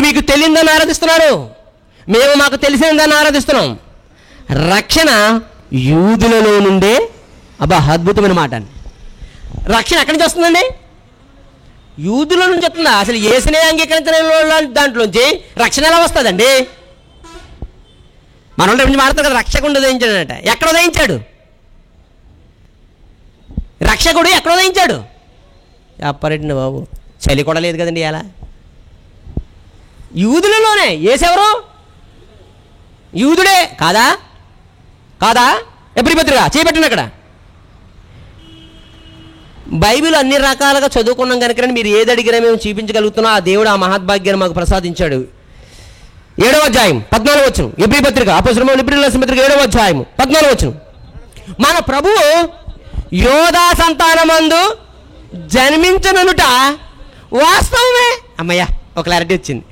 మీకు తెలియదని ఆరాధిస్తున్నారు, మేము మాకు తెలిసిందని ఆరాధిస్తున్నాం. రక్షణ యూదులలో నుండే. అద్భుతమైన మాట అండి. రక్షణ ఎక్కడి నుంచి వస్తుందండి? యూదుల నుంచి వస్తుందా? అసలు యేసునే అంగీకరించిన దాంట్లోంచి రక్షణ ఎలా వస్తుందండి? మన గురించి మాట్లాడతారు కదా, రక్షకుడు ఉదయించాడట. ఎక్కడ ఉదయించాడు రక్షకుడు? ఎక్కడ ఉదయించాడు? చెప్పరండి బాబు, చలి కూడా లేదు కదండి ఎలా. యూదులలోనే. యేసెవరు? యూదుడే కాదా? ఎబ్రీ పత్రిక చేయబెట్టండి. అక్కడ బైబిల్ అన్ని రకాలుగా చదువుకున్నాం కనుక మీరు ఏది అడిగినా మేము చూపించగలుగుతున్నాం. ఆ దేవుడు ఆ మహద్భాగ్యాన్ని మాకు ప్రసాదించాడు. 7వ అధ్యాయం 14వ వచనం. ఎబ్రీ పత్రిక అపోస్తలుడైన ఎబ్రీ రాసిన పత్రిక 7వ అధ్యాయం 14వ వచనం. మన ప్రభువు యోధా సంతానమందు జన్మించనుట వాస్తవమే. అమ్మయ్యా, ఒక క్లారిటీ వచ్చింది.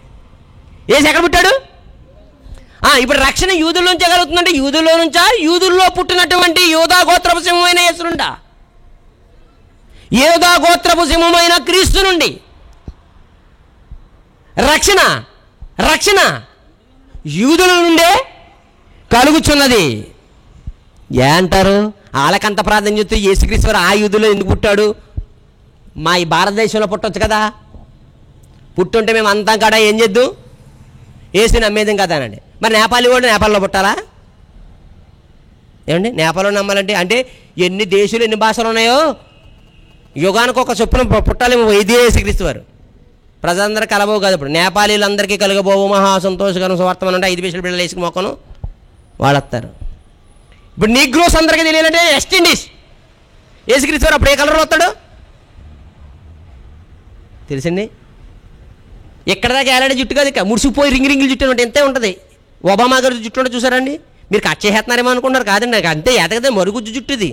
యేసు ఎక్కడ పుట్టాడు? ఇప్పుడు రక్షణ యూదుల నుంచే కలుగుతుందంటే యూదుల్లో నుంచా? యూదుల్లో పుట్టినటువంటి యోధా గోత్రపు సింహమైన యేసు నుండా? యోధా గోత్రపు సింహమైన క్రీస్తు నుండి రక్షణ యూదుల నుండే కలుగుచున్నది. ఏ అంటారు? వాళ్ళకంత ప్రాధాన్యత యేసుక్రీస్తు వారు ఆ యూదులో ఎందుకు పుట్టాడు? మా ఈ భారతదేశంలో పుట్టవచ్చు కదా. పుట్టుంటే మేము అంతా కాడ ఏం చేద్దాం? యేసుని నమ్మేదేం కదా అనండి. మరి నేపాలి కూడా నేపాల్లో పుట్టాలా ఏమండి? నేపాల్లో నమ్మాలంటే అంటే ఎన్ని దేశాలు ఎన్ని భాషలు ఉన్నాయో యుగానికి ఒక చొప్పున పుట్టాలేమో. ఇదే యేసుక్రీస్తు వారు. ప్రజలందరూ కలబోవు కాదు. ఇప్పుడు నేపాలీలందరికీ కలగబోవు మహా సంతోషకరం సువార్తమని అంటే 5 పైసలు బిడ్డలు వేసుకు మొక్కను వాళ్ళు వస్తారు. ఇప్పుడు నీగ్రోస్ అందరికీ తెలియాలంటే వెస్ట్ ఇండీస్. యేసుక్రీస్తు వారు అప్పుడు ఏ కలర్లో వస్తాడు తెలుసండి? ఎక్కడ దాకా ఏలాడే జుట్టు కాదు, ఇక ముడిసిపోయి రింగులు జుట్టు అంటే ఎంతే ఉంటుంది. ఒబామా గారి జుట్టు ఉంటే చూసారండి? మీరు కట్ చేసేస్తున్నారేమో అనుకుంటారు. కాదండి, నాకు అంతే ఎదగదే మరుగుజ్జు జుట్టు ఇది.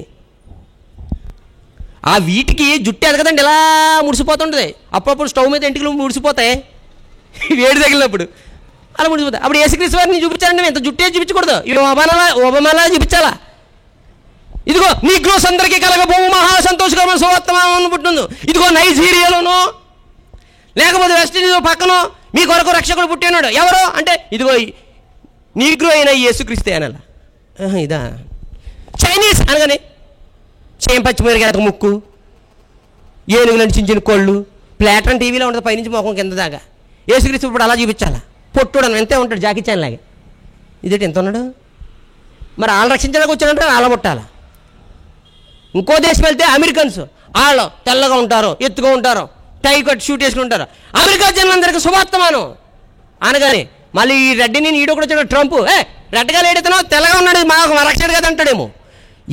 ఆ వీటికి జుట్టు ఎదగదండి, ఇలా ముడిసిపోతుంటుంది. అప్పుడప్పుడు స్టవ్ మీద ఎంటికలు ముడిసిపోతాయి వేడి తగిలినప్పుడు, అలా ముడిసిపోతాయి. అప్పుడు యేసుక్రీస్తు వారిని చూపించారండి. ఇంత జుట్టే చూపించకూడదు, ఇవి ఒబామాలా చూపించాలా. ఇదిగో నీగ్రోస్ అందరికీ కలగబోవు మహా సంతోషకరమైన సువార్త పుట్టింది. ఇదిగో నైజీరియాలోనో లేకపోతే వెస్ట్ ఇండీస్ పక్కన మీ కొరకు రక్షకుడు పుట్టినాడు. ఎవరో అంటే ఇదిగో నీగ్రో అయినా యేసుక్రీస్తే అనాలా? ఇదా చైనీస్ అనగానే చేయం పచ్చిమిరకాయ ముక్కు, ఏనుగులను చించిన కోళ్ళు, ప్లాటన్ టీవీలో ఉంటుంది పైనుంచి మొఖం కింద దాకా. యేసుక్రీస్తు ఇప్పుడు అలా చూపించాలా? పొట్టుడను ఎంతే ఉంటాడు, జాకీ చాన్ లాగా. ఇదేంటి ఎంత ఉన్నాడు? మరి వాళ్ళు రక్షించడానికి వచ్చారంటే అలా పుట్టాలా? ఇంకో దేశం వెళ్తే అమెరికన్స్ వాళ్ళు తెల్లగా ఉంటారు, ఎత్తుగా ఉంటారు, టై కట్ షూట్ వేసుకుంటారు. అమెరికా జనులందరికీ సువార్తమానం అనగానే మళ్ళీ ఈ రెడ్డిని ఈడో కూడా వచ్చాడు ట్రంప్, రెడ్డగా లేడెత్తున్నావు తెల్లగా ఉన్నాడు మాకు రక్షణ కదా అంటాడేమో.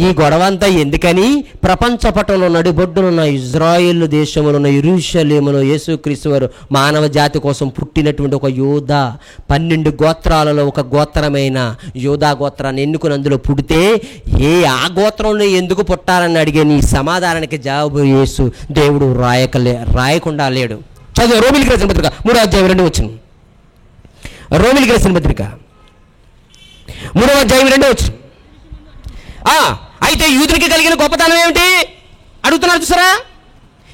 ఈ గొడవ అంతా ఎందుకని? ప్రపంచ పటంలో నడిబొడ్డునున్న ఇజ్రాయేల్ దేశములున్న యెరూషలేములో యేసుక్రీస్తు వారు మానవ జాతి కోసం పుట్టినటువంటి ఒక యోధ, 12 గోత్రాలలో ఒక గోత్రమైన యోధా గోత్రాన్ని ఎన్నుకుని అందులో పుడితే ఆ గోత్రంలో ఎందుకు పుట్టాలని అడిగే నీ సమాధానానికి జవాబు యేసు దేవుడు రాయకుండా లేడు. చదువు రోమిలికి రాసిన పత్రిక 3వ అధ్యాయం 2వ వచనం. రోమిలికి రాసిన పత్రిక 3వ అధ్యాయం 2వ వచనం. అయితే యూదులకి కలిగిన గొప్పతనం ఏమిటి అడుగుతున్నారు చూసారా?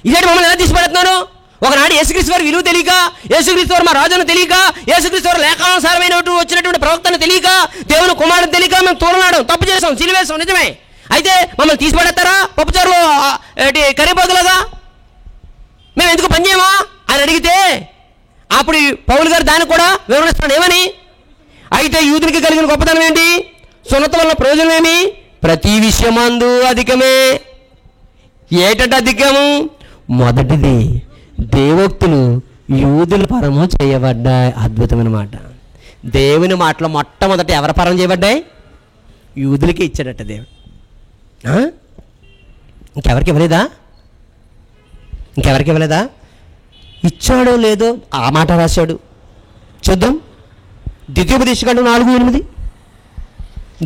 ఇదేంటి మమ్మల్ని ఎలా తీసిపడుతున్నారు? ఒకనాడు యేసుక్రీస్తు వారి విలువ తెలియక, యేసుక్రీస్తు వారు మా రాజును తెలియక, యేసుక్రీస్తు వారు లేఖానుసారమైన వచ్చినటువంటి ప్రవక్తను తెలియక, దేవుని కుమారుని తెలియక మేము తోలనాడం, తప్పు చేసాం, సిలువేసాం, నిజమే. అయితే మమ్మల్ని తీసిపడేస్తారా పప్పుచారులో కరిపోగలదా? మేము ఎందుకు పని చేయమా అని అడిగితే అప్పుడు పౌలు గారు దానికి కూడా వివరిస్తున్నాడు. ఏమని? అయితే యూదునికి కలిగిన గొప్పతనం ఏంటి? సున్నత వల్ల ప్రయోజనం ఏమి? ప్రతి విషయమందు అధికమే. ఏటంటే అధికము? మొదటిది దేవోక్తులు యూదుల పరము చేయబడ్డాయి. అద్భుతమైన మాట. దేవుని మాటలో మొట్టమొదట ఎవరి పరం చేయబడ్డాయి? యూదులకి ఇచ్చాడట దేవుడు. ఇంకెవరికి ఇవ్వలేదా? ఇంకెవరికి ఇవ్వలేదా? ఇచ్చాడో లేదో ఆ మాట రాశాడు. చూద్దాం. ద్వితీయోపదేశకాండం 4:8.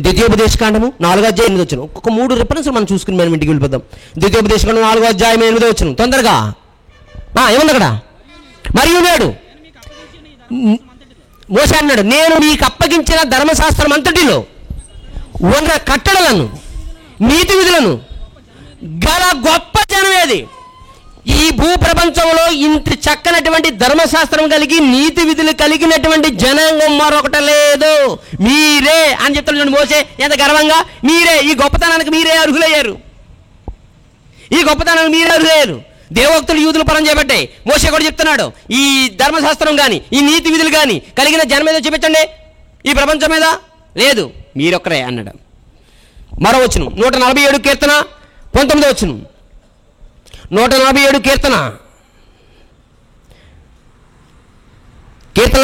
ద్వితీయోపదేశకాండము 4:8 ఒక్కొక్క 3 రిఫరెన్స్లు మనం చూసుకుని మనం ఇంటికి వెళ్ళిపోదాం. ద్వితీయోపదేశకాండం 4:8 తొందరగా. ఏముంది అక్కడ? మరియు నేడు మోషే అన్నాడు, నేను నీకు అప్పగించిన ధర్మశాస్త్రం అంతటిలో ఉన్న కట్టడలను నీతి విధులను గల గొప్ప జనం ఏది? ఈ భూ ప్రపంచంలో ఇంత చక్కనటువంటి ధర్మశాస్త్రం కలిగి నీతి విధులు కలిగినటువంటి జనాంగం మరొకటి లేదు, మీరే అని చెప్తున్నాడు మోషే. ఎంత గర్వంగా! మీరే, ఈ గొప్పతనానికి మీరే అర్హులయ్యారు, ఈ గొప్పతనానికి మీరే అర్హులయ్యారు. దేవోక్తులు యూదులు పరం చేయబడ్డాయి. మోషే కూడా చెప్తున్నాడు, ఈ ధర్మశాస్త్రం కానీ ఈ నీతి విధులు కానీ కలిగిన జనం మీద చూపించండి, ఈ ప్రపంచం మీద లేదు, మీరొక్కరే అన్నాడు. మరో వచనం 147 కీర్తన 19 వచనం. 147 కీర్తన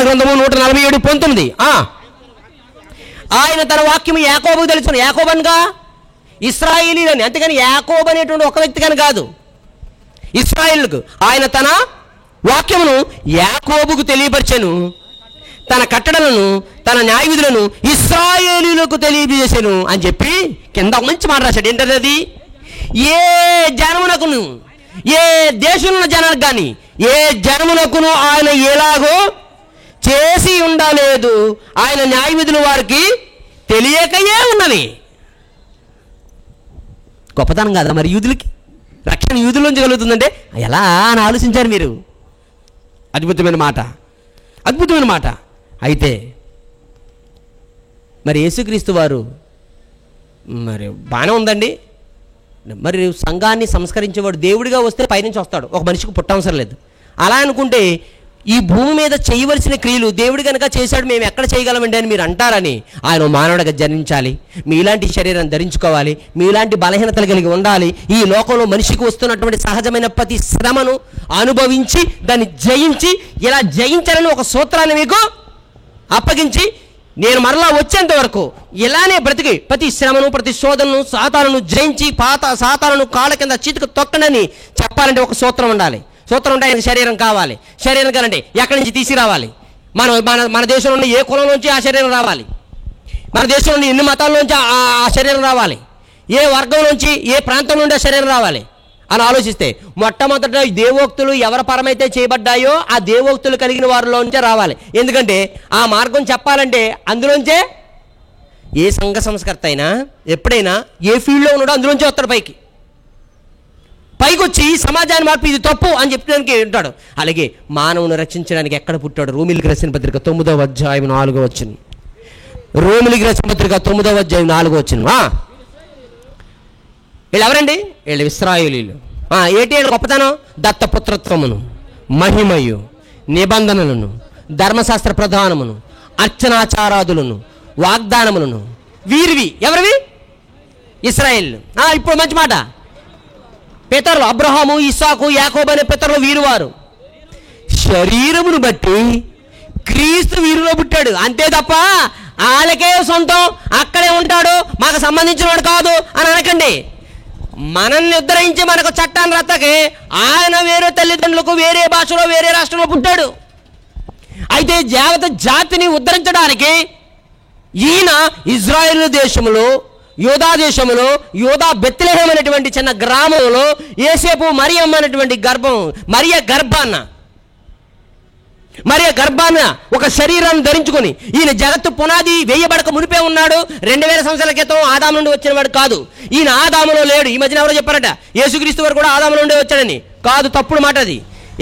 గ్రంథము 147:19. ఆయన తన వాక్యము యాకోబుకు తెలుసును. యాకోబన్గా ఇశ్రాయేలీలని, అంతేగాని యాకోబు అనేటువంటి ఒక వ్యక్తిగాని కాదు, ఇశ్రాయేలుకు ఆయన తన వాక్యమును యాకోబుకు తెలియపరిచెను, తన కట్టడలను తన న్యాయ విధులను ఇశ్రాయేలీలకు తెలియజేశాను అని చెప్పి కింద మంచి మాట రాశాడు. ఏంటది? అది ఏ జనమునకును, ఏ దేశంలో జనానికి కానీ ఏ జనమునకును ఆయన ఎలాగో చేసి ఉండలేదు, ఆయన న్యాయ విధులు వారికి తెలియకయే ఉన్నవి. గొప్పతనం కాదా మరి? యూదులకి రక్షణ యూదుల్లోంచి కలుగుతుందంటే ఎలా అని ఆలోచించారు మీరు? అద్భుతమైన మాట, అద్భుతమైన మాట. అయితే మరి యేసుక్రీస్తు వారు మరి బాగానే ఉందండి, మరి సంఘాన్ని సంస్కరించేవాడు దేవుడిగా వస్తే పైనుంచి వస్తాడు, ఒక మనిషికి పుట్టవసరం లేదు. అలా అనుకుంటే ఈ భూమి మీద చేయవలసిన క్రియలు దేవుడు కనుక చేశాడు, మేము ఎక్కడ చేయగలమండి అని మీరు అంటారని ఆయన మానవుడిగా జన్మించాలి, మీలాంటి శరీరాన్ని ధరించుకోవాలి, మీలాంటి బలహీనతలు కలిగి ఉండాలి, ఈ లోకంలో మనిషికి వస్తున్నటువంటి సహజమైన ప్రతి శ్రమను అనుభవించి దాన్ని జయించి ఇలా జయించాలని ఒక సూత్రాన్ని మీకు అప్పగించి నేను మరలా వచ్చేంత వరకు ఇలానే బ్రతికి ప్రతి శ్రమను ప్రతి శోధనను సాతాలను జయించి సాతాలను కాళ్ళ కింద చితుకు తొక్కనని చెప్పాలంటే ఒక సూత్రం ఉండాలి. సూత్రం ఉంటే ఆయనకి శరీరం కావాలి. శరీరం కావాలంటే ఎక్కడి నుంచి తీసుకురావాలి? మన దేశంలో ఉన్న ఏ కులం నుంచి ఆ శరీరం రావాలి, మన దేశంలో ఉన్న ఎన్ని మతాల నుంచి ఆ శరీరం రావాలి, ఏ వర్గం నుంచి ఏ ప్రాంతం నుండి ఆ శరీరం రావాలి అని ఆలోచిస్తే మొట్టమొదట దేవోక్తులు ఎవరి పరమైతే చేయబడ్డాయో ఆ దేవోక్తులు కలిగిన వారిలోంచే రావాలి. ఎందుకంటే ఆ మార్గం చెప్పాలంటే అందులోంచే ఏ సంఘ సంస్కర్త అయినా ఎప్పుడైనా ఏ ఫీల్డ్లో ఉన్నాడో అందులోంచే వస్తాడు పైకి వచ్చి సమాజాన్ని మార్పు ఇది తప్పు అని చెప్పడానికి ఉంటాడు. అలాగే మానవుని రక్షించడానికి ఎక్కడ పుట్టాడు? రోమిలికి రాసిన పత్రిక 9:4. రోమిలికి రాసిన పత్రిక 9:4. వీళ్ళు ఎవరండి? వీళ్ళు ఇశ్రాయేలీయులు. ఏంటి గొప్పతనం? దత్తపుత్రత్వమును, మహిమయు, నిబంధనలను, ధర్మశాస్త్ర ప్రధానమును, అర్చనాచారాదులను, వాగ్దానములను వీరివి. ఎవరివి? ఇశ్రాయేలు. ఇప్పుడు మంచి మాట. పితరులు అబ్రహాము, ఇస్సాకు, యాకోబు అనే పితరులు వీరువారు శరీరమును బట్టి క్రీస్తు వీరిలో పుట్టాడు, అంతే తప్ప వాళ్ళకే సొంతం, అక్కడే ఉంటాడు, మాకు సంబంధించిన వాడు కాదు అని అనకండి. మనల్ని ఉద్ధరించి మనకు చట్టాన్ని రత్తకి ఆయన వేరే తల్లిదండ్రులకు వేరే భాషలో వేరే రాష్ట్రంలో పుట్టాడు. అయితే జాగ్రత్త జాతిని ఉద్ధరించడానికి ఈయన ఇజ్రాయేలు దేశంలో యోధా దేశంలో యోధా బెత్లెహేం అనేటువంటి చిన్న గ్రామంలో యేసేపు మరియమ్మ అనేటువంటి మరియ గర్భాన ఒక శరీరాన్ని ధరించుకొని ఈయన జగత్తు పునాది వేయబడక మునిపే ఉన్నాడు. 2000 సంవత్సరాల క్రితం ఆదాము నుండి వచ్చినవాడు కాదు. ఈయన ఆదాములో లేడు. ఈ మధ్యన ఎవరో చెప్పారట యేసుక్రీస్తు వారు కూడా ఆదాము నుండి వచ్చాడని. కాదు, తప్పుడు మాట అది.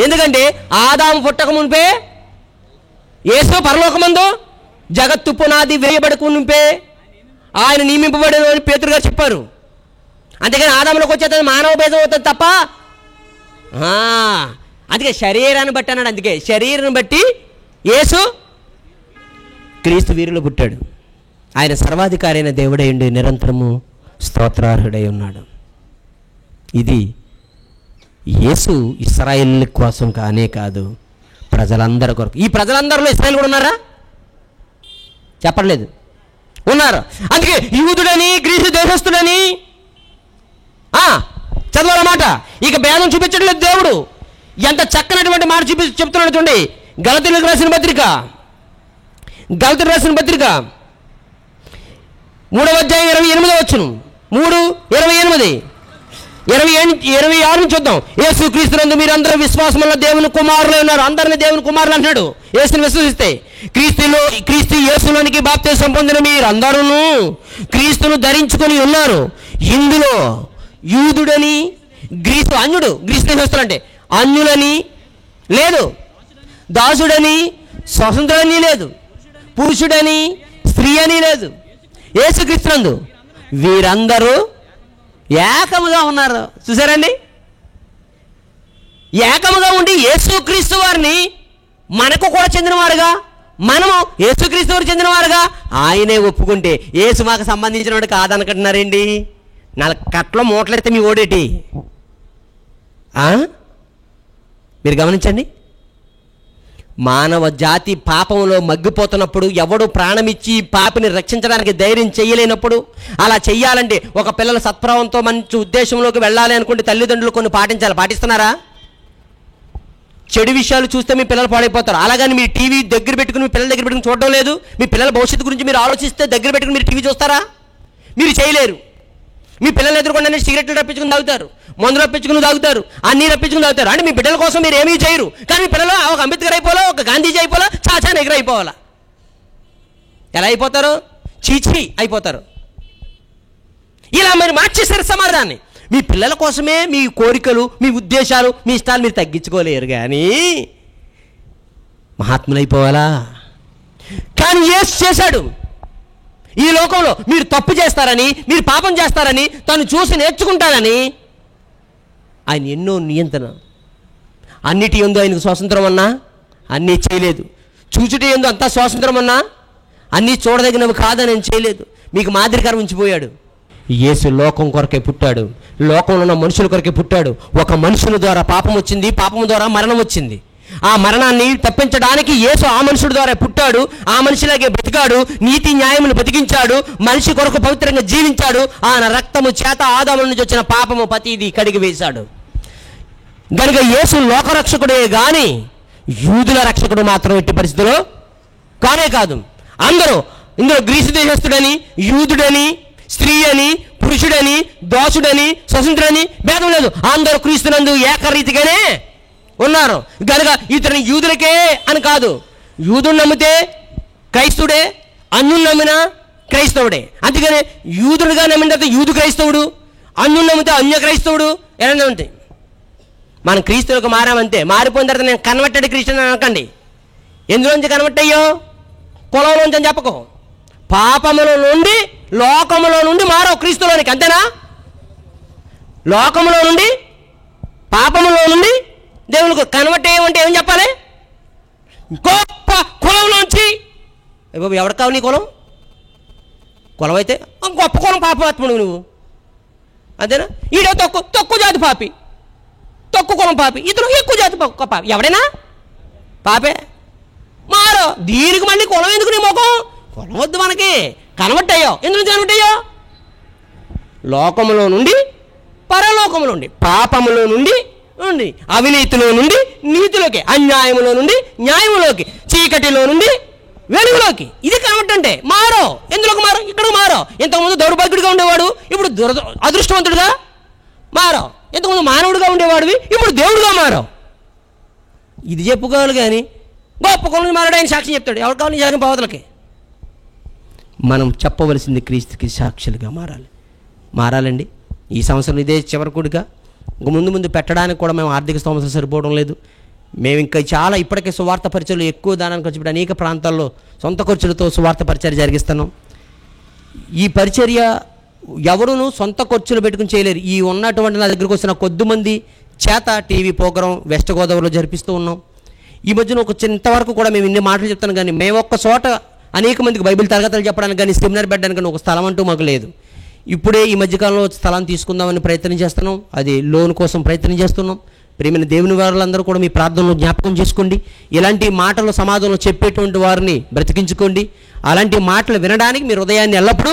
ఎందుకంటే ఆదాము పుట్టక మునిపే యేసు పరలోకమందు జగత్తు పునాది వేయబడక మునిపే ఆయన నియమింపబడిన అని పేతురు గారు చెప్పారు. అంతేగాని ఆదాములోకి వచ్చేది మానవ భేదం అవుతుంది తప్ప, అందుకే శరీరాన్ని బట్టి అన్నాడు. అందుకే శరీరాన్ని బట్టి యేసు క్రీస్తు వీరిలో పుట్టాడు. ఆయన సర్వాధికారి అయిన దేవుడై ఉండి నిరంతరము స్తోత్రార్హుడై ఉన్నాడు. ఇది యేసు ఇశ్రాయేలు కోసం కానే కాదు, ప్రజలందరి కొరకు. ఈ ప్రజలందరిలో ఇశ్రాయేలు కూడా ఉన్నారా? చెప్పలేదు, ఉన్నారు. అందుకే యూదుడని గ్రీసు దేశస్తుడని చదవాలన్నమాట. ఇక భేదం చూపించట్లేదు దేవుడు. ఎంత చక్కనటువంటి మాట చెప్తున్నాడు చూడండి. గలతీయులకు రాసిన పత్రిక 3వ అధ్యాయం 28వ వచనం, 3:28, 26 నుంచి చూద్దాం. యేసు క్రీస్తునందు మీరందరూ విశ్వాసం వల్ల దేవుని కుమారులు ఉన్నారు. అందరిని దేవుని కుమారులు అంటున్నాడు యేసుని విశ్వసిస్తే. క్రీస్తు యేసులోనికి బాప్తిసం పొందిన మీరందరూ క్రీస్తును ధరించుకొని ఉన్నారు. ఇందులో యూదుడని గ్రీసు అన్యుడు, గ్రీసు దేశస్తులంటే అన్యులని లేదు, దాసుడని స్వతంత్రుడని లేదు, పురుషుడని స్త్రీ అని లేదు. యేసుక్రీస్తునందు వీరందరూ ఏకముగా ఉన్నారు. చూసారండి, ఏకముగా ఉండి యేసుక్రీస్తు వారిని మనకు కూడా చెందినవారుగా, మనము యేసుక్రీస్తు వారు చెందినవారుగా ఆయనే ఒప్పుకుంటే యేసు మాకు సంబంధించిన వాడు కాదనుకుంటున్నారండి. 4 కట్టలో మూటలెడితే మీ ఓడేటి? మీరు గమనించండి. మానవ జాతి పాపంలో మగ్గిపోతున్నప్పుడు, ఎవడు ప్రాణమిచ్చి పాపిని రక్షించడానికి ధైర్యం చేయలేనప్పుడు, అలా చెయ్యాలంటే ఒక పిల్లల సత్ప్రవంతో మంచి ఉద్దేశంలోకి వెళ్ళాలి అనుకుంటే తల్లిదండ్రులు కొన్ని పాటించాలి. పాటిస్తున్నారా? చెడు విషయాలు చూస్తే మీ పిల్లలు పాడైపోతారు. అలాగని మీ టీవీ దగ్గర పెట్టుకుని మీ పిల్లల దగ్గర పెట్టుకుని చూడడం లేదు. మీ పిల్లల భవిష్యత్తు గురించి మీరు ఆలోచిస్తే దగ్గర పెట్టుకుని మీరు టీవీ చూస్తారా? మీరు చేయలేరు. మీ పిల్లలు ఎదుర్కొంటే సిగరెట్లు రప్పించుకుని తాగుతారు, మందులు రప్పించుకుని తాగుతారు, అన్నీ రప్పించుకుని తాగుతారు. అంటే మీ బిడ్డల కోసం మీరు ఏమీ చేయరు. కానీ మీ పిల్లలు ఒక అంబేద్కర్ అయిపోవాలా, ఒక గాంధీజీ అయిపోవాలా, చాచా నెహ్రూ అయిపోవాలా. ఎలా అయిపోతారు? చీచి అయిపోతారు. ఇలా మీరు మార్చేశారు సమాజాన్ని. మీ పిల్లల కోసమే మీ కోరికలు, మీ ఉద్దేశాలు, మీ ఇష్టాలు మీరు తగ్గించుకోలేరు. కానీ మహాత్ములైపోవాలా? కానీ యేసు చేశాడు. ఈ లోకంలో మీరు తప్పు చేస్తారని, మీరు పాపం చేస్తారని తను చూసి నేర్చుకుంటానని ఆయన ఎన్నో నియంత్రణ. అన్నిటి యందు ఆయనకు స్వాతంత్రం అన్నా అన్నీ చేయలేదు. చూచుటి యందు అంతా స్వాతంత్రం అన్నా అన్నీ చూడదగినవి కాదని ఆయన చేయలేదు. మీకు మాదిరికరం ఉంచిపోయాడు. యేసు లోకం కొరకే పుట్టాడు, లోకంలో ఉన్న మనుషుల కొరకే పుట్టాడు. ఒక మనుషుల ద్వారా పాపం వచ్చింది, పాపం ద్వారా మరణం వచ్చింది. ఆ మరణాన్ని తప్పించడానికి యేసు ఆ మనుషుడి ద్వారా పుట్టాడు, ఆ మనిషిలాగే బ్రతికాడు, నీతి న్యాయములు బతికించాడు, మనిషి కొరకు పవిత్రంగా జీవించాడు. ఆయన రక్తము చేత ఆదాము నుంచి వచ్చిన పాపము ప్రతిదీ కడిగి వేశాడు. కనుక యేసు లోకరక్షకుడే గాని యూదుల రక్షకుడు మాత్రం ఎట్టి పరిస్థితుల్లో కానే కాదు. అందరూ ఇందులో గ్రీసు దేశస్తుడని, యూదుడని, స్త్రీ అని, పురుషుడని, దోషుడని, స్వతంత్రుడని భేదం లేదు. అందరూ క్రీస్తునందు ఏకరీతిగానే ఉన్నారు. కనుక ఇతని యూదులకే అని కాదు. యూదుని నమ్మితే క్రైస్తవుడే, అన్యుని నమ్మినా క్రైస్తవుడే. అందుకనే యూదుడుగా నమ్మిన తర్వాత యూదు క్రైస్తవుడు, అన్యుని నమ్మితే అన్య క్రైస్తవుడు ఎలా ఉంటాయి. మనం క్రీస్తులకు మారామంతే. మారిపోయిన తర్వాత నేను కన్వర్టెడ్ క్రిస్టియన్ అని అనకండి. ఎందులోంచి కన్వర్ట్ అయ్యో? కులంలోంచి అని చెప్పకు. పాపములో నుండి, లోకములో నుండి మారవు క్రీస్తులోనికి, అంతేనా? లోకములో నుండి, పాపములో నుండి దేవునికి కన్వర్ట్ అయ్యామంటే ఏం చెప్పాలి? గొప్ప కులంలోంచి. బాబు ఎవరికి కావు నీ కులం? కులం అయితే గొప్ప కులం పాపాత్ముడు నువ్వు, అంతేనా? ఈడో తక్కువ జాతి పాపి, తక్కువ కులం పాపి, ఇతను ఎక్కువ జాతి పాపి. ఎవడైనా పాపే. మారో దీనికి మళ్ళీ కులం ఎందుకు? నీ ముఖం కులం వద్దు మనకి. కన్వర్ట్ అయ్యావు. ఎందుకు కన్వర్ట్ అయ్యావు? లోకములో నుండి పరలోకములో నుండి, పాపములో నుండి నుండి, అవినీతిలో నుండి నీతిలోకి, అన్యాయములో నుండి న్యాయములోకి, చీకటిలో నుండి వెలుగులోకి. ఇది కన్వర్ట్ అంటే. మారో. ఎందులోకి మారో? ఇక్కడికి మారో. ఇంతకుముందు దౌర్భాగ్యుడిగా ఉండేవాడు, ఇప్పుడు అదృష్టవంతుడుగా మారో. ఇంతకుముందు మానవుడిగా ఉండేవాడివి, ఇప్పుడు దేవుడుగా మారో. ఇది చెప్పుకోవాలి. కానీ గొప్ప కులం మారాడు ఆయన సాక్ష్యం చెప్తాడు. ఎవరు కావాలి జరిగిన బావతలకి? మనం చెప్పవలసింది క్రీస్తుకి సాక్షులుగా మారాలండి. ఈ సంవత్సరం ఇదే చివరి కూడిగా. ఇంక ముందు పెట్టడానికి కూడా మేము ఆర్థిక స్తోమతలు సరిపోవడం లేదు. మేము ఇంకా చాలా ఇప్పటికే సువార్త పరిచయలు ఎక్కువ దానాన్ని ఖర్చు పెట్టి అనేక ప్రాంతాల్లో సొంత ఖర్చులతో సువార్త పరిచర్య జరిగిస్తున్నాం. ఈ పరిచర్య ఎవరునూ సొంత ఖర్చులు పెట్టుకుని చేయలేరు. ఈ ఉన్నటువంటి నా దగ్గరికి వచ్చిన కొద్దిమంది చేత టీవీ ప్రోగ్రాం వెస్ట్ గోదావరిలో జరిపిస్తూ ఉన్నాం. ఈ మధ్యన ఇంతవరకు కూడా మేము ఇన్ని మాటలు చెప్తాను, కానీ మేము ఒక్క చోట అనేక మందికి బైబిల్ తరగతులు చెప్పడానికి కానీ సెమినార్ పెట్టడానికి కానీ ఒక స్థలం అంటూ మాకు లేదు. ఇప్పుడే ఈ మధ్యకాలంలో స్థలాన్ని తీసుకుందామని ప్రయత్నం చేస్తున్నాం. అది లోన్ కోసం ప్రయత్నం చేస్తున్నాం. ప్రియమైన దేవుని వారులందరూ కూడా మీ ప్రార్థనలో జ్ఞాపకం చేసుకోండి. ఇలాంటి మాటలు సమాజంలో చెప్పేటువంటి వారిని బ్రతికించుకోండి. అలాంటి మాటలు వినడానికి మీ హృదయాన్ని ఎల్లప్పుడూ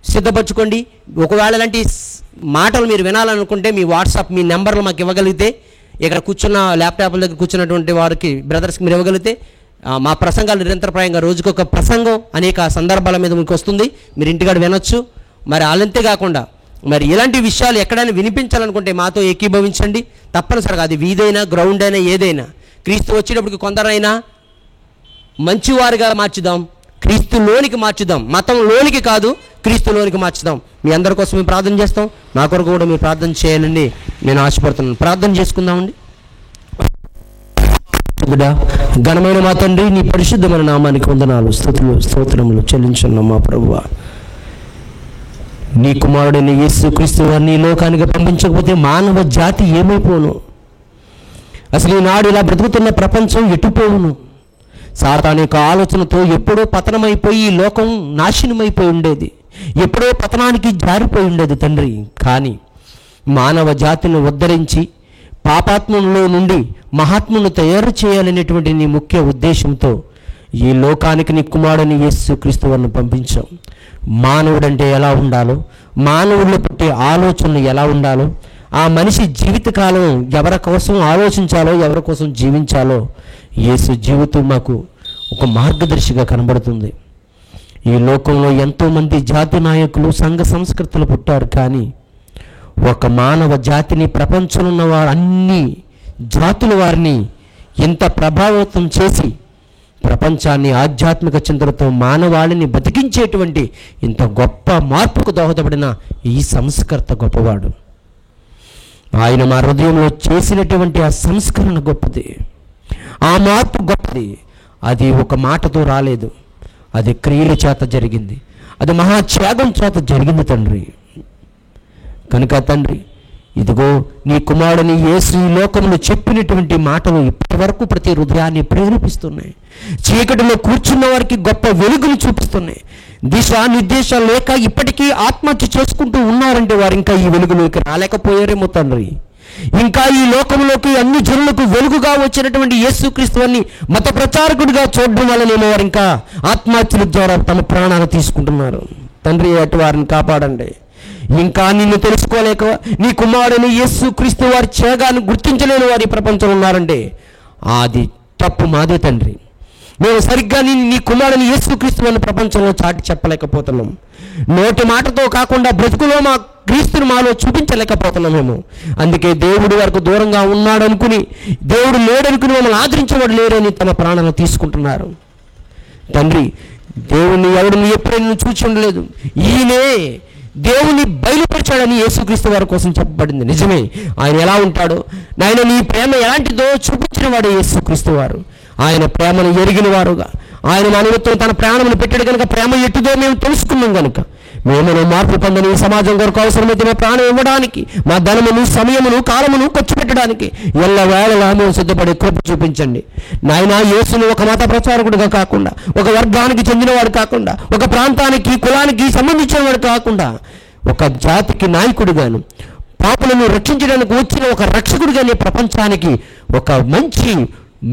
సిద్ధపరచుకోండి. ఒకవేళ ఇలాంటి మాటలు మీరు వినాలనుకుంటే మీ వాట్సాప్ మీ నెంబర్లు మాకు ఇవ్వగలిగితే, ఇక్కడ కూర్చున్న ల్యాప్టాప్ల దగ్గర కూర్చున్నటువంటి వారికి బ్రదర్స్కి మీరు ఇవ్వగలిగితే మా ప్రసంగాలు నిరంతరప్రాయంగా రోజుకొక ప్రసంగం అనేక సందర్భాల మీద మీకు వస్తుంది. మీరు ఇంటికాడ వినొచ్చు. మరి అలాంతే కాకుండా మరి ఇలాంటి విషయాలు ఎక్కడైనా వినిపించాలనుకుంటే మాతో ఏకీభవించండి. తప్పనిసరిగా అది వీధైనా గ్రౌండ్ అయినా ఏదైనా క్రీస్తు వచ్చేటప్పటికి కొందరైనా మంచివారుగా మార్చుదాం, క్రీస్తులోనికి మార్చుదాం. మతం లోనికి కాదు, క్రీస్తులోనికి మార్చుదాం. మీ అందరి కోసం మేము ప్రార్థన చేస్తాం. నా కొరకు కూడా మీరు ప్రార్థన చేయాలండి నేను ఆశపడుతున్నాను. ప్రార్థన చేసుకుందామండి. ఘనమైన మా తండ్రి, నీ పరిశుద్ధమైన నామానికి వందనాలు, స్తుతులు, స్తోత్రములు చెల్లించున్నాం మా ప్రభువా. నీ కుమారుడైన యేసుక్రీస్తు వారిని ఈ లోకానికి పంపించకపోతే మానవ జాతి ఏమైపోను? అసలు ఈనాడు ఇలా బ్రతుకుతున్న ప్రపంచం ఎటుపోవును? సాతాను యొక్క ఆలోచనతో ఎప్పుడో పతనమైపోయి ఈ లోకం నాశనమైపోయి ఉండేది, ఎప్పుడో పతనానికి జారిపోయి ఉండేది తండ్రి. కానీ మానవ జాతిని ఉద్ధరించి పాపాత్మలో నుండి మహాత్మును తయారు చేయాలనేటువంటి నీ ముఖ్య ఉద్దేశంతో ఈ లోకానికి నీ కుమారుని యేసుక్రీస్తు వారిని పంపించావు. మానవుడంటే ఎలా ఉండాలో, మానవుడిలో పుట్టే ఆలోచనలు ఎలా ఉండాలో, ఆ మనిషి జీవితకాలం ఎవరి కోసం ఆలోచించాలో, ఎవరి కోసం జీవించాలో యేసు జీవితం మాకు ఒక మార్గదర్శిగా కనబడుతుంది. ఈ లోకంలో ఎంతోమంది జాతి నాయకులు, సంఘ సంస్కృతులు పుట్టారు. కానీ ఒక మానవ జాతిని, ప్రపంచంలో ఉన్న వారు అన్ని జాతుల వారిని ఎంత ప్రభావితం చేసి ప్రపంచాన్ని ఆధ్యాత్మిక చింతనతో మానవాళిని బతికించేటువంటి ఇంత గొప్ప మార్పుకు దోహదపడిన ఈ సంస్కర్త గొప్పవాడు. ఆయన మా హృదయంలో చేసినటువంటి ఆ సంస్కరణ గొప్పది, ఆ మార్పు గొప్పది. అది ఒక మాటతో రాలేదు, అది క్రియల చేత జరిగింది, అది మహాత్యాగం చేత జరిగింది తండ్రి. కనుక తండ్రి, ఇదిగో నీ కుమారుని యేసు ఈ లోకంలో చెప్పినటువంటి మాటలు ఇప్పటి వరకు ప్రతి హృదయాన్ని ప్రేరేపిస్తున్నాయి. చీకటిలో కూర్చున్న వారికి గొప్ప వెలుగును చూపిస్తున్నాయి. దిశ నిర్దేశాలు లేక ఇప్పటికీ ఆత్మహత్య చేసుకుంటూ ఉన్నారంటే వారు ఇంకా ఈ వెలుగులోకి రాలేకపోయారేమో తండ్రి. ఇంకా ఈ లోకంలోకి అన్ని జనులకు వెలుగుగా వచ్చినటువంటి యేసుక్రీస్తు వారిని మత ప్రచారకుడిగా చూడడం వల్లనేమో వారు ఇంకా ఆత్మహత్యల ద్వారా తమ ప్రాణాలు తీసుకుంటున్నారు. తండ్రి, అటు వారిని కాపాడండి. ఇంకా నిన్ను తెలుసుకోలేక నీ కుమారుని యేసుక్రీస్తు వారి త్యాగాన్ని గుర్తించలేని వారి ప్రపంచంలో ఉన్నారంటే అది తప్పు మాదే తండ్రి. మేము సరిగ్గా నీ కుమారుని యేసుక్రీస్తు వారిని ప్రపంచంలో చాటి చెప్పలేకపోతున్నాం. నోటి మాటతో కాకుండా బ్రతుకులో మా క్రీస్తుని మాలో చూపించలేకపోతున్నామేమో. అందుకే దేవుడు వరకు దూరంగా ఉన్నాడు అనుకుని, దేవుడు లేడనుకుని మమ్మల్ని ఆదరించేవాడు లేరని తమ ప్రాణాలను తీసుకుంటున్నారు. తండ్రి, దేవుణ్ణి ఎవరిని ఎప్పుడైనా చూచి ఉండలేదు, ఈయనే దేవుని బయలుపరిచాడని యేసుక్రీస్తు వారి కోసం చెప్పబడింది. నిజమే, ఆయన ఎలా ఉంటాడో, నాయన నీ ప్రేమ ఎలాంటిదో చూపించిన వాడు యేసుక్రీస్తు వారు. ఆయన ప్రేమను ఎరిగిన వారుగా ఆయన మా నిమిత్తం తన ప్రాణమును పెట్టాడు కనుక ప్రేమ ఎట్టుదో మేము తెలుసుకున్నాం. కనుక మేము మార్పు పొందని ఈ సమాజం కొరకు అవసరమైతే మా ప్రాణం ఇవ్వడానికి, మా ధనమును, సమయమును, కాలమును ఖర్చు పెట్టడానికి ఎల్లవేళలా మేము సిద్ధపడే కృప చూపించండి. నాయన, యేసును ఒక మత ప్రచారకుడిగా కాకుండా, ఒక వర్గానికి చెందినవాడు కాకుండా, ఒక ప్రాంతానికి, కులానికి సంబంధించిన వాడు కాకుండా, ఒక జాతికి నాయకుడిగాను, పాపులను రక్షించడానికి వచ్చిన ఒక రక్షకుడిగానే ప్రపంచానికి ఒక మంచి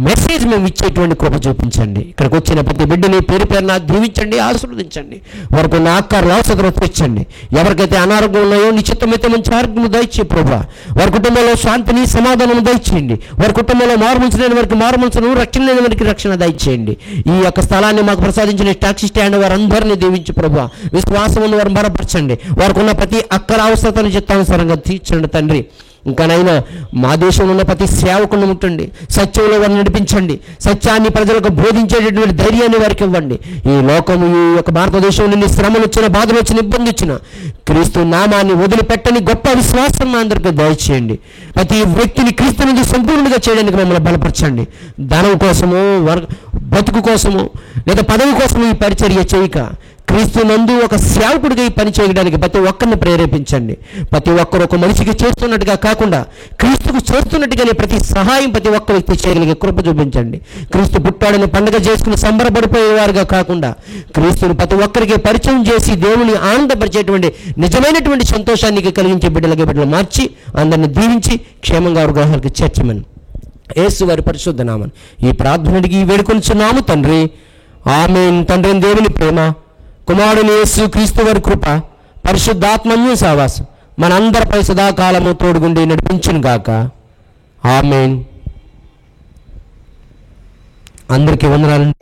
మెసేజ్ మేము ఇచ్చేటువంటి కృప చూపించండి. ఇక్కడికి వచ్చిన ప్రతి బిడ్డని పేరు పేరున దీవించండి, ఆశీర్వదించండి. వారికి ఉన్న ఆకారాలు అవసరం తెచ్చండి. ఎవరికైతే అనారోగ్యం ఉన్నాయో నీ చిత్తమైతే మంచి ఆరోగ్యం దయచే ప్రభా. వారి కుటుంబంలో శాంతిని, సమాధానం దయచేయండి. వారి కుటుంబంలో మారుమనసు లేని వారికి మారుమనసును, రక్షణ లేని వారికి రక్షణ దయచేయండి. ఈ యొక్క స్థలాన్ని మాకు ప్రసాదించిన టాక్సీ స్టాండ్ వారందరినీ దీవించి ప్రభా. విశ్వాసం ఉన్న వారిని బలపరచండి. వారికి ఉన్న ప్రతి అక్కర అవసరతను చిత్తానుసారంగా తీర్చండి తండ్రి. ఇంకానైనా మా దేశంలో ఉన్న ప్రతి సేవకుని ముట్టండి, సత్యంలో వారిని నడిపించండి, సత్యాన్ని ప్రజలకు బోధించేటటువంటి ధైర్యాన్ని వారికి ఇవ్వండి. ఈ లోకము, ఈ యొక్క భారతదేశంలో ఎన్ని శ్రమలు వచ్చిన, బాధలు వచ్చిన, ఇబ్బంది వచ్చిన క్రీస్తు నామాన్ని వదిలిపెట్టని గొప్ప విశ్వాసం మా అందరికీ దయచేయండి. ప్రతి వ్యక్తిని క్రీస్తు నుంచి సంపూర్ణంగా చేయడానికి మమ్మల్ని బలపరచండి. ధనం కోసము, బతుకు కోసము లేదా పదవి కోసము ఈ పరిచర్య చేయక క్రీస్తు నందు ఒక సేవకుడిగా ఈ పని చేయడానికి ప్రతి ఒక్కరిని ప్రేరేపించండి. ప్రతి ఒక్కరు ఒక మనిషికి చేస్తున్నట్టుగా కాకుండా క్రీస్తుకు చేస్తున్నట్టుగానే ప్రతి సహాయం ప్రతి ఒక్క వ్యక్తి చేయగలిగే కృప చూపించండి. క్రీస్తు పుట్టాడని పండుగ చేసుకుని సంబరపడిపోయేవారుగా కాకుండా క్రీస్తుని ప్రతి ఒక్కరికి పరిచయం చేసి దేవుని ఆనందపరిచేటువంటి నిజమైనటువంటి సంతోషానికి కలిగించే బిడ్డలు మార్చి అందరిని దీవించి క్షేమంగా వారి గృహాలకు చేర్చమని యేసు వారి పరిశుద్ధ నామమున ఈ ప్రార్థన అడిగి వేడుకొనుచున్నాము తండ్రి. ఆమేన్. తండ్రి దేవుని ప్రేమ, కుమారుని యేసు క్రీస్తు వారి కృప, పరిశుద్ధాత్మన్య సహవాసం మనందరిపై సదాకాలము తోడుగుండి నడిపించును గాక. ఆమేన్. అందరికీ వందనాలండి.